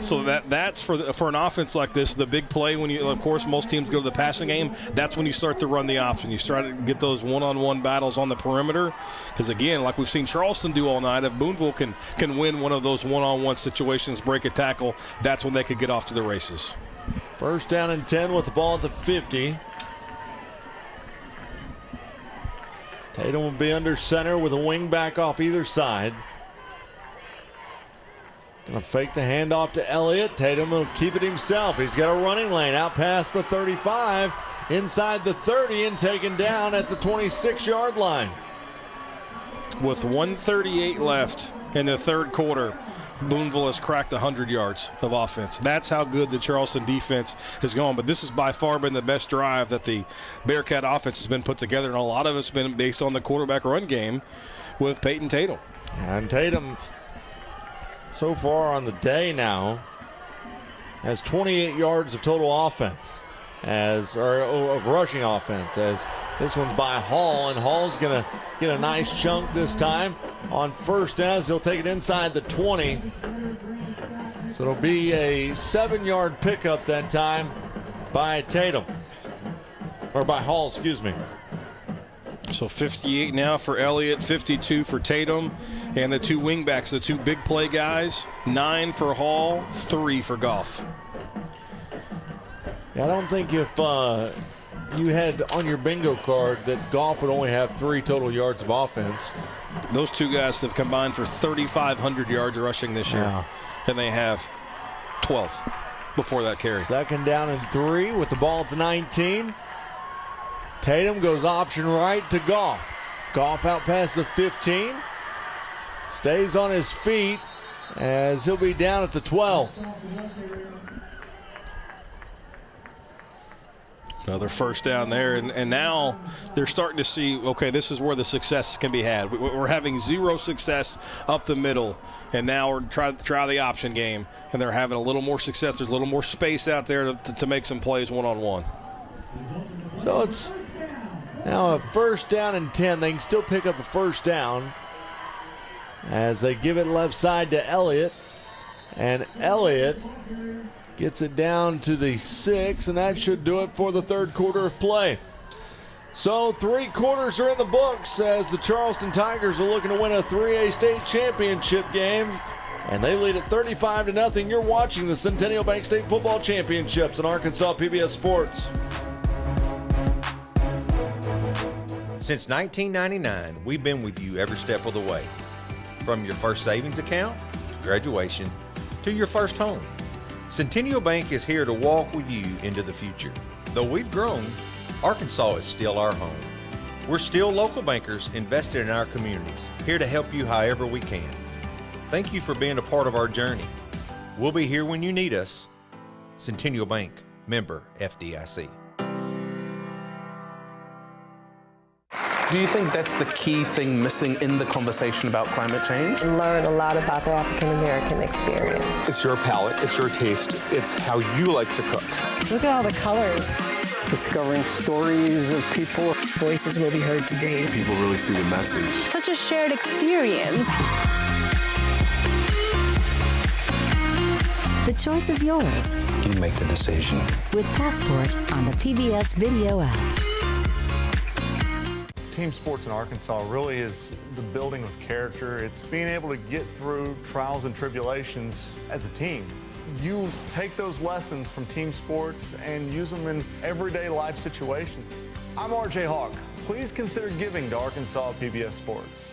S9: So that's for an offense like this, the big play when you, of course, most teams go to the passing game. That's when you start to run the option. You start to get those one-on-one battles on the perimeter. Because, again, like we've seen Charleston do all night, if Booneville can win one of those one-on-one situations, break a tackle, that's when they could get off to the races.
S1: First down and 10 with the ball at the 50. Tatum will be under center with a wing back off either side. Gonna fake the handoff to Elliott. Tatum will keep it himself. He's got a running lane out past the 35, inside the 30, and taken down at the 26-yard line.
S9: With 1:38 left in the third quarter, Booneville has cracked 100 yards of offense. That's how good the Charleston defense has gone. But this has by far been the best drive that the Bearcat offense has been put together, and a lot of it's been based on the quarterback run game with Peyton Tatum.
S1: And Tatum, so far on the day now, has 28 yards of total offense, of rushing offense, as this one's by Hall, and Hall's going to get a nice chunk this time on first down. He'll take it inside the 20. So it'll be a 7-yard pickup that time by Tatum, or by Hall, excuse me.
S9: So 58 now for Elliott, 52 for Tatum, and the two wingbacks, the two big play guys, 9 for Hall, 3 for Goff.
S1: Yeah, I don't think if you had on your bingo card that Goff would only have 3 total yards of offense.
S9: Those two guys have combined for 3,500 yards rushing this year, and they have 12 before that carry.
S1: Second down and 3 with the ball at the 19. Tatum goes option right to Goff. Goff out past the 15. Stays on his feet as he'll be down at the 12.
S9: Another first down there, and now they're starting to see, okay, this is where the success can be had. We're having 0 success up the middle, and now we're trying to try the option game, and they're having a little more success. There's a little more space out there to make some plays one-on-one.
S1: So it's now a first down and 10. They can still pick up a first down as they give it left side to Elliott, and Elliott gets it down to the 6, and that should do it for the third quarter of play. So 3 quarters are in the books as the Charleston Tigers are looking to win a 3A state championship game, and they lead at 35-0. You're watching the Centennial Bank State Football Championships on Arkansas PBS Sports.
S14: Since 1999, we've been with you every step of the way. From your first savings account, to graduation, to your first home. Centennial Bank is here to walk with you into the future. Though we've grown, Arkansas is still our home. We're still local bankers invested in our communities, here to help you however we can. Thank you for being a part of our journey. We'll be here when you need us. Centennial Bank, member FDIC.
S17: Do you think that's the key thing missing in the conversation about climate change?
S18: Learn a lot about the African American experience.
S19: It's your palate, it's your taste, it's how you like to cook.
S18: Look at all the colors.
S19: Discovering stories of people.
S18: Voices will be heard today.
S19: People really see the message.
S18: Such a shared experience.
S20: The choice is yours.
S19: You make the decision.
S20: With Passport on the PBS Video app.
S21: Team sports in Arkansas really is the building of character. It's being able to get through trials and tribulations as a team. You take those lessons from team sports and use them in everyday life situations. I'm RJ Hawk. Please consider giving to Arkansas PBS Sports.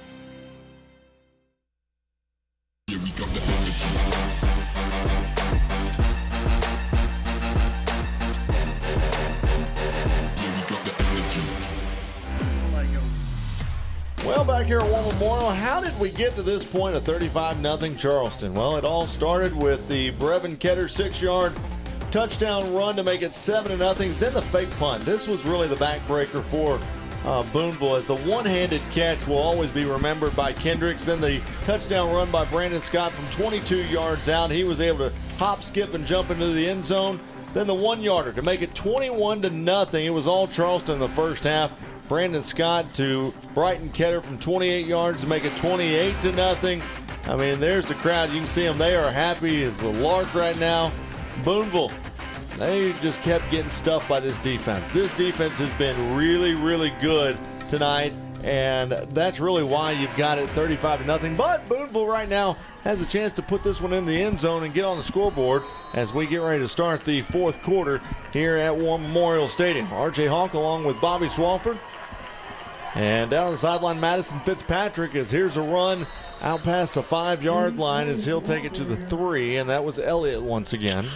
S1: Well, back here at War Memorial, how did we get to this point of 35-0 Charleston? Well, it all started with the Brevin Ketter 6-yard touchdown run to make it 7-0. Then the fake punt. This was really the backbreaker for Booneville, as the one-handed catch will always be remembered by Kendricks. Then the touchdown run by Brandon Scott from 22 yards out. He was able to hop, skip, and jump into the end zone. Then the 1-yarder to make it 21-0. It was all Charleston in the first half. Brandon Scott to Brighton Ketter from 28 yards to make it 28-0. I mean, there's the crowd. You can see them. They are happy as a lark right now. Booneville, they just kept getting stuffed by this defense. This defense has been really, really good tonight, and that's really why you've got it 35-0. But Booneville right now has a chance to put this one in the end zone and get on the scoreboard as we get ready to start the fourth quarter here at War Memorial Stadium. R.J. Hawk along with Bobby Swafford. And down on the sideline, Madison Fitzpatrick, as here's a run out past the 5-yard line as he'll take it to the 3, and that was Elliott once again.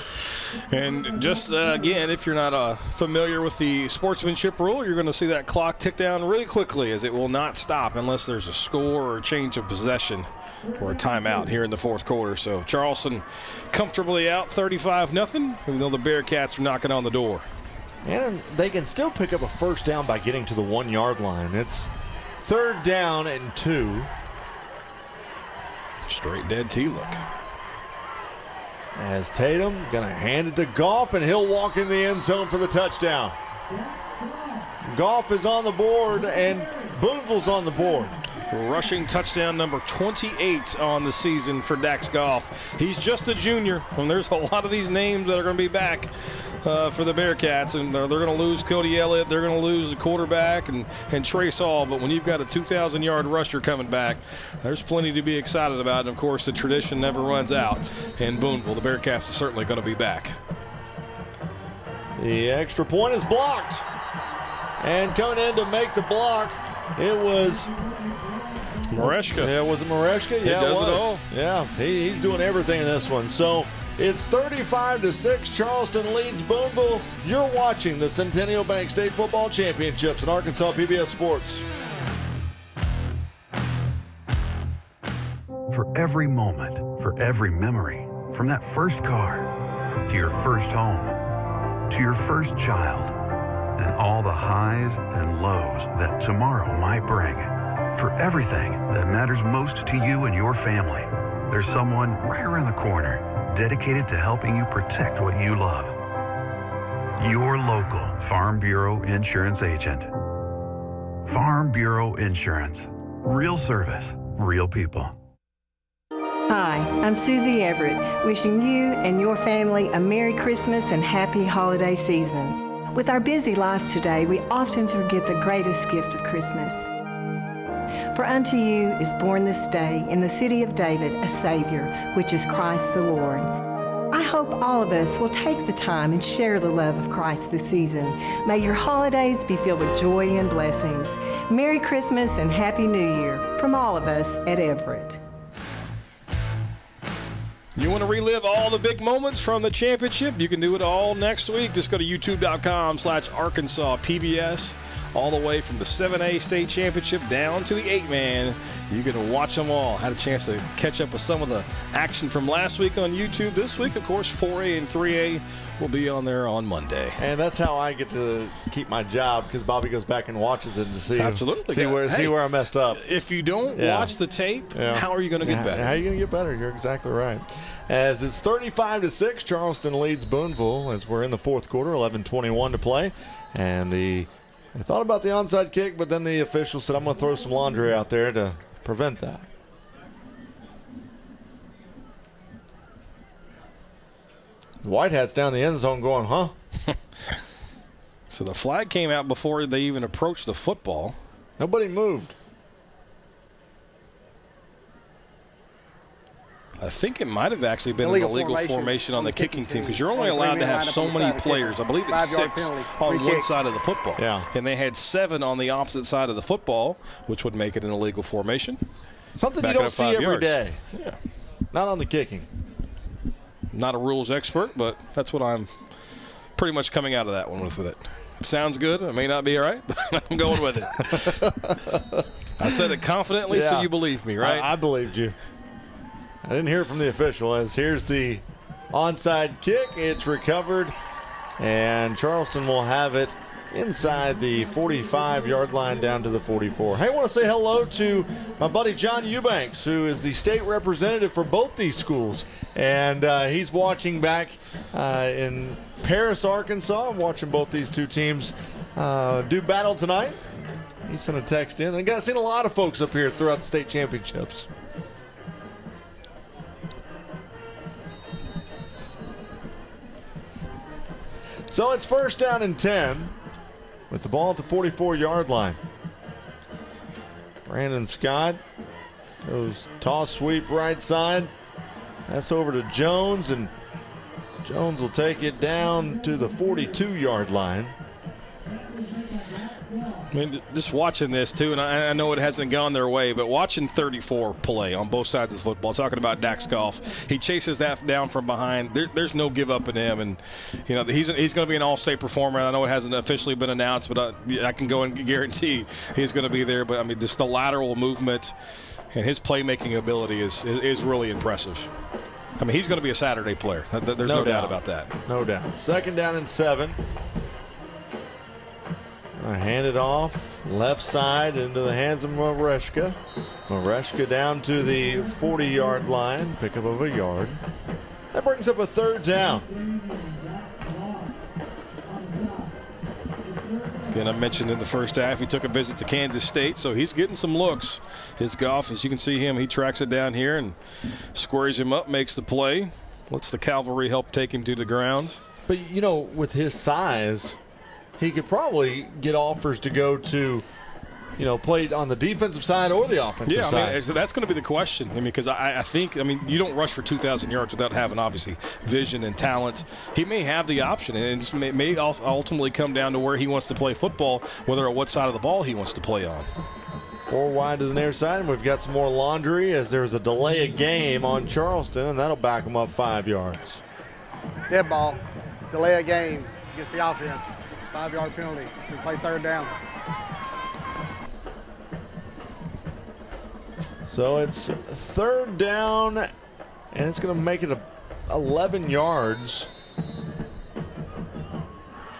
S9: And just, again, if you're not familiar with the sportsmanship rule, you're going to see that clock tick down really quickly, as it will not stop unless there's a score or a change of possession or a timeout here in the fourth quarter. So Charleston comfortably out 35-0, even though the Bearcats are knocking on the door.
S1: And they can still pick up a first down by getting to the 1-yard line. It's 3rd down and 2.
S9: Straight dead T-look.
S1: As Tatum going to hand it to Goff, and he'll walk in the end zone for the touchdown. Goff is on the board, and Booneville's on the board.
S9: Rushing touchdown number 28 on the season for Dax Goff. He's just a junior, and there's a lot of these names that are going to be back for the Bearcats, and they're going to lose Cody Elliott, they're going to lose the quarterback and Trace Hall, but when you've got a 2,000-yard rusher coming back, there's plenty to be excited about, and of course the tradition never runs out in Booneville. The Bearcats are certainly going to be back.
S1: The extra point is blocked, and coming in to make the block, it was
S9: Mareshka.
S1: Yeah, was it Mareshka? Yeah,
S9: he does
S1: it was.
S9: It all.
S1: Yeah, he's doing everything in this one. So it's 35-6. Charleston leads Booneville. You're watching the Centennial Bank State Football Championships in Arkansas PBS Sports.
S4: For every moment, for every memory, from that first car to your first home, to your first child, and all the highs and lows that tomorrow might bring. For everything that matters most to you and your family, there's someone right around the corner dedicated to helping you protect what you love. Your local Farm Bureau Insurance agent. Farm Bureau Insurance. Real service, real people.
S5: Hi, I'm Susie Everett, wishing you and your family a Merry Christmas and Happy Holiday Season. With our busy lives today, we often forget the greatest gift of Christmas. For unto you is born this day in the city of David a Savior, which is Christ the Lord. I hope all of us will take the time and share the love of Christ this season. May your holidays be filled with joy and blessings. Merry Christmas and Happy New Year from all of us at Everett.
S9: You want to relive all the big moments from the championship? You can do it all next week. Just go to youtube.com/Arkansas PBS. All the way from the 7A state championship down to the 8-man. You can watch them all. Had a chance to catch up with some of the action from last week on YouTube. This week, of course, 4A and 3A will be on there on Monday.
S1: And that's how I get to keep my job, because Bobby goes back and watches it to see,
S9: Absolutely.
S1: see where I messed up.
S9: If you don't watch the tape, how are you going to get better?
S1: How are you going to get better? You're exactly right. As it's 35-6, Charleston leads Booneville as we're in the fourth quarter, 11:21 to play. And I thought about the onside kick, but then the official said, I'm going to throw some laundry out there to prevent that. The Whitehat's down the end zone going, huh?
S9: So the flag came out before they even approached the football.
S1: Nobody moved.
S9: I think it might have actually been an illegal formation on the kicking team, because you're only allowed to have so many players. I believe it's 6 on one side of the football.
S1: Yeah.
S9: And they had 7 on the opposite side of the football, which would make it an illegal formation.
S1: Something you don't see every day.
S9: Yeah.
S1: Not on the kicking.
S9: Not a rules expert, but that's what I'm pretty much coming out of that one with it. Sounds good. It may not be right, but I'm going with it. I said it confidently, so you believe me, right?
S1: I believed you. I didn't hear it from the official. As here's the onside kick. It's recovered, and Charleston will have it inside the 45-yard line down to the 44. Hey, I want to say hello to my buddy John Eubanks, who is the state representative for both these schools. And he's watching back in Paris, Arkansas. I'm watching both these two teams do battle tonight. He sent a text in. And I've seen a lot of folks up here throughout the state championships. So it's first down and 10 with the ball at the 44-yard line. Brandon Scott goes toss sweep right side. That's over to Jones, and Jones will take it down to the 42-yard line.
S9: I mean, just watching this, too, and I know it hasn't gone their way, but watching 34 play on both sides of the football, talking about Dax Goff, he chases that down from behind. There's no give up in him, and, you know, he's going to be an all-state performer. I know it hasn't officially been announced, but I can go and guarantee he's going to be there. But, I mean, just the lateral movement and his playmaking ability is really impressive. I mean, he's going to be a Saturday player. There's no doubt about that.
S1: No doubt. Second down and 7. Hand it off left side into the hands of Mareshka. Mareshka down to the 40-yard line, pickup of a yard. That brings up a third down.
S9: Again, I mentioned in the first half he took a visit to Kansas State, so he's getting some looks. His Goff, as you can see him, he tracks it down here and squares him up, makes the play, lets the cavalry help take him to the ground.
S1: But, you know, with his size, he could probably get offers to go to, you know, play on the defensive side or the offensive side.
S9: Yeah, I mean, so that's going to be the question. I mean, because I think, you don't rush for 2,000 yards without having, obviously, vision and talent. He may have the option, and it may ultimately come down to where he wants to play football, whether or what side of the ball he wants to play on.
S1: 4 wide to the near side, and we've got some more laundry as there's a delay of game on Charleston, and that'll back them up 5 yards.
S11: Dead ball, delay of game against the offense. 5-yard penalty. We play third down.
S1: So it's third down, and it's going to make it 11 yards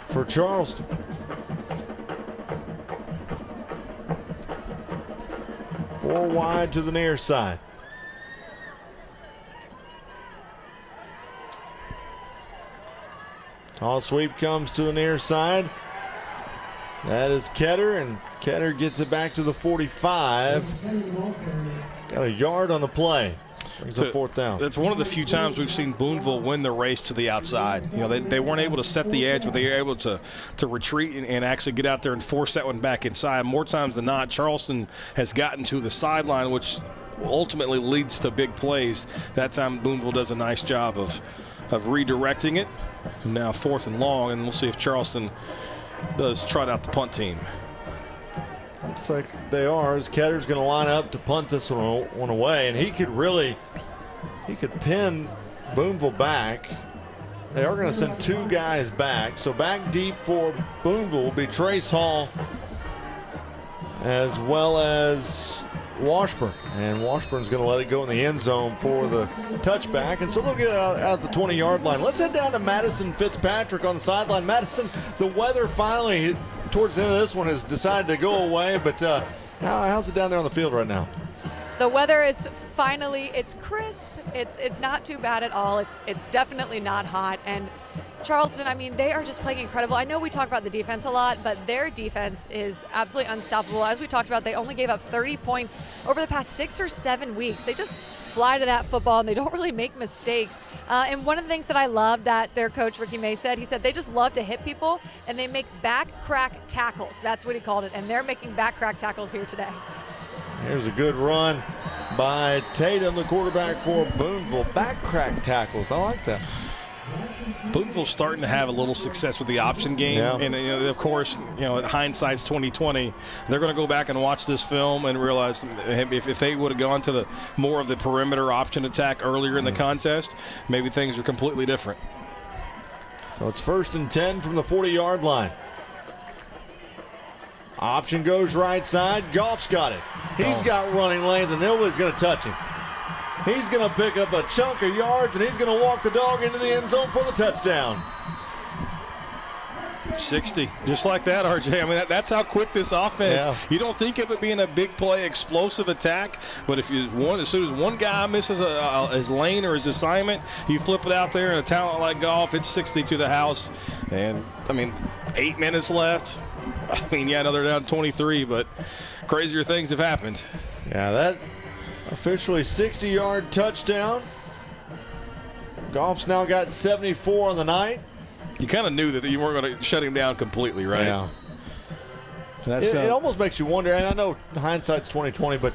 S1: for Charleston. Four wide to the near side. Tall sweep comes to the near side. That is Ketter, and Ketter gets it back to the 45. Got a yard on the play. Brings up fourth down.
S9: That's one of the few times we've seen Booneville win the race to the outside. You know, they weren't able to set the edge, but they were able to retreat and actually get out there and force that one back inside. More times than not, Charleston has gotten to the sideline, which ultimately leads to big plays. That time Booneville does a nice job of redirecting it. And now 4th and long, and we'll see if Charleston does trot out the punt team.
S1: Looks like they are, as Ketter's going to line up to punt this one away, and he could pin Booneville back. They are going to send 2 guys back. So back deep for Booneville will be Trace Hall as well as Washburn. And Washburn's going to let it go in the end zone for the touchback. And so they'll get it out at the 20-yard line. Let's head down to Madison Fitzpatrick on the sideline. Madison, the weather finally, towards the end of this one, has decided to go away. But how's it down there on the field right now?
S12: The weather is finally, it's crisp. It's not too bad at all. It's definitely not hot. And Charleston, I mean, they are just playing incredible. I know we talk about the defense a lot, but their defense is absolutely unstoppable. As we talked about, they only gave up 30 points over the past 6 or 7 weeks. They just fly to that football, and they don't really make mistakes. And one of the things that I love that their coach, Ricky May, said, he said they just love to hit people, and they make back crack tackles. That's what he called it, and they're making back crack tackles here today.
S1: Here's a good run by Tatum, the quarterback for Booneville. Back crack tackles. I like that.
S9: Booneville's starting to have a little success with the option game, and of course, hindsight's 2020. They're going to go back and watch this film and realize if they would have gone to more of the perimeter option attack earlier in the contest, maybe things are completely different.
S1: So it's 1st and 10 from the 40-yard line. Option goes right side. Goff's got it. He's got running lanes, and nobody's going to touch him. He's going to pick up a chunk of yards, and he's going to walk the dog into the end zone for the touchdown.
S9: 60, just like that, RJ. I mean, that's how quick this offense.
S1: Yeah.
S9: You don't think of it being a big play, explosive attack, but if as soon as one guy misses his lane or his assignment, you flip it out there, and a talent like Goff, it's 60 to the house. And I mean, 8 minutes left. I mean, yeah, I know they're down 23, but crazier things have happened.
S1: Yeah, that officially 60-yard touchdown. Goff's now got 74 on the night.
S9: You kind of knew that you weren't going to shut him down completely, right?
S1: Yeah.
S9: That's
S1: it almost makes you wonder, and I know hindsight's 20/20, but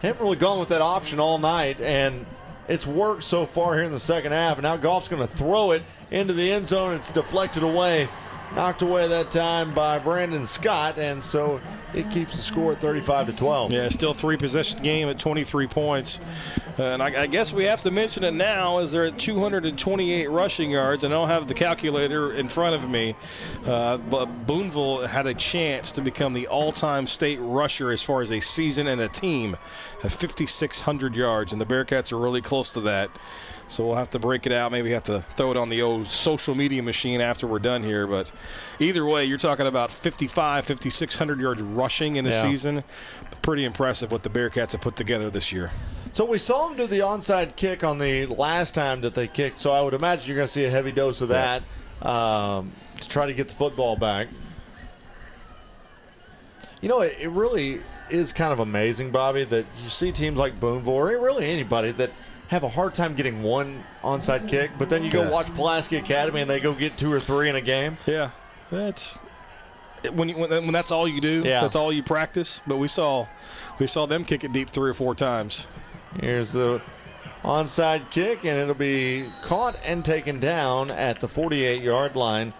S1: haven't really gone with that option all night, and it's worked so far here in the second half. And now Goff's going to throw it into the end zone. It's deflected away, knocked away that time by Brandon Scott, and so it keeps the score at 35-12.
S9: Yeah, still 3-possession game at 23 points. And I guess we have to mention it now as they're at 228 rushing yards. And I don't have the calculator in front of me, but Booneville had a chance to become the all-time state rusher as far as a season and a team at 5,600 yards. And the Bearcats are really close to that. So we'll have to break it out. Maybe have to throw it on the old social media machine after we're done here. But either way, you're talking about 5,600 yards rushing in a season. Pretty impressive what the Bearcats have put together this year.
S1: So we saw them do the onside kick on the last time that they kicked, so I would imagine you're going to see a heavy dose of that to try to get the football back. You know, it really is kind of amazing, Bobby, that you see teams like Booneville, or really anybody, that have a hard time getting one onside kick, but then you go watch Pulaski Academy and they go get 2 or 3 in a game.
S9: Yeah, that's when that's all you do.
S1: Yeah.
S9: That's all you practice. But we saw them kick it deep 3 or 4 times.
S1: Here's the onside kick, and it'll be caught and taken down at the 48-yard line.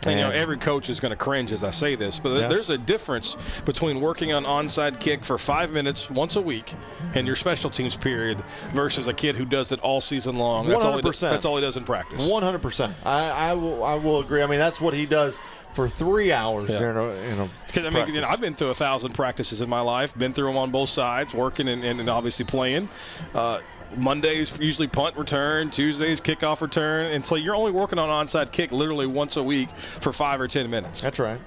S9: And, you know, every coach is going to cringe as I say this, but there's a difference between working on onside kick for 5 minutes once a week in your special teams period versus a kid who does it all season long. That's
S1: 100%.
S9: That's all he does in practice.
S1: 100%. I will agree. I mean, that's what he does for 3 hours.
S9: Because, I mean, I've been through 1,000 practices in my life, been through them on both sides, working and obviously playing. Mondays usually punt return, Tuesdays kickoff return, and so you're only working on onside kick literally once a week for 5 or 10 minutes.
S1: That's right.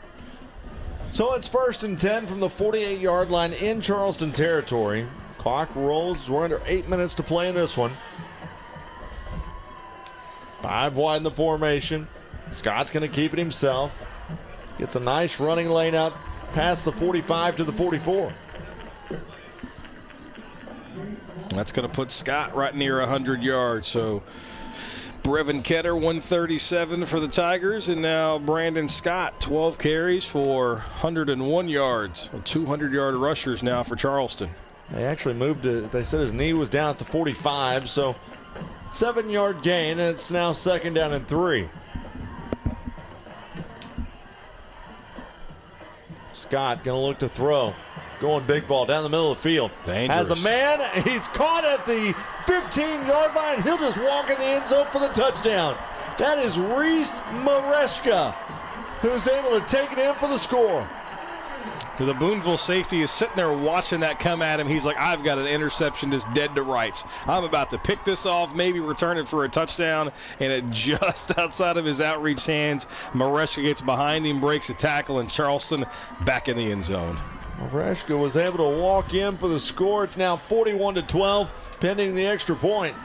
S1: So it's 1st and 10 from the 48-yard line in Charleston territory. Clock rolls. We're under 8 minutes to play in this one. 5 wide in the formation. Scott's going to keep it himself. Gets a nice running lane out past the 45 to the 44.
S9: That's going to put Scott right near 100 yards. So Brevin Ketter, 137 for the Tigers. And now Brandon Scott, 12 carries for 101 yards. 200-yard rushers now for Charleston.
S1: They actually moved it. They said his knee was down at the 45. So 7-yard gain, and it's now 2nd down and 3. Scott going to look to throw. Going big ball down the middle of the field.
S9: Dangerous.
S1: Has a man. He's caught at the 15-yard line. He'll just walk in the end zone for the touchdown. That is Reese Mareshka, who's able to take it in for the score.
S9: The Booneville safety is sitting there watching that come at him. He's like, I've got an interception that's dead to rights. I'm about to pick this off, maybe return it for a touchdown, and it just outside of his outreach hands. Mareshka gets behind him, breaks a tackle, and Charleston back in the end zone.
S1: Mareshka was able to walk in for the score. It's now 41-12, pending the extra point.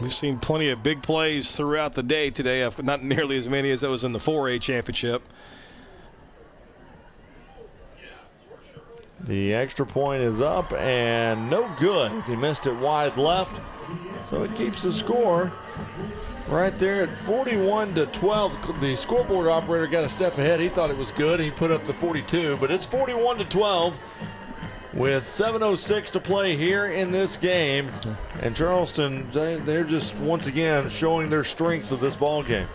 S9: We've seen plenty of big plays throughout the day today, not nearly as many as those in the 4A championship.
S1: The extra point is up and no good as he missed it wide left. So it keeps the score right there at 41-12. The scoreboard operator got a step ahead. He thought it was good. He put up the 42, but it's 41-12 with 7:06 to play here in this game. And Charleston, they're just once again showing their strengths of this ball game.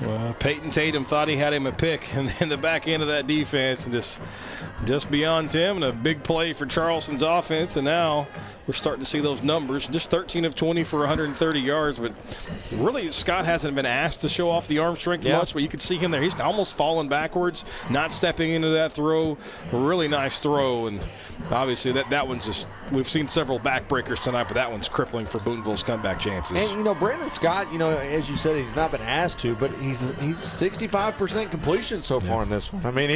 S9: Well, Peyton Tatum thought he had him a pick in the back end of that defense, and just beyond him, and a big play for Charleston's offense. And now we're starting to see those numbers. Just 13 of 20 for 130 yards, but really Scott hasn't been asked to show off the arm strength much, but you can see him there. He's almost falling backwards, not stepping into that throw. A really nice throw, and obviously that one's just, we've seen several backbreakers tonight, but that one's crippling for Booneville's comeback chances.
S1: And, Brandon Scott, as you said, he's not been asked to, but he's 65% completion so far in this one. I mean,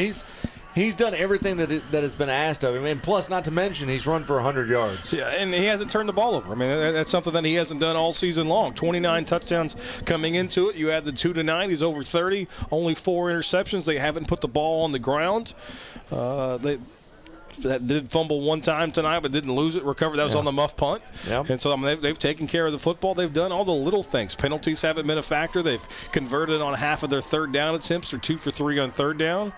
S1: he's done everything that has been asked of him, and plus, not to mention, he's run for 100 yards.
S9: Yeah, and he hasn't turned the ball over. I mean, that's something that he hasn't done all season long. 29 touchdowns coming into it. You add the 2 tonight, he's over 30. Only 4 interceptions. They haven't put the ball on the ground. That did fumble one time tonight, but didn't lose it. Recovered. That was on the muff punt. Yep. And so they've taken care of the football. They've done all the little things. Penalties haven't been a factor. They've converted on half of their third down attempts. They're 2 for 3 on third down.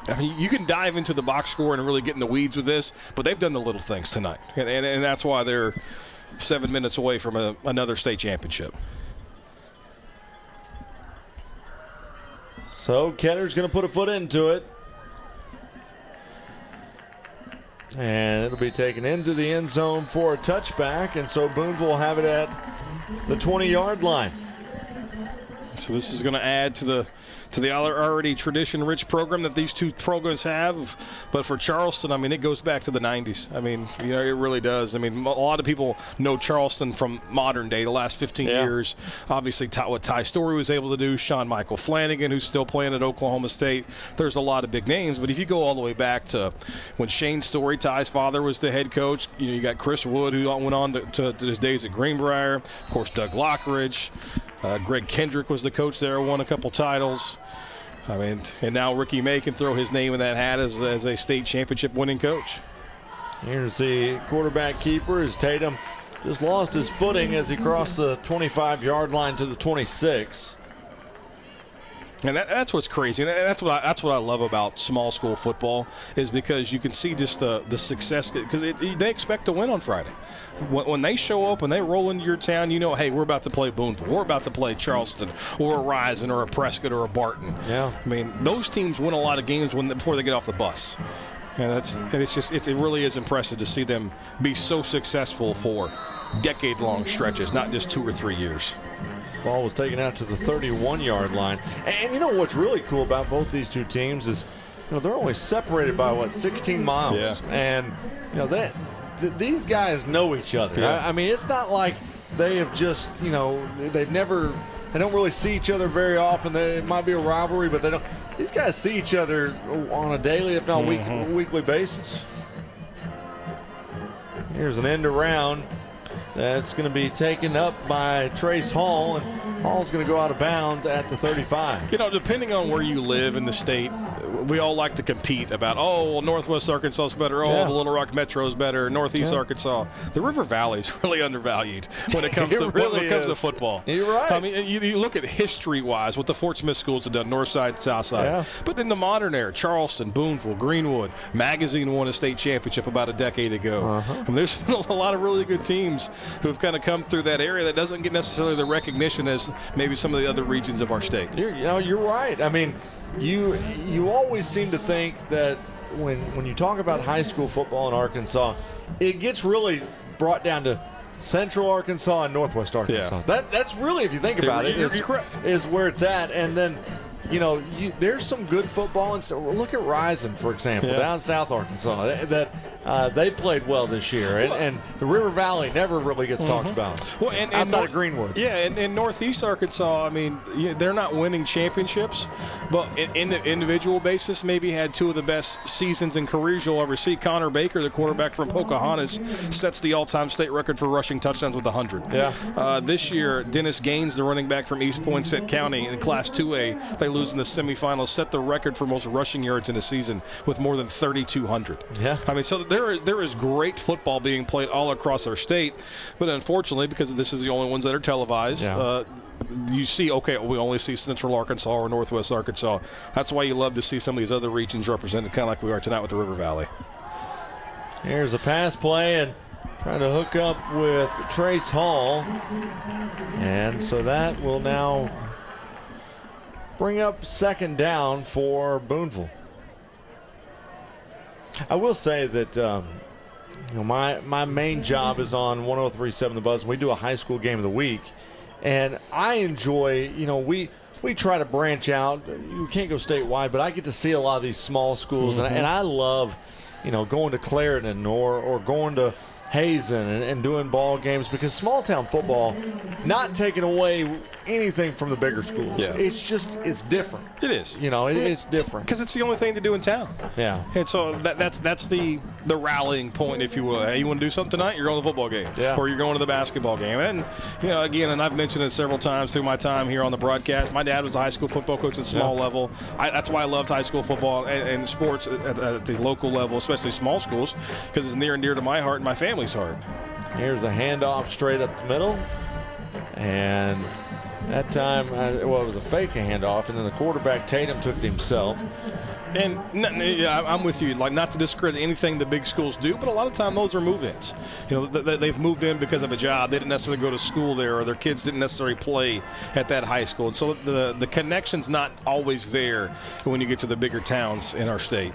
S9: I mean, you can dive into the box score and really get in the weeds with this, but they've done the little things tonight. And that's why they're 7 minutes away from another state championship.
S1: So Ketter's going to put a foot into it. And it'll be taken into the end zone for a touchback, and so Booneville will have it at the 20-yard line.
S9: So this is going to add to the already tradition-rich program that these two programs have. But for Charleston, I mean, it goes back to the 90s. I mean, it really does. I mean, a lot of people know Charleston from modern day, the last 15 years. Obviously, what Ty Story was able to do, Sean Michael Flanagan, who's still playing at Oklahoma State. There's a lot of big names. But if you go all the way back to when Shane Story, Ty's father, was the head coach, you got Chris Wood, who went on to his days at Greenbrier. Of course, Doug Lockridge. Greg Kendrick was the coach there, won a couple titles. I mean, and now Ricky May can throw his name in that hat as a state championship winning coach.
S1: Here's the quarterback keeper as Tatum just lost his footing as he crossed the 25-yard line to the 26.
S9: And that's what's crazy. And that's what I love about small school football, is because you can see just the success, because they expect to win on Friday. When they show up and they roll into your town, hey, we're about to play Booneville, we're about to play Charleston, or a Rising, or a Prescott, or a Barton.
S1: Yeah.
S9: I mean, those teams win a lot of games before they get off the bus. And it really is impressive to see them be so successful for decade-long stretches, not just 2 or 3 years.
S1: Ball was taken out to the 31-yard line. And what's really cool about both these two teams is, they're only separated by, 16 miles.
S9: Yeah.
S1: And, these guys know each other.
S9: Yeah.
S1: I mean, it's not like they have just, they don't really see each other very often. It might be a rivalry, but these guys see each other on a daily, if not weekly basis. Here's an end around. That's going to be taken up by Trace Hall, and Hall's going to go out of bounds at the 35.
S9: Depending on where you live in the state, we all like to compete about, Northwest Arkansas is better, the Little Rock Metro is better, Northeast Arkansas. The River Valley is really undervalued when it comes to football.
S1: You're right.
S9: I mean, you look at history-wise, what the Fort Smith schools have done, North Side, South Side.
S1: Yeah.
S9: But in the modern era, Charleston, Booneville, Greenwood, Magazine won a state championship about a decade ago. I mean, there's been a lot of really good teams who have kind of come through that area that doesn't get necessarily the recognition as maybe some of the other regions of our state.
S1: You're right. I mean, you always seem to think that when you talk about high school football in Arkansas, it gets really brought down to Central Arkansas and Northwest Arkansas.
S9: Yeah.
S1: That's really, if you think about it,
S9: you're correct.
S1: Is where it's at. And then, there's some good football. And so look at Rising, for example, down South Arkansas. They played well this year, and the River Valley never really gets talked about.
S9: Well,
S1: outside of Greenwood.
S9: Yeah, and in Northeast Arkansas, I mean, they're not winning championships, but in the individual basis, maybe had 2 of the best seasons and careers you'll ever see. Connor Baker, the quarterback from Pocahontas, sets the all-time state record for rushing touchdowns with 100.
S1: Yeah.
S9: This year, Dennis Gaines, the running back from East Poinsett County in Class 2A, they lose in the semifinals, set the record for most rushing yards in a season with more than 3,200.
S1: Yeah.
S9: I mean, so there is great football being played all across our state, but unfortunately, because this is the only ones that are televised, you see, we only see Central Arkansas or Northwest Arkansas. That's why you love to see some of these other regions represented, kind of like we are tonight with the River Valley.
S1: Here's a pass play and trying to hook up with Trace Hall, and so that will now bring up second down for Booneville. I will say that, my main job is on 103.7 The Buzz, and we do a high school game of the week. And I enjoy, we try to branch out. You can't go statewide, but I get to see a lot of these small schools, and I love, going to Clarendon or going to Hazen and doing ball games, because small town football, not taking away anything from the bigger schools.
S9: Yeah.
S1: It's different.
S9: It is.
S1: It's different.
S9: Because it's the only thing to do in town.
S1: Yeah.
S9: And so that's the rallying point, if you will. Hey, you want to do something tonight? You're going to the football game.
S1: Yeah.
S9: Or you're going to the basketball game. And, again, and I've mentioned it several times through my time here on the broadcast, my dad was a high school football coach at small level. That's why I loved high school football and sports at the local level, especially small schools, because it's near and dear to my heart and my family's heart.
S1: Here's a handoff straight up the middle. And that time, it was a fake handoff, and then the quarterback, Tatum, took it himself.
S9: And I'm with you. Like, not to discredit anything the big schools do, but a lot of time those are move-ins. They've moved in because of a job. They didn't necessarily go to school there, or their kids didn't necessarily play at that high school. And so the connection's not always there when you get to the bigger towns in our state.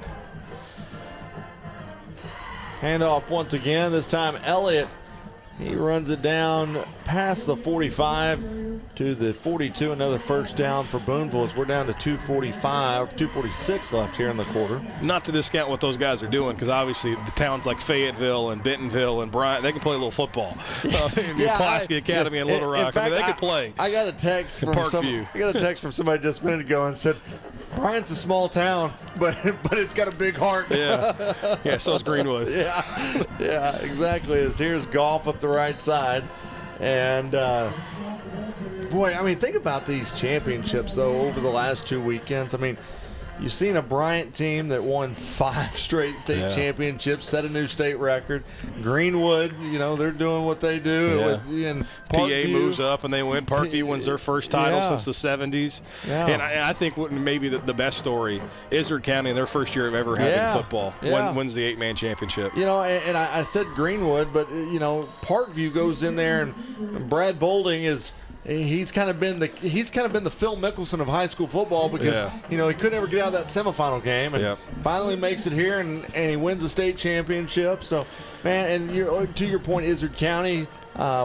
S1: Handoff once again. This time, Elliott. He runs it down past the 45 to the 42. Another first down for Booneville as we're down to 2:46 left here in the quarter.
S9: Not to discount what those guys are doing, because obviously the towns like Fayetteville and Bentonville and Bryant, they can play a little football. Pulaski Academy and Little Rock,
S1: fact,
S9: they could play.
S1: I got a text from somebody just a minute ago and said, Bryant's a small town, but it's got a big heart.
S9: Yeah, so is Greenwood.
S1: Yeah, exactly. As here's Golf up the right side. And, boy, think about these championships, though, over the last 2 weekends. You've seen a Bryant team that won 5 straight state championships, set a new state record. Greenwood, they're doing what they do. And
S9: PA moves up and they win. Parkview wins their first title since the 70s.
S1: Yeah.
S9: And I think what maybe the best story, Izard County in their first year of ever having football wins the 8-man championship.
S1: And I said Greenwood, but, Parkview goes in there, and Brad Bolding is – He's kind of been the Phil Mickelson of high school football, because he couldn't ever get out of that semifinal game, and finally makes it here, and he wins the state championship. So, man, and to your point, Izard County,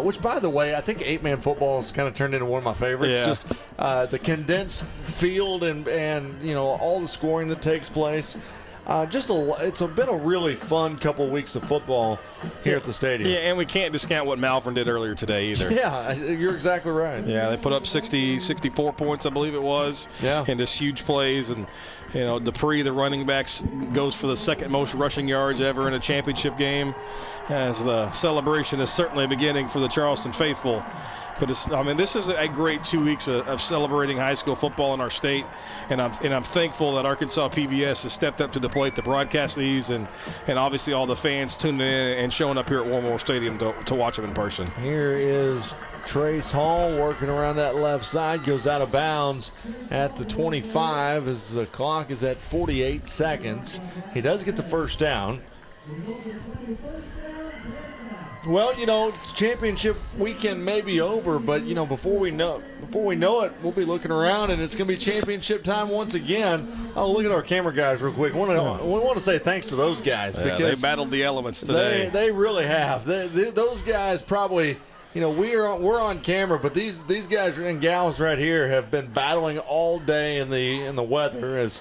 S1: which, by the way, I think 8-man football has kind of turned into one of my favorites.
S9: Yeah.
S1: Just the condensed field and all the scoring that takes place. It's been a really fun couple weeks of football here at the stadium.
S9: Yeah, and we can't discount what Malvern did earlier today either.
S1: Yeah, you're exactly right.
S9: Yeah, they put up 64 points, I believe it was.
S1: Yeah.
S9: And just huge plays. And, Dupree, the running backs, goes for the second most rushing yards ever in a championship game, as the celebration is certainly beginning for the Charleston faithful. But this is a great 2 weeks of celebrating high school football in our state, and I'm thankful that Arkansas PBS has stepped up to the plate to broadcast these, and obviously all the fans tuning in and showing up here at War Memorial Stadium to watch them in person.
S1: Here is Trace Hall working around that left side, goes out of bounds at the 25 as the clock is at 48 seconds. He does get the first down. Well, championship weekend may be over, but before we know it, we'll be looking around, and it's going to be championship time once again. Oh, look at our camera guys real quick. We want to say thanks to those guys, because
S9: they battled the elements today.
S1: They really have. Those guys probably, we're on camera, but these guys and gals right here have been battling all day in the weather. As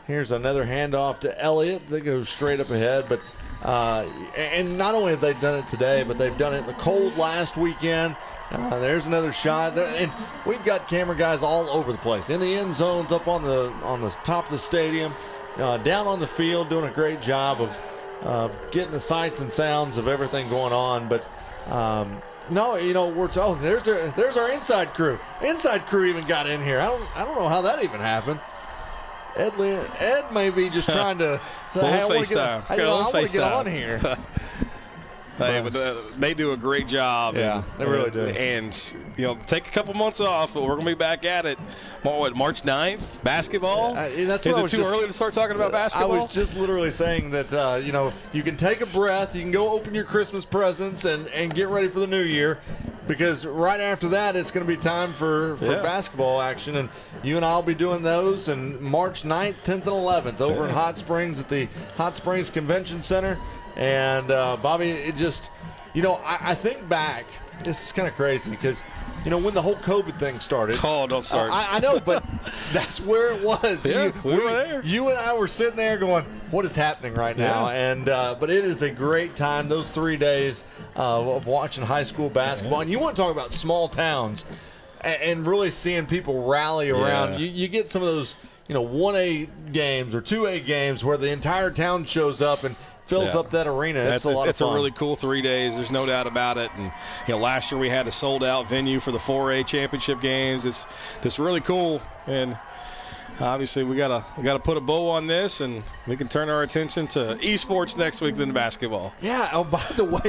S1: here's another handoff to Elliott that goes straight up ahead, but. And not only have they done it today, but they've done it in the cold last weekend. There's another shot, and we've got camera guys all over the place, in the end zones, up on the top of the stadium, down on the field, doing a great job of getting the sights and sounds of everything going on. But there's our inside crew. Inside crew even got in here. I don't know how that even happened. Ed may be just trying to say, hey, I want to get on here.
S9: Hey, but they do a great job.
S1: Yeah, they really do.
S9: And, take a couple months off, but we're going to be back at it. March 9th, basketball? Is it too early to start talking about basketball?
S1: I was just literally saying that, you can take a breath, you can go open your Christmas presents and get ready for the new year, because right after that, it's going to be time for basketball action, and you and I will be doing those in March 9th, 10th, and 11th over in Hot Springs at the Hot Springs Convention Center. And, Bobby, it just, I think back, this is kind of crazy because, when the whole COVID thing started.
S9: Oh, don't start.
S1: I know, but that's where it was.
S9: Yeah, we were there.
S1: You and I were sitting there going, what is happening right now?
S9: Yeah.
S1: And but it is a great time, those 3 days of watching high school basketball. And you want to talk about small towns and really seeing people rally around. You get some of those, 1A games or 2A games where the entire town shows up and fills up that arena. It's a lot of fun.
S9: It's a really cool 3 days. There's no doubt about it. And last year we had a sold-out venue for the 4A championship games. It's really cool. And obviously we gotta put a bow on this, and we can turn our attention to esports next week than basketball.
S1: Yeah. Oh, by the way,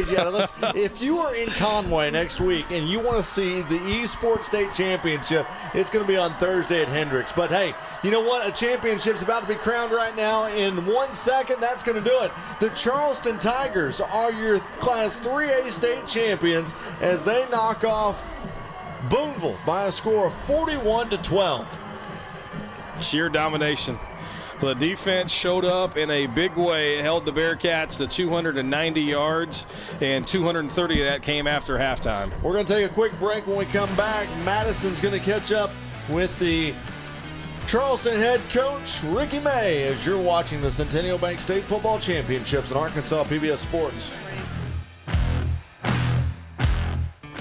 S1: if you are in Conway next week and you want to see the esports state championship, it's going to be on Thursday at Hendricks. But hey, you know what? A championship's about to be crowned right now. In 1 second, that's going to do it. The Charleston Tigers are your Class 3A state champions as they knock off Booneville by a score of 41-12.
S9: Sheer domination. The defense showed up in a big way. It held the Bearcats to 290 yards, and 230 of that came after halftime.
S1: We're going to take a quick break. When we come back, Madison's going to catch up with the Charleston head coach, Ricky May, as you're watching the Centennial Bank State Football Championships on Arkansas PBS Sports.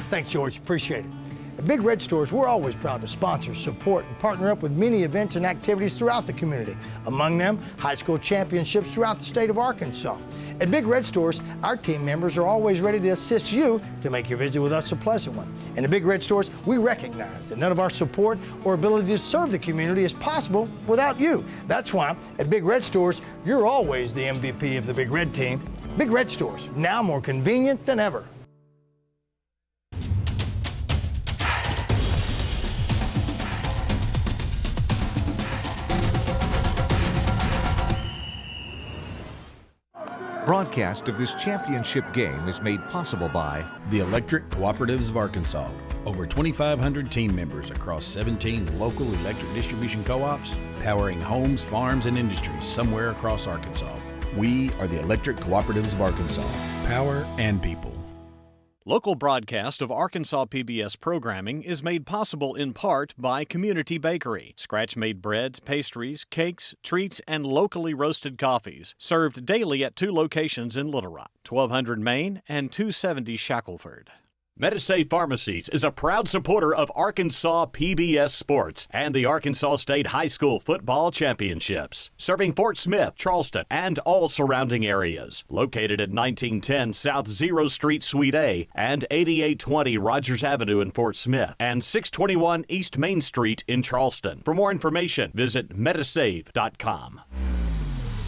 S2: Thanks, George. Appreciate it. At Big Red Stores, we're always proud to sponsor, support, and partner up with many events and activities throughout the community. Among them, high school championships throughout the state of Arkansas. At Big Red Stores, our team members are always ready to assist you to make your visit with us a pleasant one. And at Big Red Stores, we recognize that none of our support or ability to serve the community is possible without you. That's why at Big Red Stores, you're always the MVP of the Big Red team. Big Red Stores, now more convenient than ever.
S6: Broadcast of this championship game is made possible by
S7: the Electric Cooperatives of Arkansas. Over 2,500 team members across 17 local electric distribution co-ops, powering homes, farms, and industries somewhere across Arkansas. We are the Electric Cooperatives of Arkansas. Power and people.
S15: Local broadcast of Arkansas PBS programming is made possible in part by Community Bakery. Scratch-made breads, pastries, cakes, treats, and locally roasted coffees. Served daily at 2 locations in Little Rock, 1200 Main and 270 Shackelford.
S16: Medisave Pharmacies is a proud supporter of Arkansas PBS Sports and the Arkansas State High School Football Championships, serving Fort Smith, Charleston, and all surrounding areas. Located at 1910 South 0 Street, Suite A, and 8820 Rogers Avenue in Fort Smith, and 621 East Main Street in Charleston. For more information, visit medisave.com.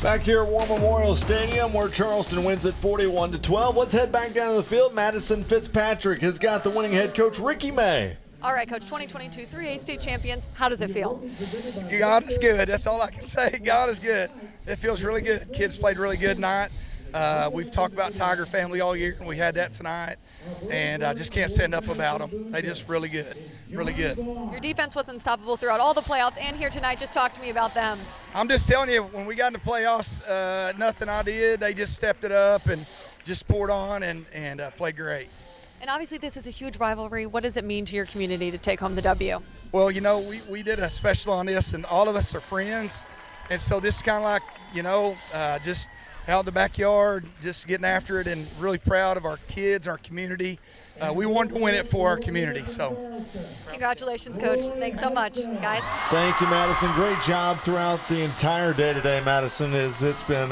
S1: Back here at War Memorial Stadium, where Charleston wins at 41-12. Let's head back down to the field. Madison Fitzpatrick has got the winning head coach, Ricky May.
S12: All right, Coach, 2022 3A state champions. How does it feel?
S8: God is good. That's all I can say. God is good. It feels really good. Kids played really good tonight. We've talked about Tiger family all year, and we had that tonight. And I just can't say enough about them. They just really good, really good.
S12: Your defense was unstoppable throughout all the playoffs and here tonight. Just talk to me about them.
S8: I'm just telling you, when we got in the playoffs, nothing I did. They just stepped it up and just poured on and played great.
S12: And obviously this is a huge rivalry. What does it mean to your community to take home the W?
S8: Well, we did a special on this, and all of us are friends. And so this is kind of like, just out in the backyard, just getting after it, and really proud of our kids, our community. We wanted to win it for our community. So,
S12: congratulations, Coach. Thanks so much, guys.
S1: Thank you, Madison. Great job throughout the entire day today, Madison. It's been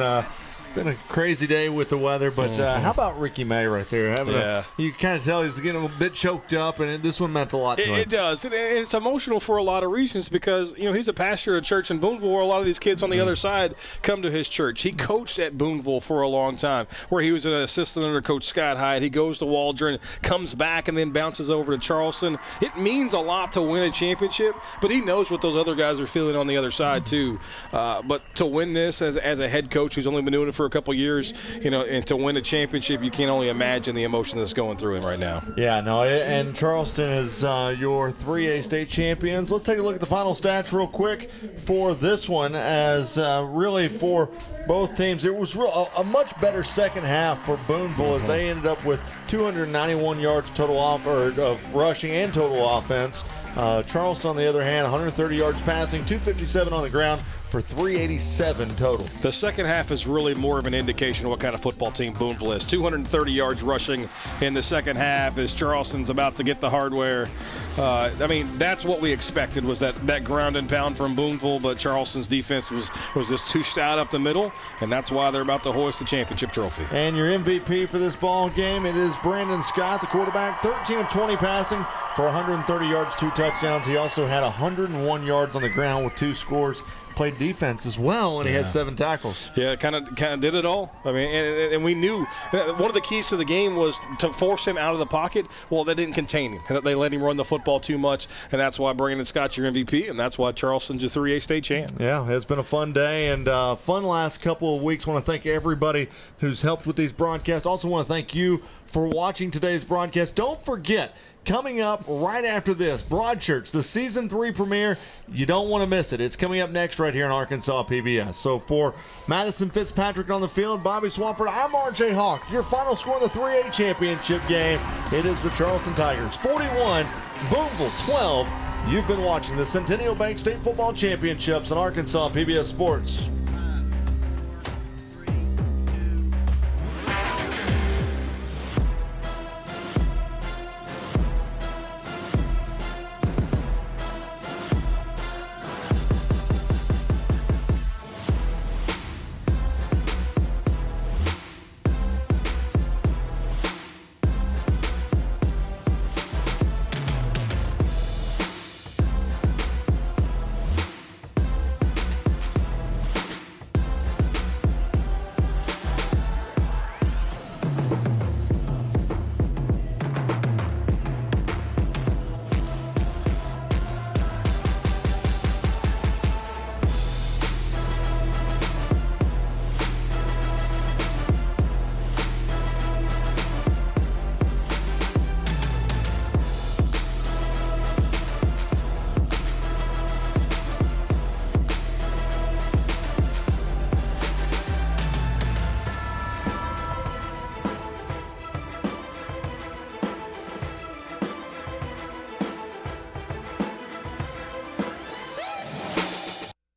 S1: a crazy day with the weather, but how about Ricky May right there? You kind of tell he's getting a bit choked up, and this one meant a lot to him.
S9: It does. And it's emotional for a lot of reasons because, he's a pastor at a church in Booneville where a lot of these kids on the other side come to his church. He coached at Booneville for a long time where he was an assistant under Coach Scott Hyde. He goes to Waldron, comes back, and then bounces over to Charleston. It means a lot to win a championship, but he knows what those other guys are feeling on the other side too. But to win this as a head coach who's only been doing it for for a couple years, and to win a championship, you can only imagine the emotion that's going through him right now.
S1: Yeah, no, and Charleston is your 3A state champions. Let's take a look at the final stats real quick for this one, as really for both teams, it was a much better second half for Booneville as they ended up with 291 yards of rushing and total offense. Charleston, on the other hand, 130 yards passing, 257 on the ground for 387 total.
S9: The second half is really more of an indication of what kind of football team Booneville is. 230 yards rushing in the second half as Charleston's about to get the hardware. That's what we expected, was that ground and pound from Booneville, but Charleston's defense was just too stout up the middle, and that's why they're about to hoist the championship trophy.
S1: And your MVP for this ball game, it is Brandon Scott, the quarterback, 13 of 20 passing for 130 yards, 2 touchdowns. He also had 101 yards on the ground with 2 scores. Played defense as well, and he had 7 tackles.
S9: Yeah, kind of did it all. And we knew one of the keys to the game was to force him out of the pocket. Well, they didn't contain him. They let him run the football too much, and that's why Brandon Scott's your MVP, and that's why Charleston's your 3A state champ.
S1: Yeah, it's been a fun day and fun last couple of weeks. I want to thank everybody who's helped with these broadcasts. Also want to thank you for watching today's broadcast. Don't forget, coming up right after this, Broadchurch, the Season 3 premiere. You don't want to miss it. It's coming up next right here on Arkansas PBS. So for Madison Fitzpatrick on the field, Bobby Swafford, I'm RJ Hawk. Your final score in the 3A championship game, it is the Charleston Tigers 41, Booneville 12. You've been watching the Centennial Bank State Football Championships on Arkansas PBS Sports.